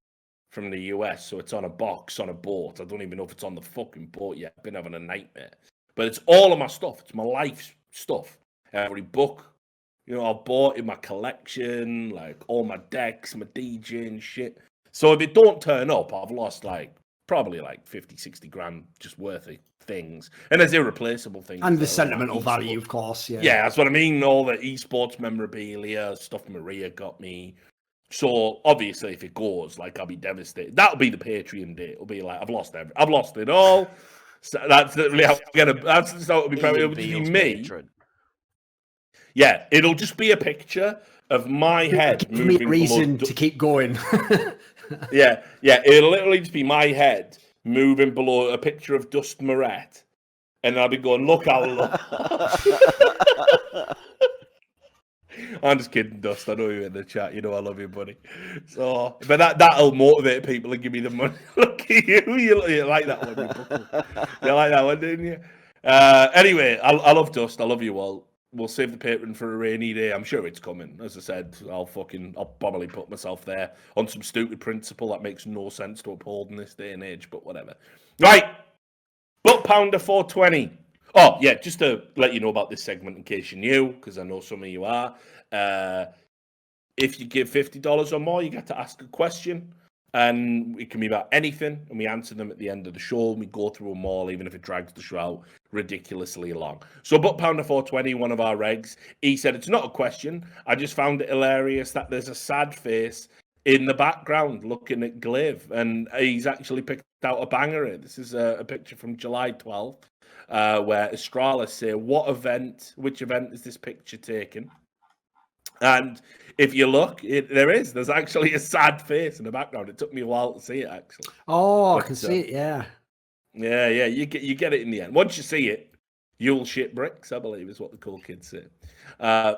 from the US, so it's on a box on a boat. I don't even know if it's on the fucking boat yet. I've been having a nightmare. But it's all of my stuff. It's my life stuff. Every book, you know, I bought in my collection, like all my decks, my DJ and shit. So if it don't turn up, I've lost probably 50, 60 grand just worth of things. And there's irreplaceable things. And the sentimental value, of course. Yeah, that's what I mean. All the esports memorabilia, stuff Maria got me. So obviously if it goes, I'll be devastated. That'll be the Patreon day. It'll be like, I've lost it all. So that's really how it'll be me. Patron. Yeah, it'll just be a picture of my head moving. Give me a reason to keep going. Yeah, it'll literally just be my head moving below a picture of Dust Moret, and I'll be going, look how low. I'm just kidding, Dust. I know you're in the chat. You know I love you, buddy. So, but that'll motivate people and give me the money. Look at you. You like that one. You like that one, didn't you? Anyway, I love Dust. I love you all. We'll save the patron for a rainy day. I'm sure it's coming. As I said, I'll probably put myself there on some stupid principle that makes no sense to uphold in this day and age, but whatever. Right. Buttpounder420. Oh, yeah, just to let you know about this segment in case you're new, because I know some of you are. If you give $50 or more, you get to ask a question. And it can be about anything, and we answer them at the end of the show, and we go through them all, even if it drags the show out ridiculously long. So Buttpounder420, one of our regs, he said, it's not a question. I just found it hilarious that there's a sad face in the background looking at Glaive, and he's actually picked out a banger here. This is a picture from July 12th, where Astralis say, which event is this picture taken? And if you look, there's actually a sad face in the background. It took me a while to see it, actually. Oh, I can see it, yeah. Yeah, you get it in the end. Once you see it, you'll shit bricks, I believe, is what the cool kids say.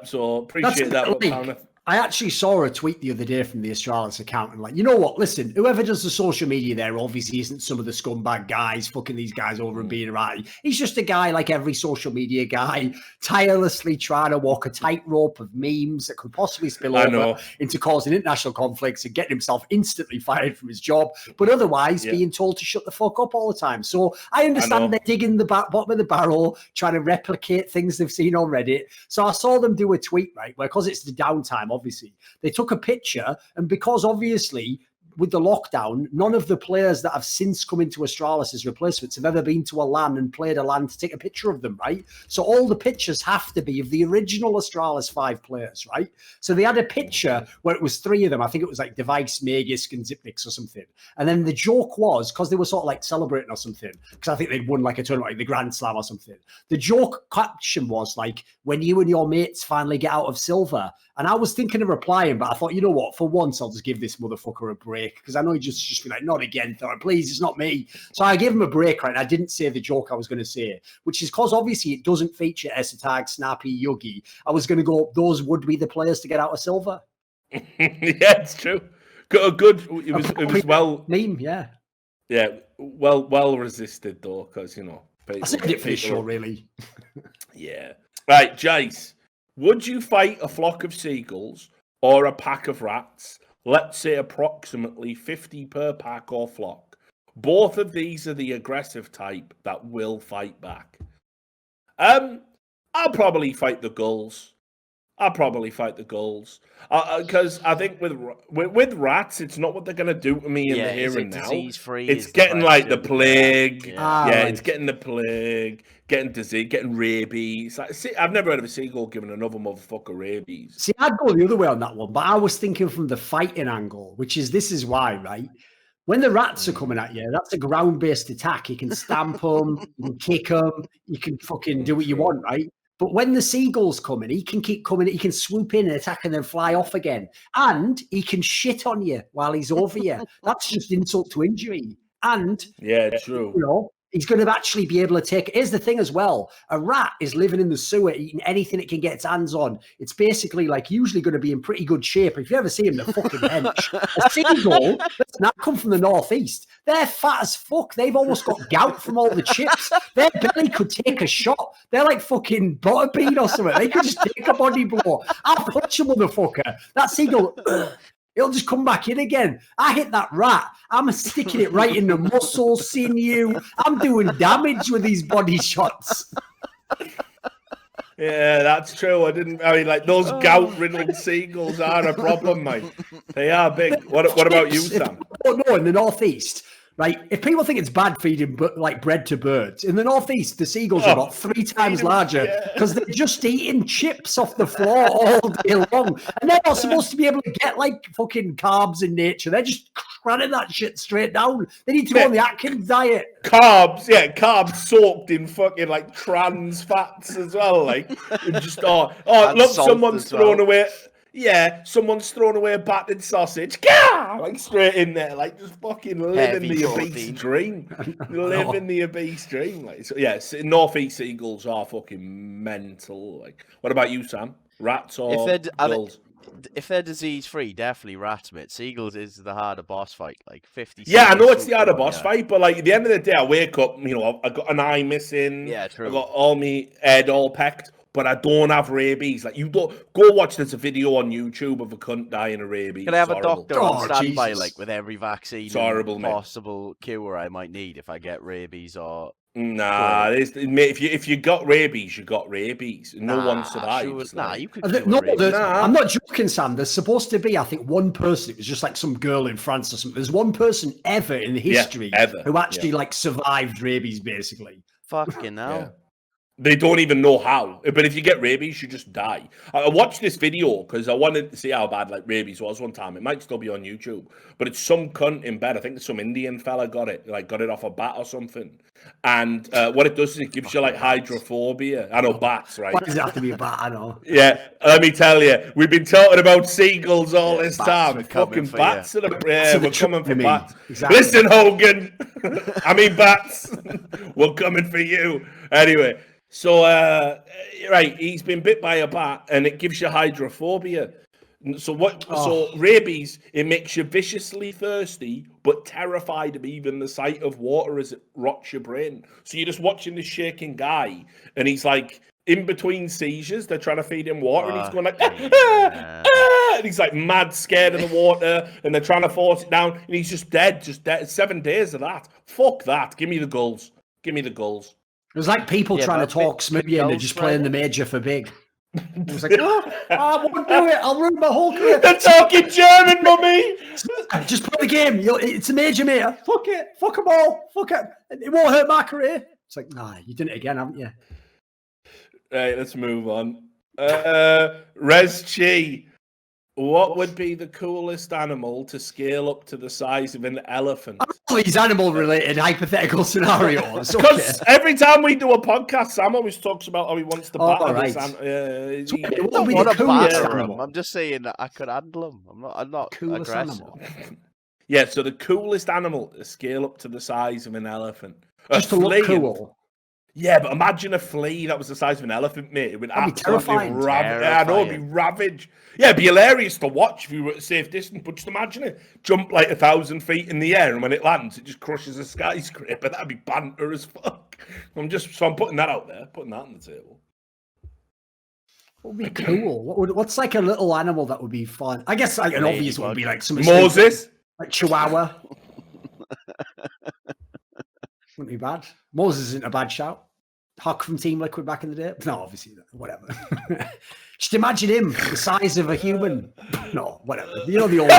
So appreciate that. I actually saw a tweet the other day from the Astralis account and you know what? Listen, whoever does the social media there obviously isn't some of the scumbag guys fucking these guys over and being right. He's just a guy like every social media guy, tirelessly trying to walk a tightrope of memes that could possibly spill over into causing international conflicts and getting himself instantly fired from his job, but otherwise being told to shut the fuck up all the time. So I understand they're digging the bottom of the barrel, trying to replicate things they've seen on Reddit. So I saw them do a tweet, right, where because it's the downtime, obviously, they took a picture, and because obviously with the lockdown, none of the players that have since come into Astralis as replacements have ever been to a LAN and played a LAN to take a picture of them, right? So all the pictures have to be of the original Astralis 5 players, right? So they had a picture where it was 3 of them. I think it was like Device, Magisk, and Zipnix or something. And then the joke was, because they were sort of like celebrating or something, because I think they'd won like a tournament, like the Grand Slam or something. The joke caption was like, when you and your mates finally get out of silver. And I was thinking of replying, but I thought, you know what, for once, I'll just give this motherfucker a break, because I know he'd just be like, not again, Thorin, please, it's not me. So I gave him a break, right? I didn't say the joke I was going to say, which is because obviously it doesn't feature Esatag, Snappy, Yugi. I was going to go, those would be the players to get out of silver. Yeah, it's true. Good. It was well. Meme, yeah. Yeah, well resisted though, because, you know. I said it for the show, really. Yeah. Right, Jyse. Would you fight a flock of seagulls or a pack of rats? Let's say approximately 50 per pack or flock. Both of these are the aggressive type that will fight back. I'll probably fight the gulls. Because I think with rats, it's not what they're going to do to me in the here and now. It's getting like the plague. It's getting the plague, getting disease, getting rabies. Like, see, I've never heard of a seagull giving another motherfucker rabies. See, I'd go the other way on that one, but I was thinking from the fighting angle, which is, this is why, right? When the rats are coming at you, that's a ground-based attack. You can stamp them, you can kick them, you can fucking do what you want, right? But when the seagulls come in, he can keep coming, he can swoop in and attack and then fly off again. And he can shit on you while he's over you. That's just insult to injury. And yeah, true. You know, he's going to actually be able to take. Here's the thing as well. A rat is living in the sewer, eating anything it can get its hands on. It's basically like usually going to be in pretty good shape. If you ever see him, they're fucking hench. A seagull that's not come from the northeast. They're fat as fuck. They've almost got gout from all the chips. Their belly could take a shot. They're like fucking Butterbean or something. They could just take a body blow. I'll punch a motherfucker. That seagull... It'll just come back in again. I hit that rat. I'm sticking it right in the muscle, sinew. I'm doing damage with these body shots. Yeah, that's true. I mean, like, those gout-riddled seagulls are a problem, mate. They are big. What about you, Sam? Oh, no, in the northeast, right? If people think it's bad feeding like bread to birds, in the northeast, the seagulls are about 3 times larger because they're just eating chips off the floor all day long. And they're not supposed to be able to get like fucking carbs in nature. They're just cramming that shit straight down. They need to go on the Atkins diet. Carbs soaked in fucking like trans fats as well. Like, just look, someone's thrown away. Yeah, someone's thrown away a battered sausage. Gah! Like straight in there, like just fucking living the obese dream. Living the obese dream. Like, so, yeah, northeast seagulls are fucking mental. Like, what about you, Sam? Rats or gulls? If they're disease free, definitely rats, mate. Seagulls is the harder boss fight. Like 50. Yeah, I know it's the harder boss fight, but like at the end of the day, I wake up, you know, I got an eye missing. Yeah, true. I got all my head all pecked. But I don't have rabies. Like, you don't go watch. There's a video on YouTube of a cunt dying of rabies. Can I have a doctor on standby, like with every vaccine possible cure I might need if I get rabies or? Nah, if you got rabies, you got rabies. No one survives. Sure, you could. I'm not joking, Sam. There's supposed to be, I think, one person. It was just like some girl in France or something. There's one person ever in history who actually like survived rabies, basically. Fucking hell. Yeah. They don't even know how. But if you get rabies, you just die. I watched this video because I wanted to see how bad like rabies was one time. It might still be on YouTube. But it's some cunt in bed. I think some Indian fella got it off a bat or something. And what it does is it gives you like hydrophobia. I know bats, right? Why does it have to be a bat? I know. Yeah, let me tell you, we've been talking about seagulls all this time. Fucking bats we're coming for bats. Exactly. Listen, Hogan. I mean bats. We're coming for you. Anyway. So, right, he's been bit by a bat, and it gives you hydrophobia. So So rabies, it makes you viciously thirsty, but terrified of even the sight of water as it rots your brain. So you're just watching this shaking guy, and he's like in between seizures. They're trying to feed him water, and he's going like, and he's like mad scared of the water, and they're trying to force it down, and he's just dead. 7 days of that. Fuck that. Give me the gulls. Give me the gulls. It was like people trying to talk Smibby and they're just playing the major for big. I was like, oh, I won't do it. I'll ruin my whole career. They're talking German, mummy. Just play the game. It's a major, mate. Fuck it. Fuck them all. Fuck it. It won't hurt my career. It's like, nah, you done it again, haven't you? Right, let's move on. RezChi, what would be the coolest animal to scale up to the size of an elephant? All these animal-related hypothetical scenarios. Because every time we do a podcast, Sam always talks about how he wants to batter this. What would be the coolest animal? I'm just saying that I could handle them. I'm not Coolest aggressive. animal. Yeah, so the coolest animal to scale up to the size of an elephant. Just to look cool. Yeah, but imagine a flea that was the size of an elephant, mate. It would absolutely ravage. I know, it'd be ravage. Yeah, it'd be hilarious to watch if you were at a safe distance, but just imagine it. Jump like 1,000 feet in the air, and when it lands, it just crushes a skyscraper. That'd be banter as fuck. I'm putting that out there, putting that on the table. What would be cool? What's like a little animal that would be fun? I guess like an obvious one would be like something Moses. Like Chihuahua. Wouldn't be bad. Moses isn't a bad shout. Huck from Team Liquid back in the day. No, obviously, whatever. Just imagine him the size of a human. No, whatever. You know the old.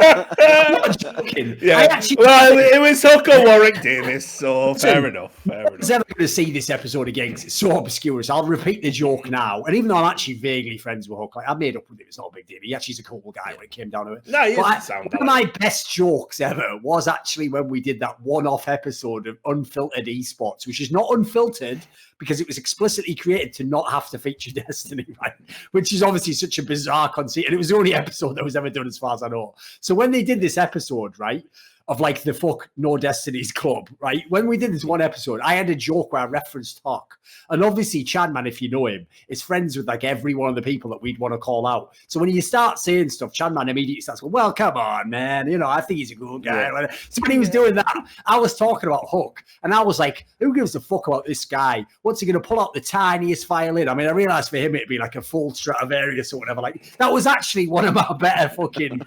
I'm not joking. Yeah. It was Hooker Warwick Davis, so fair enough. I'm never going to see this episode again because it's so obscure. So I'll repeat the joke now. And even though I'm actually vaguely friends with Hook, like I made up with him. It's not a big deal. He actually's a cool guy when it came down to it. No, he one of my best jokes ever was actually when we did that one-off episode of Unfiltered Esports, which is not unfiltered because it was explicitly created to not have to feature Destiny, right? Which is obviously such a bizarre conceit. And it was the only episode that was ever done as far as I know. So when they did this episode, right, of like the fuck no Destiny's club, right? When we did this one episode, I had a joke where I referenced Hawk. And obviously Chadman, if you know him, is friends with like every one of the people that we'd want to call out. So when you start saying stuff, Chadman immediately starts going, well, come on, man. You know, I think he's a good guy. Yeah. So when he was doing that, I was talking about Hook. And I was like, who gives a fuck about this guy? What's he going to pull out the tiniest violin? I mean, I realized for him, it'd be like a full Stradivarius or whatever. Like that was actually one of my better fucking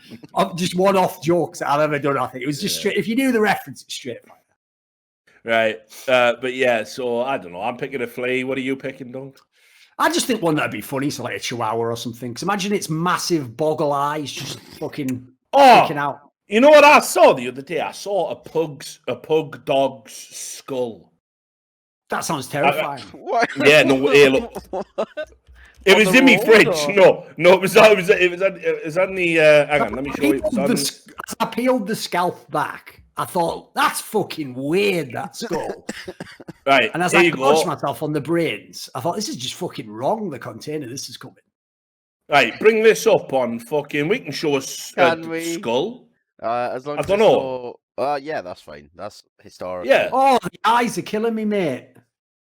just one-off jokes that I've ever done. I think it was just straight. If you knew the reference, it's straight fire. Right. But yeah, so I don't know. I'm picking a flea. What are you picking, Dunk? I just think one that'd be funny, so like a chihuahua or something. Because imagine its massive boggle eyes just fucking sticking out. You know what I saw the other day? I saw a pug dog's skull. That sounds terrifying. Yeah, no, hey, look. It was in my fridge. No, it was on the. Hang on, let me show you. As I peeled the scalp back, I thought that's fucking weird. That skull. Right, and as I gorged myself on the brains, I thought this is just fucking wrong. The container this is coming. Right, bring this up on fucking. We can show us skull. As long as I don't know. Yeah, that's fine. That's historical. Yeah. Oh, the eyes are killing me, mate.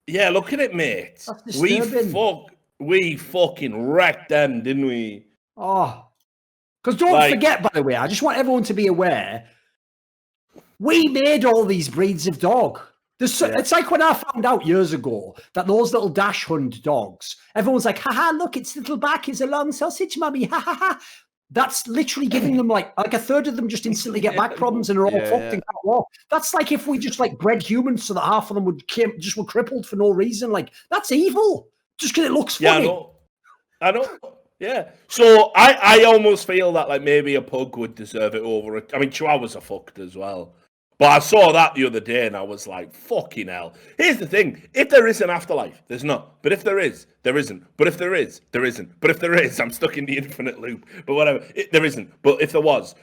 Yeah, look at it, mate. That's disturbing. We fucking wrecked them, didn't we? Oh, because don't forget, by the way, I just want everyone to be aware, we made all these breeds of dog. It's like when I found out years ago that those little dash hunt dogs, everyone's like, haha, look, its little back is a long sausage, mummy, ha ha ha. That's literally giving them like a third of them just instantly get back problems and are all fucked and can't walk. That's like if we just like bred humans so that half of them were crippled for no reason. Like that's evil. Just because it looks funny. Yeah, I know. Yeah. So I almost feel that like maybe a pug would deserve it over. I mean, chihuahuas are fucked as well. But I saw that the other day and I was like, fucking hell. Here's the thing. If there is an afterlife, there's not. But if there is, there isn't. But if there is, there isn't. But if there is, I'm stuck in the infinite loop. But whatever. There isn't. But if there was,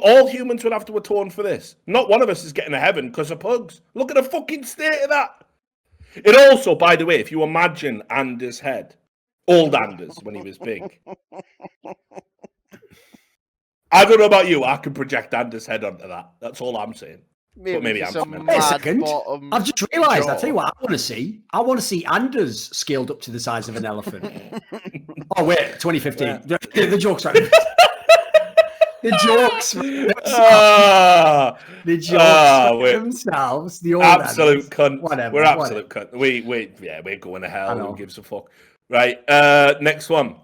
all humans would have to atone for this. Not one of us is getting to heaven because of pugs. Look at the fucking state of that. It also, by the way, if you imagine Anders' head, old Anders when he was big. I don't know about you. I can project Anders' head onto that. That's all I'm saying. Maybe I'm Wait a second. I've just realised. I'll tell you what I want to see. I want to see Anders scaled up to the size of an elephant. Oh, wait. 2015. Yeah. The joke's right. The jokes. The jokes themselves. The old absolute cunt. Whatever. We're absolute cunt. We're going to hell. Who gives a fuck? Right. Next one.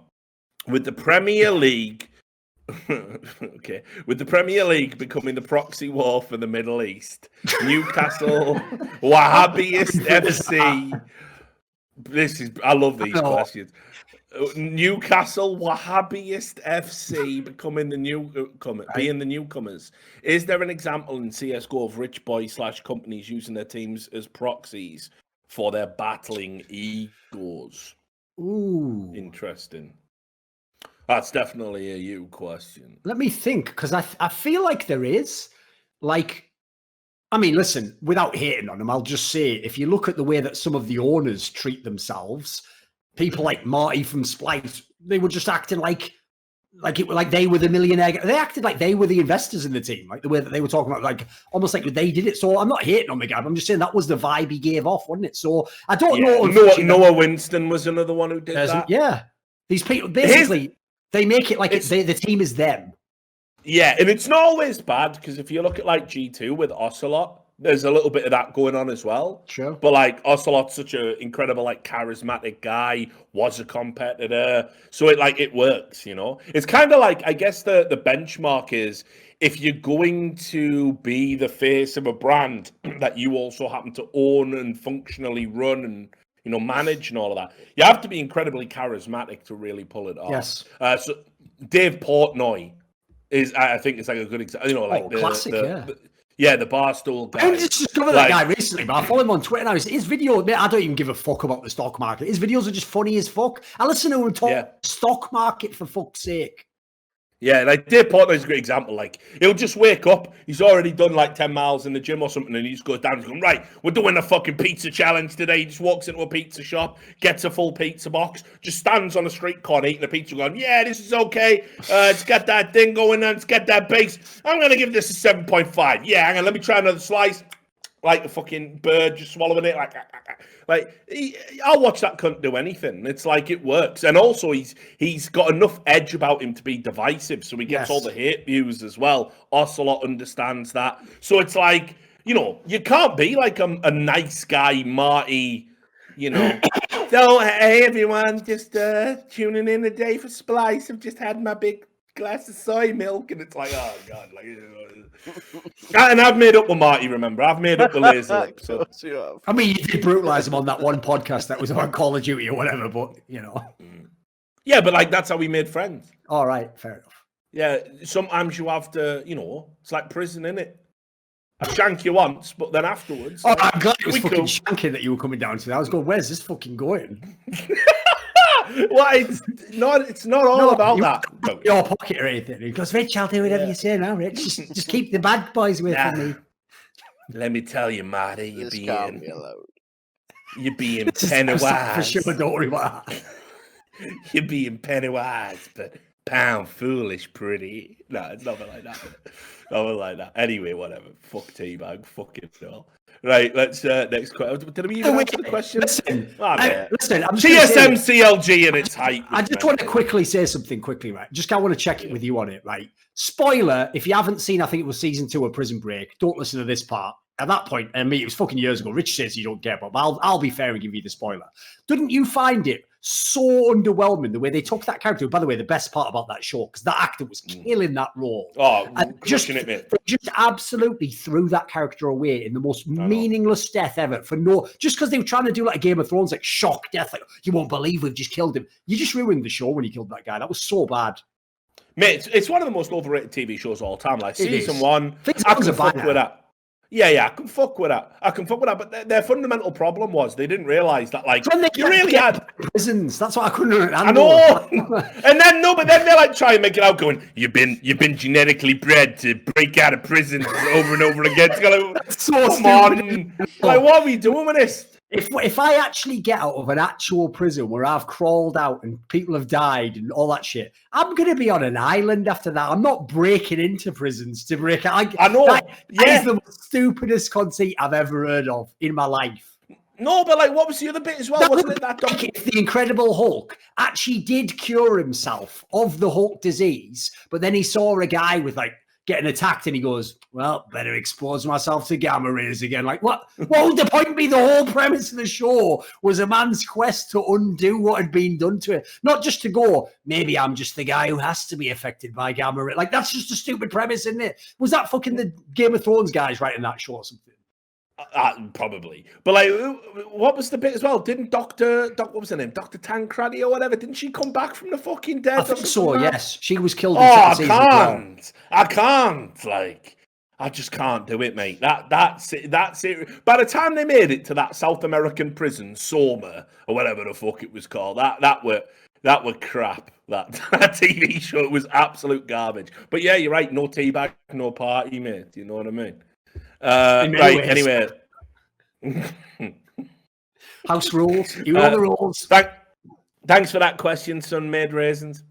With the Premier League. Okay. With the Premier League becoming the proxy war for the Middle East, Newcastle, Wahhabbiist FC. I love these questions. Newcastle Wahhabist FC becoming being the newcomers. Is there an example in CSGO of rich boys / companies using their teams as proxies for their battling egos? Ooh, interesting. That's definitely a you question. Let me think, because I feel like there is. Like, I mean, listen, without hating on them, I'll just say, if you look at the way that some of the owners treat themselves, people like Marty from Splice, they were just acting like they were the millionaire. They acted like they were the investors in the team, like the way that they were talking about, like almost like they did it. So I'm not hating on the guy, but I'm just saying that was the vibe he gave off, wasn't it? So I don't know. Noah Winston was another one who did that. Yeah, these people basically they make it like the team is them. Yeah, and it's not always bad, because if you look at like G2 with Ocelot, there's a little bit of that going on as well. Sure. But like Ocelot's such an incredible, like charismatic guy, was a competitor. So it works, you know? It's kind of like, I guess the benchmark is, if you're going to be the face of a brand that you also happen to own and functionally run and, you know, manage and all of that, you have to be incredibly charismatic to really pull it off. Yes. So Dave Portnoy is, I think, it's like a good example. You know, like classic, the Barstool guy. I just discovered that guy recently, but I follow him on Twitter now. His video, mate, I don't even give a fuck about the stock market. His videos are just funny as fuck. I listen to him talk stock market, for fuck's sake. Yeah, like Dave Portnoy's a great example. Like, he'll just wake up, he's already done like 10 miles in the gym or something, and he just goes down and he's going, right, we're doing a fucking pizza challenge today. He just walks into a pizza shop, gets a full pizza box, just stands on a street corner eating a pizza, going, yeah, this is okay. It's got that thing going on, it's got that base. I'm going to give this a 7.5. Yeah, hang on, let me try another slice. Like a fucking bird just swallowing it. I'll watch that cunt do anything. It's like, it works. And also he's got enough edge about him to be divisive, so he gets all the hate views as well. Ocelot understands that. So it's like, you know, you can't be like a nice guy, Marty, you know. So, hey everyone, just tuning in today for Splice. I've just had my big glass of soy milk, and it's like, oh god, like, and I've made up with Marty, remember, I've made up with Laser Lip, so. I mean, you did brutalize him on that one podcast that was about Call of Duty or whatever, but you know, yeah, but like, that's how we made friends. All right, fair enough. Yeah, sometimes you have to, you know, it's like prison, innit? I shank you once, but then afterwards, I'm glad it was fucking shanking that you were coming down to. I was going, where's this fucking going? Well, it's not all about that. Your pocket or anything. He goes, Rich, I'll do whatever you say now, Rich. Just keep the bad boys away from me. Let me tell you, Marty, you're being penny wise. For sure, don't worry about that. You're being penny wise, but pound foolish, pretty. No, it's nothing like that. Nothing like that. Anyway, whatever. Fuck teabag. Fuck it all. Right, let's next question. Did we even answer the question? Listen, listen. I'm TSM CLG and its height. I just want to quickly say something quickly, right? Just I want to check it with you on it, right? Spoiler: if you haven't seen, I think it was season 2 of Prison Break. Don't listen to this part. At that point, I mean, it was fucking years ago. Rich says you don't care about, but I'll be fair and give you the spoiler. Didn't you find it so underwhelming the way they took that character? By the way, the best part about that show, because that actor was killing that role. Oh, crushing it, mate. They just absolutely threw that character away in the most meaningless death ever. Just because they were trying to do like a Game of Thrones, like shock death, like you won't believe we've just killed him. You just ruined the show when you killed that guy. That was so bad. Mate, it's one of the most overrated TV shows of all time. Like season 1, I can fuck with that. Yeah, I can fuck with that. But their fundamental problem was they didn't realize that, like, you really had prisons. That's what I couldn't understand. I know. But then they're like trying to make it out, going, "You've been genetically bred to break out of prisons over and over again." It's so come on, like, what are we doing with this? If I actually get out of an actual prison where I've crawled out and people have died and all that shit, I'm going to be on an island after that. I'm not breaking into prisons to break out. I know. That is the stupidest conceit I've ever heard of in my life. No, but like, what was the other bit as well? Wasn't it that dumb? If the Incredible Hulk actually did cure himself of the Hulk disease, but then he saw a guy with like getting attacked and he goes, well, better expose myself to gamma rays again. Like, what would the point be? The whole premise of the show was a man's quest to undo what had been done to him. Not just to go, maybe I'm just the guy who has to be affected by gamma rays. Like, that's just a stupid premise, isn't it? Was that fucking the Game of Thrones guys writing that show or something? Probably. But like, what was the bit as well? Didn't what was her name? Dr. Tancredi or whatever? Didn't she come back from the fucking dead? I think so, yes. She was killed Oh, in I second season as well. can't. I can't. Like, I just can't do it, mate. That's it. By the time they made it to that South American prison, Soma, or whatever the fuck it was called, that were crap. That TV show was absolute garbage. But yeah, you're right. No teabag, no party, mate. You know what I mean? Right. Anyway, house rules. You know the rules. Thanks for that question, Sunmaid Raisins.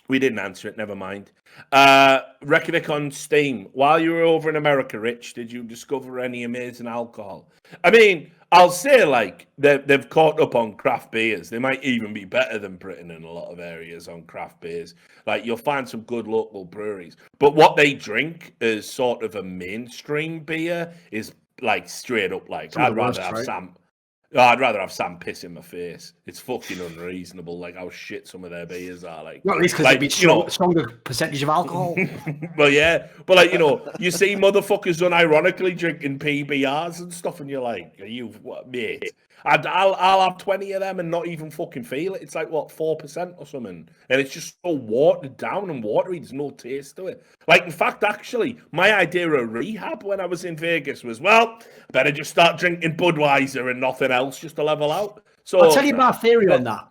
We didn't answer it. Never mind. ReykjavikonSteam. While you were over in America, Rich, did you discover any amazing alcohol? I mean, I'll say like they've caught up on craft beers. They might even be better than Britain in a lot of areas on craft beers. Like you'll find some good local breweries, but what they drink is sort of a mainstream beer. Is like straight up like I'd rather have Sam piss in my face. It's fucking unreasonable, like how shit some of their beers are. Like, not least because like, they'd be stronger percentage of alcohol. Well, yeah, but like you see motherfuckers unironically drinking PBRs and stuff, and you're like, "Are you what, mate?" I'll have 20 of them and not even fucking feel it. It's like what 4% or something, and it's just so watered down and watery. There's no taste to it. Like in fact, actually, my idea of rehab when I was in Vegas was, well, better just start drinking Budweiser and nothing else just to level out. So I'll tell you my theory on that.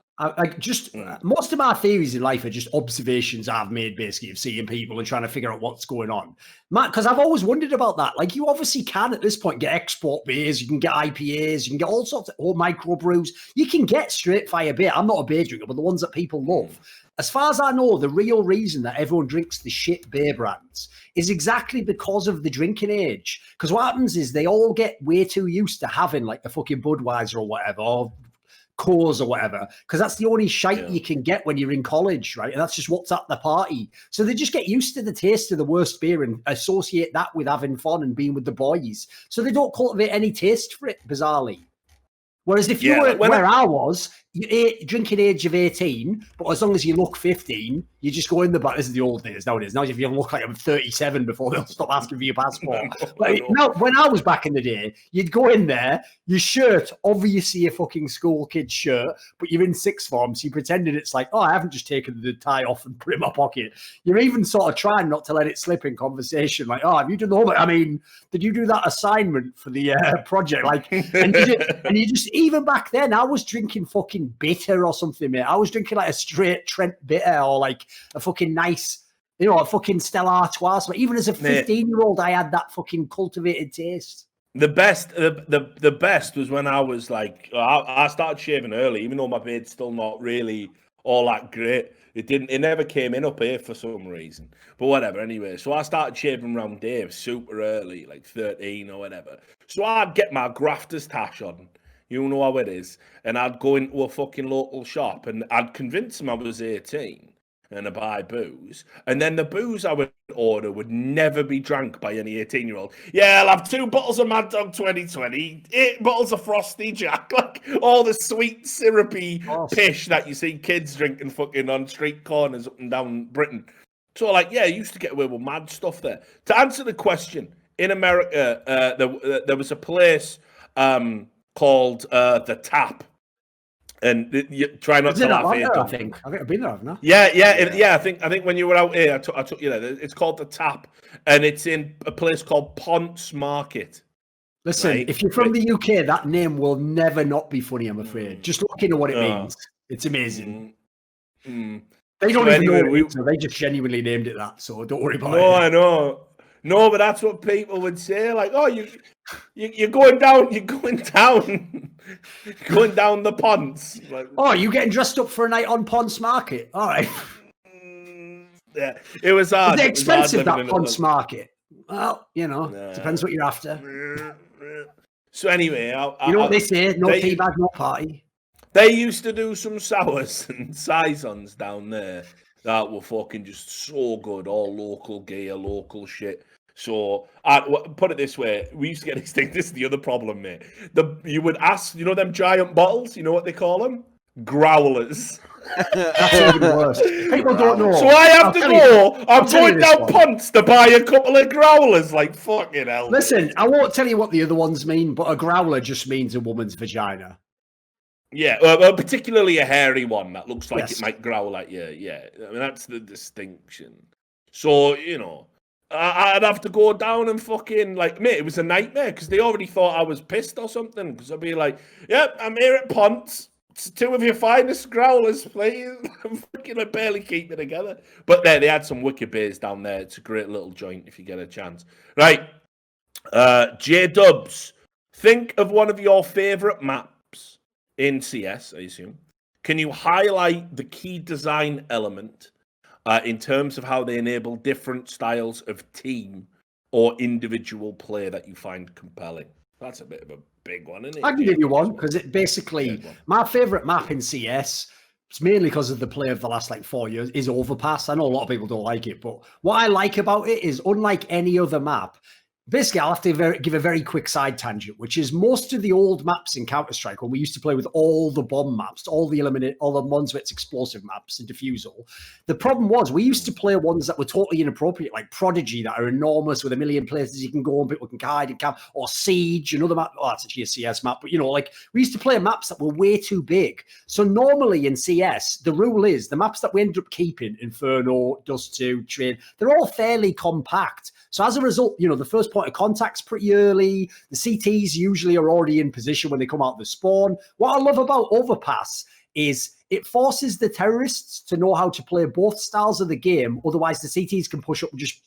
Most of my theories in life are just observations I've made, basically, of seeing people and trying to figure out what's going on. Matt, because I've always wondered about that. Like, you obviously can at this point get export beers, you can get IPAs, you can get all sorts of microbrews. You can get straight fire beer. I'm not a beer drinker, but the ones that people love. As far as I know, the real reason that everyone drinks the shit beer brands is exactly because of the drinking age. Because what happens is they all get way too used to having like the fucking Budweiser or whatever, or Coors or whatever, because that's the only shite you can get when you're in college, right? And that's just what's at the party. So they just get used to the taste of the worst beer and associate that with having fun and being with the boys. So they don't cultivate any taste for it, bizarrely. Whereas if you were where I was, drinking age of 18, but as long as you look 15, you just go in the bar. This is the old days nowadays. Now if you look like I'm 37 before they'll stop asking for your passport. No, when I was back in the day, you'd go in there, your shirt, obviously a fucking school kid shirt, but you're in sixth form, so you pretended it's like, oh, I haven't just taken the tie off and put it in my pocket. You're even sort of trying not to let it slip in conversation. Like, oh, have you done the homework? I mean, did you do that assignment for the project? Like, and you just, even back then, I was drinking fucking bitter or something, mate. I was drinking like a straight Trent bitter or like a fucking nice, a fucking Stella Artois. But even as a 15-year-old, I had that fucking cultivated taste. The best was when I was like, I started shaving early, even though my beard's still not really all that great. It never came in up here for some reason, but whatever. Anyway, so I started shaving around Dave super early, like 13 or whatever. So I'd get my grafter's tash on. You know how it is. And I'd go into a fucking local shop and I'd convince them I was 18 and I'd buy booze. And then the booze I would order would never be drank by any 18-year-old. Yeah, I'll have 2 bottles of Mad Dog 2020, 8 bottles of Frosty Jack, like all the sweet, syrupy pish that you see kids drinking fucking on street corners up and down Britain. So, like, yeah, I used to get away with mad stuff there. To answer the question, in America, there was a place... called the Tap, and you try not to laugh. I think I've been there, haven't I? Yeah. I think when you were out here, I took you there. It's called the Tap, and it's in a place called Ponce Market. Listen, right? If you're from the UK, that name will never not be funny. I'm afraid. Just look into what it means. It's amazing. They don't even know it, so they just genuinely named it that. So don't worry about it. No, I know. No, but that's what people would say. Like, oh, you're going down, going down the Ponce. Like, oh, you getting dressed up for a night on Ponce Market? All right. Yeah, it was hard. Is it expensive, that Ponce Market? Well, depends what you're after. So anyway, you know what they say: no teabag, no party. They used to do some sours and saisons down there that were fucking just so good. All local gear, local shit. So, put it this way, we used to get these things. This is the other problem, mate. You would ask, them giant bottles, you know what they call them? Growlers. That's even worse. People don't know. So I have to go. I'm going down one. punts to buy a couple of growlers. Like fucking hell. Listen, I won't tell you what the other ones mean, but a growler just means a woman's vagina. Yeah, well, particularly a hairy one that looks like Yes. it might growl at you. Yeah, I mean that's the distinction. So you know, I'd have to go down and fucking like, mate, it was a nightmare because they already thought I was pissed or something. Because I'd be like, "Yep, I'm here at Ponts. It's 2 of your finest growlers, please." I barely keep it together. But they had some wicked beers down there. It's a great little joint if you get a chance. Right, jdubs, think of one of your favorite maps in CS, I assume. Can you highlight the key design element in terms of how they enable different styles of team or individual play that you find compelling? That's a bit of a big one, isn't it? I can give you one because it basically my favorite map in CS. It's mainly because of the play of the last 4 years is Overpass. I know a lot of people don't like it, but what I like about it is unlike any other map. Basically, I'll have to give a very quick side tangent, which is most of the old maps in Counterstrike, when we used to play with all the bomb maps, all the ones where it's explosive maps and defusal. The problem was we used to play ones that were totally inappropriate, like Prodigy, that are enormous with a million places you can go and people can hide and camp, or Siege, another map. Oh, that's actually a CS map, but we used to play maps that were way too big. So normally in CS, the rule is the maps that we ended up keeping, Inferno, Dust 2, Train, they're all fairly compact. So as a result, the first point of contact's pretty early. The CTs usually are already in position when they come out of the spawn. What I love about Overpass is it forces the terrorists to know how to play both styles of the game. Otherwise, the CTs can push up and just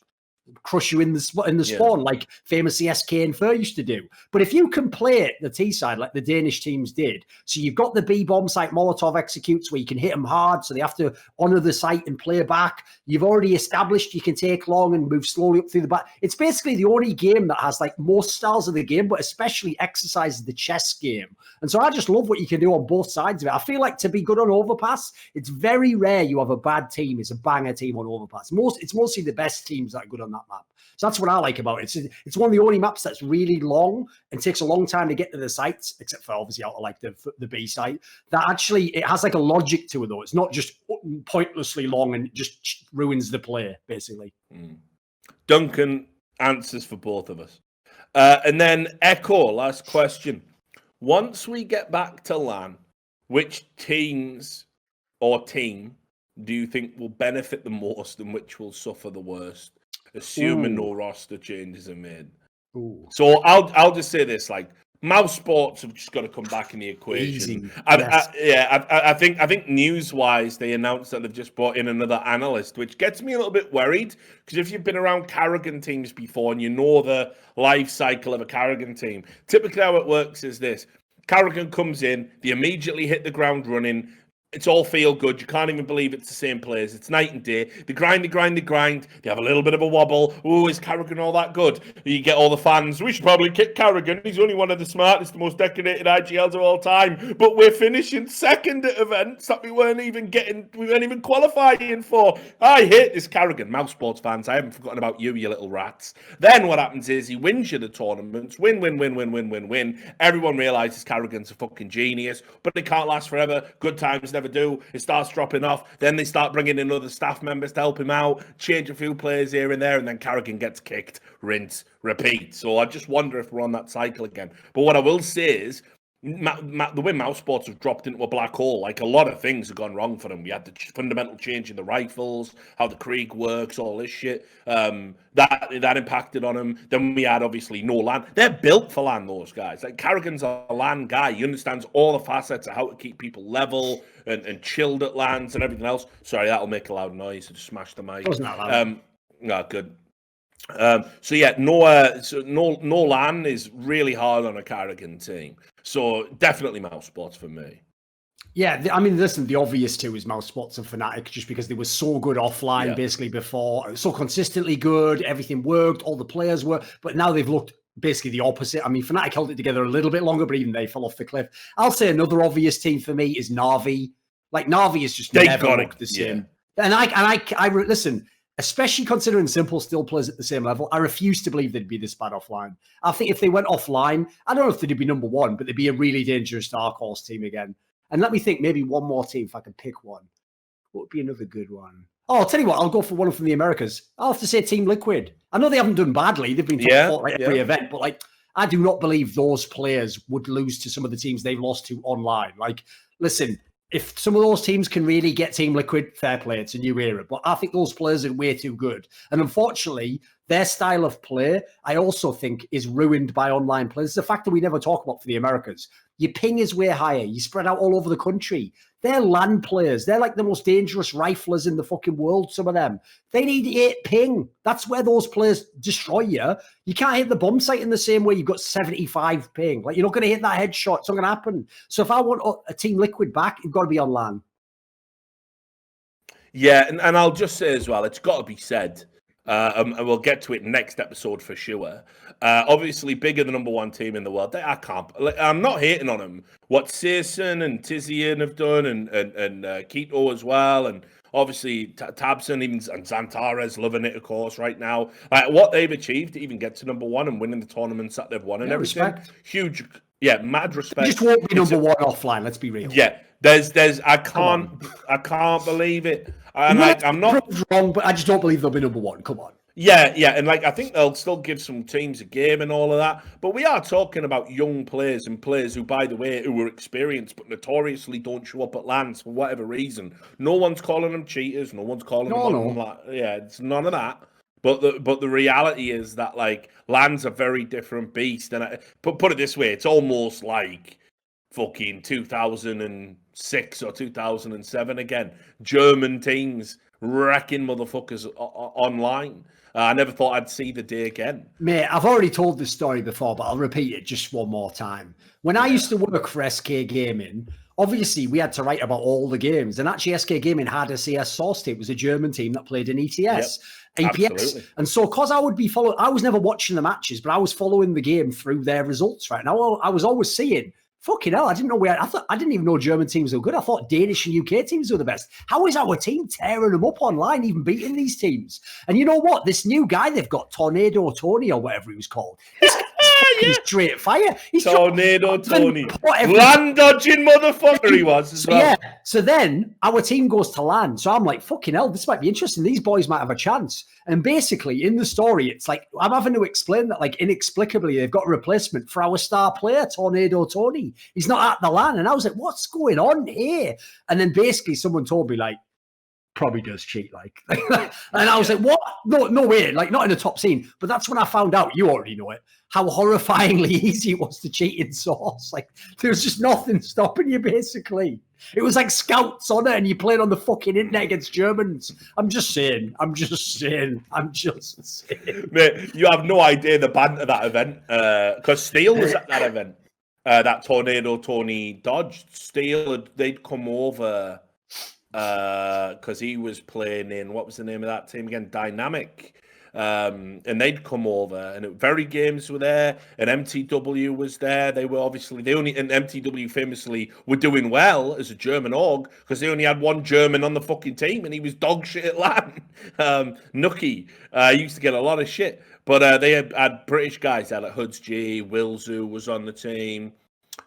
crush you in the spawn, like famously SK and Fur used to do. But if you can play it the T side like the Danish teams did, so you've got the B bomb site Molotov executes where you can hit them hard, so they have to honor the site and play back. You've already established you can take long and move slowly up through the back. It's basically the only game that has most styles of the game, but especially exercises the chess game. And so I just love what you can do on both sides of it. I feel like to be good on Overpass, it's very rare you have a bad team. It's a banger team on Overpass. It's mostly the best teams that are good on that map. So that's what I like about it. It's one of the only maps that's really long and takes a long time to get to the sites, except for obviously out of the B site. That actually, it has a logic to it though. It's not just pointlessly long and it just ruins the play, basically. Duncan answers for both of us. And then Ehco, last question. Once we get back to LAN, which teams or team do you think will benefit the most and which will suffer the worst? Assuming no roster changes are made. Ooh. So I'll just say this: Mouse Sports have just got to come back in the equation. I think news-wise, they announced that they've just brought in another analyst, which gets me a little bit worried because if you've been around Karrigan teams before and you know the life cycle of a Karrigan team, typically how it works is this: Karrigan comes in, they immediately hit the ground running. It's all feel good. You can't even believe it's the same players. It's night and day. They grind. They have a little bit of a wobble. Oh, is Karrigan all that good? You get all the fans. We should probably kick Karrigan. He's only one of the smartest, the most decorated IGLs of all time. But we're finishing second at events that we weren't even qualifying for. I hate this Karrigan. Mouse Sports fans, I haven't forgotten about you little rats. Then what happens is he wins you the tournaments. Win. Everyone realizes Karrigan's a fucking genius, but it can't last forever. Good times never do. It starts dropping off. Then they start bringing in other staff members to help him out, change a few players here and there, and then Karrigan gets kicked, rinse, repeat. So I just wonder if we're on that cycle again. But what I will say is, the way Mouse Sports have dropped into a black hole, a lot of things have gone wrong for them. We had the fundamental change in the rifles, how the Krieg works, all this shit. That impacted on them. Then we had obviously no LAN. They're built for LAN, those guys. Karrigan's a LAN guy. He understands all the facets of how to keep people level and chilled at LANs and everything else. Sorry, that'll make a loud noise. I just smashed the mic. Wasn't that loud? No, good. No LAN is really hard on a Karrigan team. So definitely Mouse Sports for me. Yeah, listen, the obvious two is Mouse Sports and Fnatic, just because they were so good offline basically before, so consistently good, everything worked, all the players were, but now they've looked basically the opposite. Fnatic held it together a little bit longer, but even they fell off the cliff. I'll say another obvious team for me is Na'Vi. Na'Vi is just never looked the same. And I listen, especially considering Simple still plays at the same level, I refuse to believe they'd be this bad offline. I think if they went offline, I don't know if they'd be number one, but they'd be a really dangerous Dark Horse team again. And let me think, maybe one more team if I can pick one. What would be another good one? Oh, I'll tell you what, I'll go for one from the Americas. I'll have to say Team Liquid. I know they haven't done badly. They've been top 4 at every event, but like, I do not believe those players would lose to some of the teams they've lost to online. Like, listen, if some of those teams can really get Team Liquid, fair play, it's a new era. But I think those players are way too good. And unfortunately, their style of play, I also think, is ruined by online players. It's a factor we never talk about for the Americas. Your ping is way higher. You spread out all over the country. They're LAN players. They're like the most dangerous riflers in the fucking world, some of them. They need 8 ping. That's where those players destroy you. You can't hit the bomb site in the same way you've got 75 ping. Like, you're not going to hit that headshot. It's not going to happen. So if I want a Team Liquid back, you've got to be on LAN. Yeah, and I'll just say as well, it's got to be said, and we'll get to it next episode for sure. Obviously, bigger the number 1 team in the world. I'm not hating on them. What Searson and Tizian have done, and Keto as well, and obviously Tabson and Zantares loving it, of course, right now. Like, what they've achieved to even get to number 1 and winning the tournaments that they've won and everything. Respect. Huge, mad respect. You just won't be number 1 offline. Let's be real. Yeah, I can't believe it. I'm not wrong, but I just don't believe they'll be number 1. Come on. Yeah, and like I think they'll still give some teams a game and all of that. But we are talking about young players and players who, by the way, who are experienced but notoriously don't show up at LANs for whatever reason. No one's calling them cheaters. No one's calling them like, it's none of that. But the reality is that like LAN's a very different beast. And put it this way, it's almost like fucking 2006 or 2007 again. German teams wrecking motherfuckers online. I never thought I'd see the day again. Mate, I've already told this story before, but I'll repeat it just one more time. When I used to work for SK Gaming, obviously we had to write about all the games. And actually SK Gaming had a CS source team. It was a German team that played in ETS. Yep, APX. absolutely. And so because I would be following, I was never watching the matches, but I was following the game through their results right now. I was always seeing, fucking hell, I didn't know I didn't even know German teams were good. I thought Danish and UK teams were the best. How is our team tearing them up online, even beating these teams? And you know what? This new guy they've got, Tornado Tony or whatever he was called. He's straight fire. He's Tornado Tony. Land dodging motherfucker he was as well. Yeah. So then our team goes to LAN. So I'm like, fucking hell, this might be interesting. These boys might have a chance. And basically in the story, it's like, I'm having to explain that like inexplicably they've got a replacement for our star player, Tornado Tony. He's not at the LAN. And I was like, what's going on here? And then basically someone told me like, probably does cheat like. And I was like, what? No way. Like, not in the top scene. But that's when I found out, you already know it, how horrifyingly easy it was to cheat in Source. Like, there was just nothing stopping you, basically. It was like scouts on it, and you played on the fucking internet against Germans. I'm just saying. Mate, you have no idea the banter that event. Because Steele was at that event. That Tornado Tony dodged. Steele, they'd come over because he was playing in, what was the name of that team again? Dynamic. And they'd come over, and very games were there, and MTW was there. They were obviously and MTW famously were doing well as a German org because they only had one German on the fucking team, and he was dog shit at LAN. Nookie used to get a lot of shit, but they had British guys there like Hoods G, Wilzu was on the team.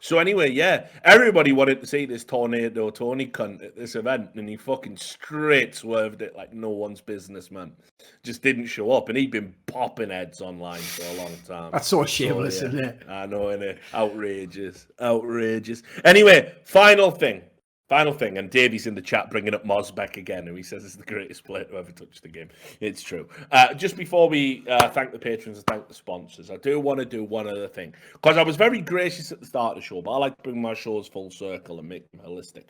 So anyway, yeah, everybody wanted to see this Tornado Tony cunt at this event, and he fucking straight swerved it like no one's business, man. Just didn't show up, and he'd been popping heads online for a long time. That's so shameless, isn't it? I know, innit? Outrageous. Anyway, final thing, and Davey's in the chat bringing up Mozbek again, who he says is the greatest player to ever touch the game. It's true. Just before we thank the patrons and thank the sponsors, I do want to do one other thing, because I was very gracious at the start of the show, but I like to bring my shows full circle and make them holistic.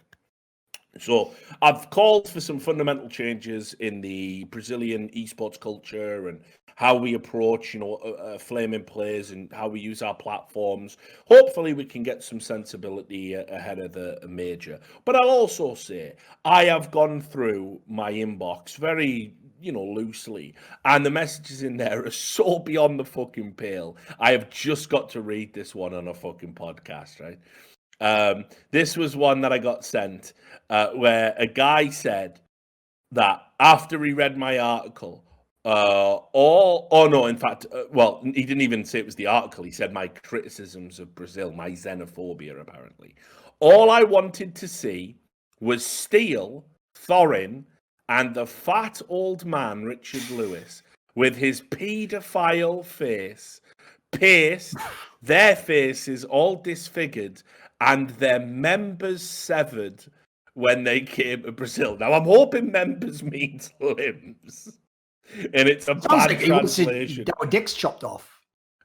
So I've called for some fundamental changes in the Brazilian esports culture and how we approach, flaming players and how we use our platforms. Hopefully we can get some sensibility ahead of the major. But I'll also say I have gone through my inbox very, loosely, and the messages in there are so beyond the fucking pale. I have just got to read this one on a fucking podcast, right? This was one that I got sent where a guy said that after he read my article In fact, well, he didn't even say it was the article. He said my criticisms of Brazil, my xenophobia, apparently. All I wanted to see was Steele, Thorin, and the fat old man, Richard Lewis, with his paedophile face, pierced, their faces all disfigured, and their members severed when they came to Brazil. Now, I'm hoping members means limbs. And it's a Sounds bad like he wants translation. our dicks chopped off.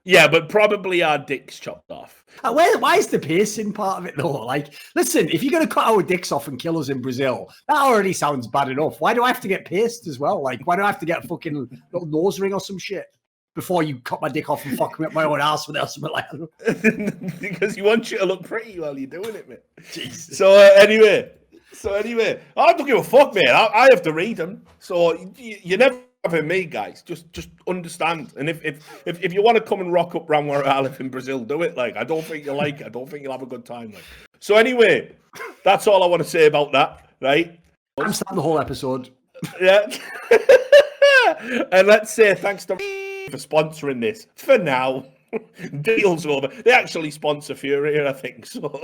Yeah, but probably our dicks chopped off. Why is the piercing part of it though? Like, listen, if you're going to cut our dicks off and kill us in Brazil, that already sounds bad enough. Why do I have to get pierced as well? Like, why do I have to get a fucking little nose ring or some shit before you cut my dick off and fuck me up my own ass with it or something like that? Because you want you to look pretty while you're doing it, mate. Jesus. So anyway, I don't give a fuck, mate. I have to read them. So you never having me, guys. Just understand. And if you want to come and rock up round where I live in Brazil, do it. Like, I don't think you'll like it. I don't think you'll have a good time. Like. So anyway, that's all I want to say about that, right? I'm starting the whole episode. Yeah. And let's say thanks to for sponsoring this for now. Deal's over. They actually sponsor Fury, I think so.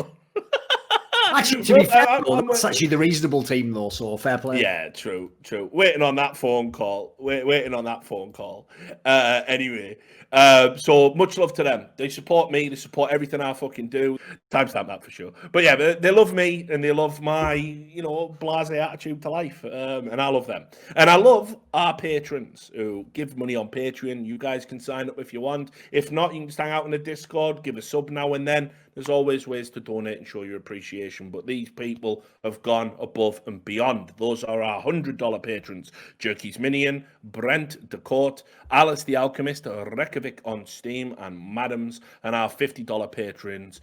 Actually, to be fair, that's actually the reasonable team, though, so fair play. Yeah, true. Waiting on that phone call. Waiting on that phone call. Anyway, so much love to them. They support me. They support everything I fucking do. Timestamp that for sure. But yeah, they love me and they love my, blasé attitude to life. And I love them. And I love our patrons who give money on Patreon. You guys can sign up if you want. If not, you can just hang out in the Discord, give a sub now and then. There's always ways to donate and show your appreciation, but these people have gone above and beyond. Those are our $100 patrons. Jerky's Minion, Brent DeCourt, Alice the Alchemist, ReykjavikonSteam, and Madams, and our $50 patrons,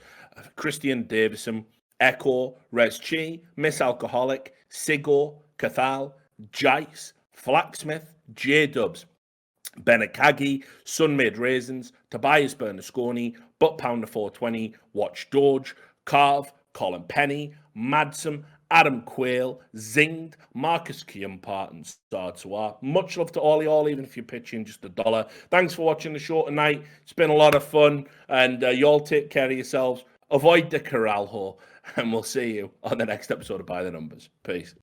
Christian Davison, Ehco, RezChi, Miss Alcoholic, Sigo, Cathal, Jyse, Flacksmith, jdubs, Benakagi, Sunmaid Raisins, Tobias Bernasconi, Buttpounder420, Watch Doge, Carve, Colin Penny, Madsum, Adam Quayle, Zinged, Marcus Kiumpart, and Startois. Much love to all y'all, even if you're pitching just $1. Thanks for watching the show tonight. It's been a lot of fun, and y'all take care of yourselves. Avoid the Corralho, and we'll see you on the next episode of By the Numbers. Peace.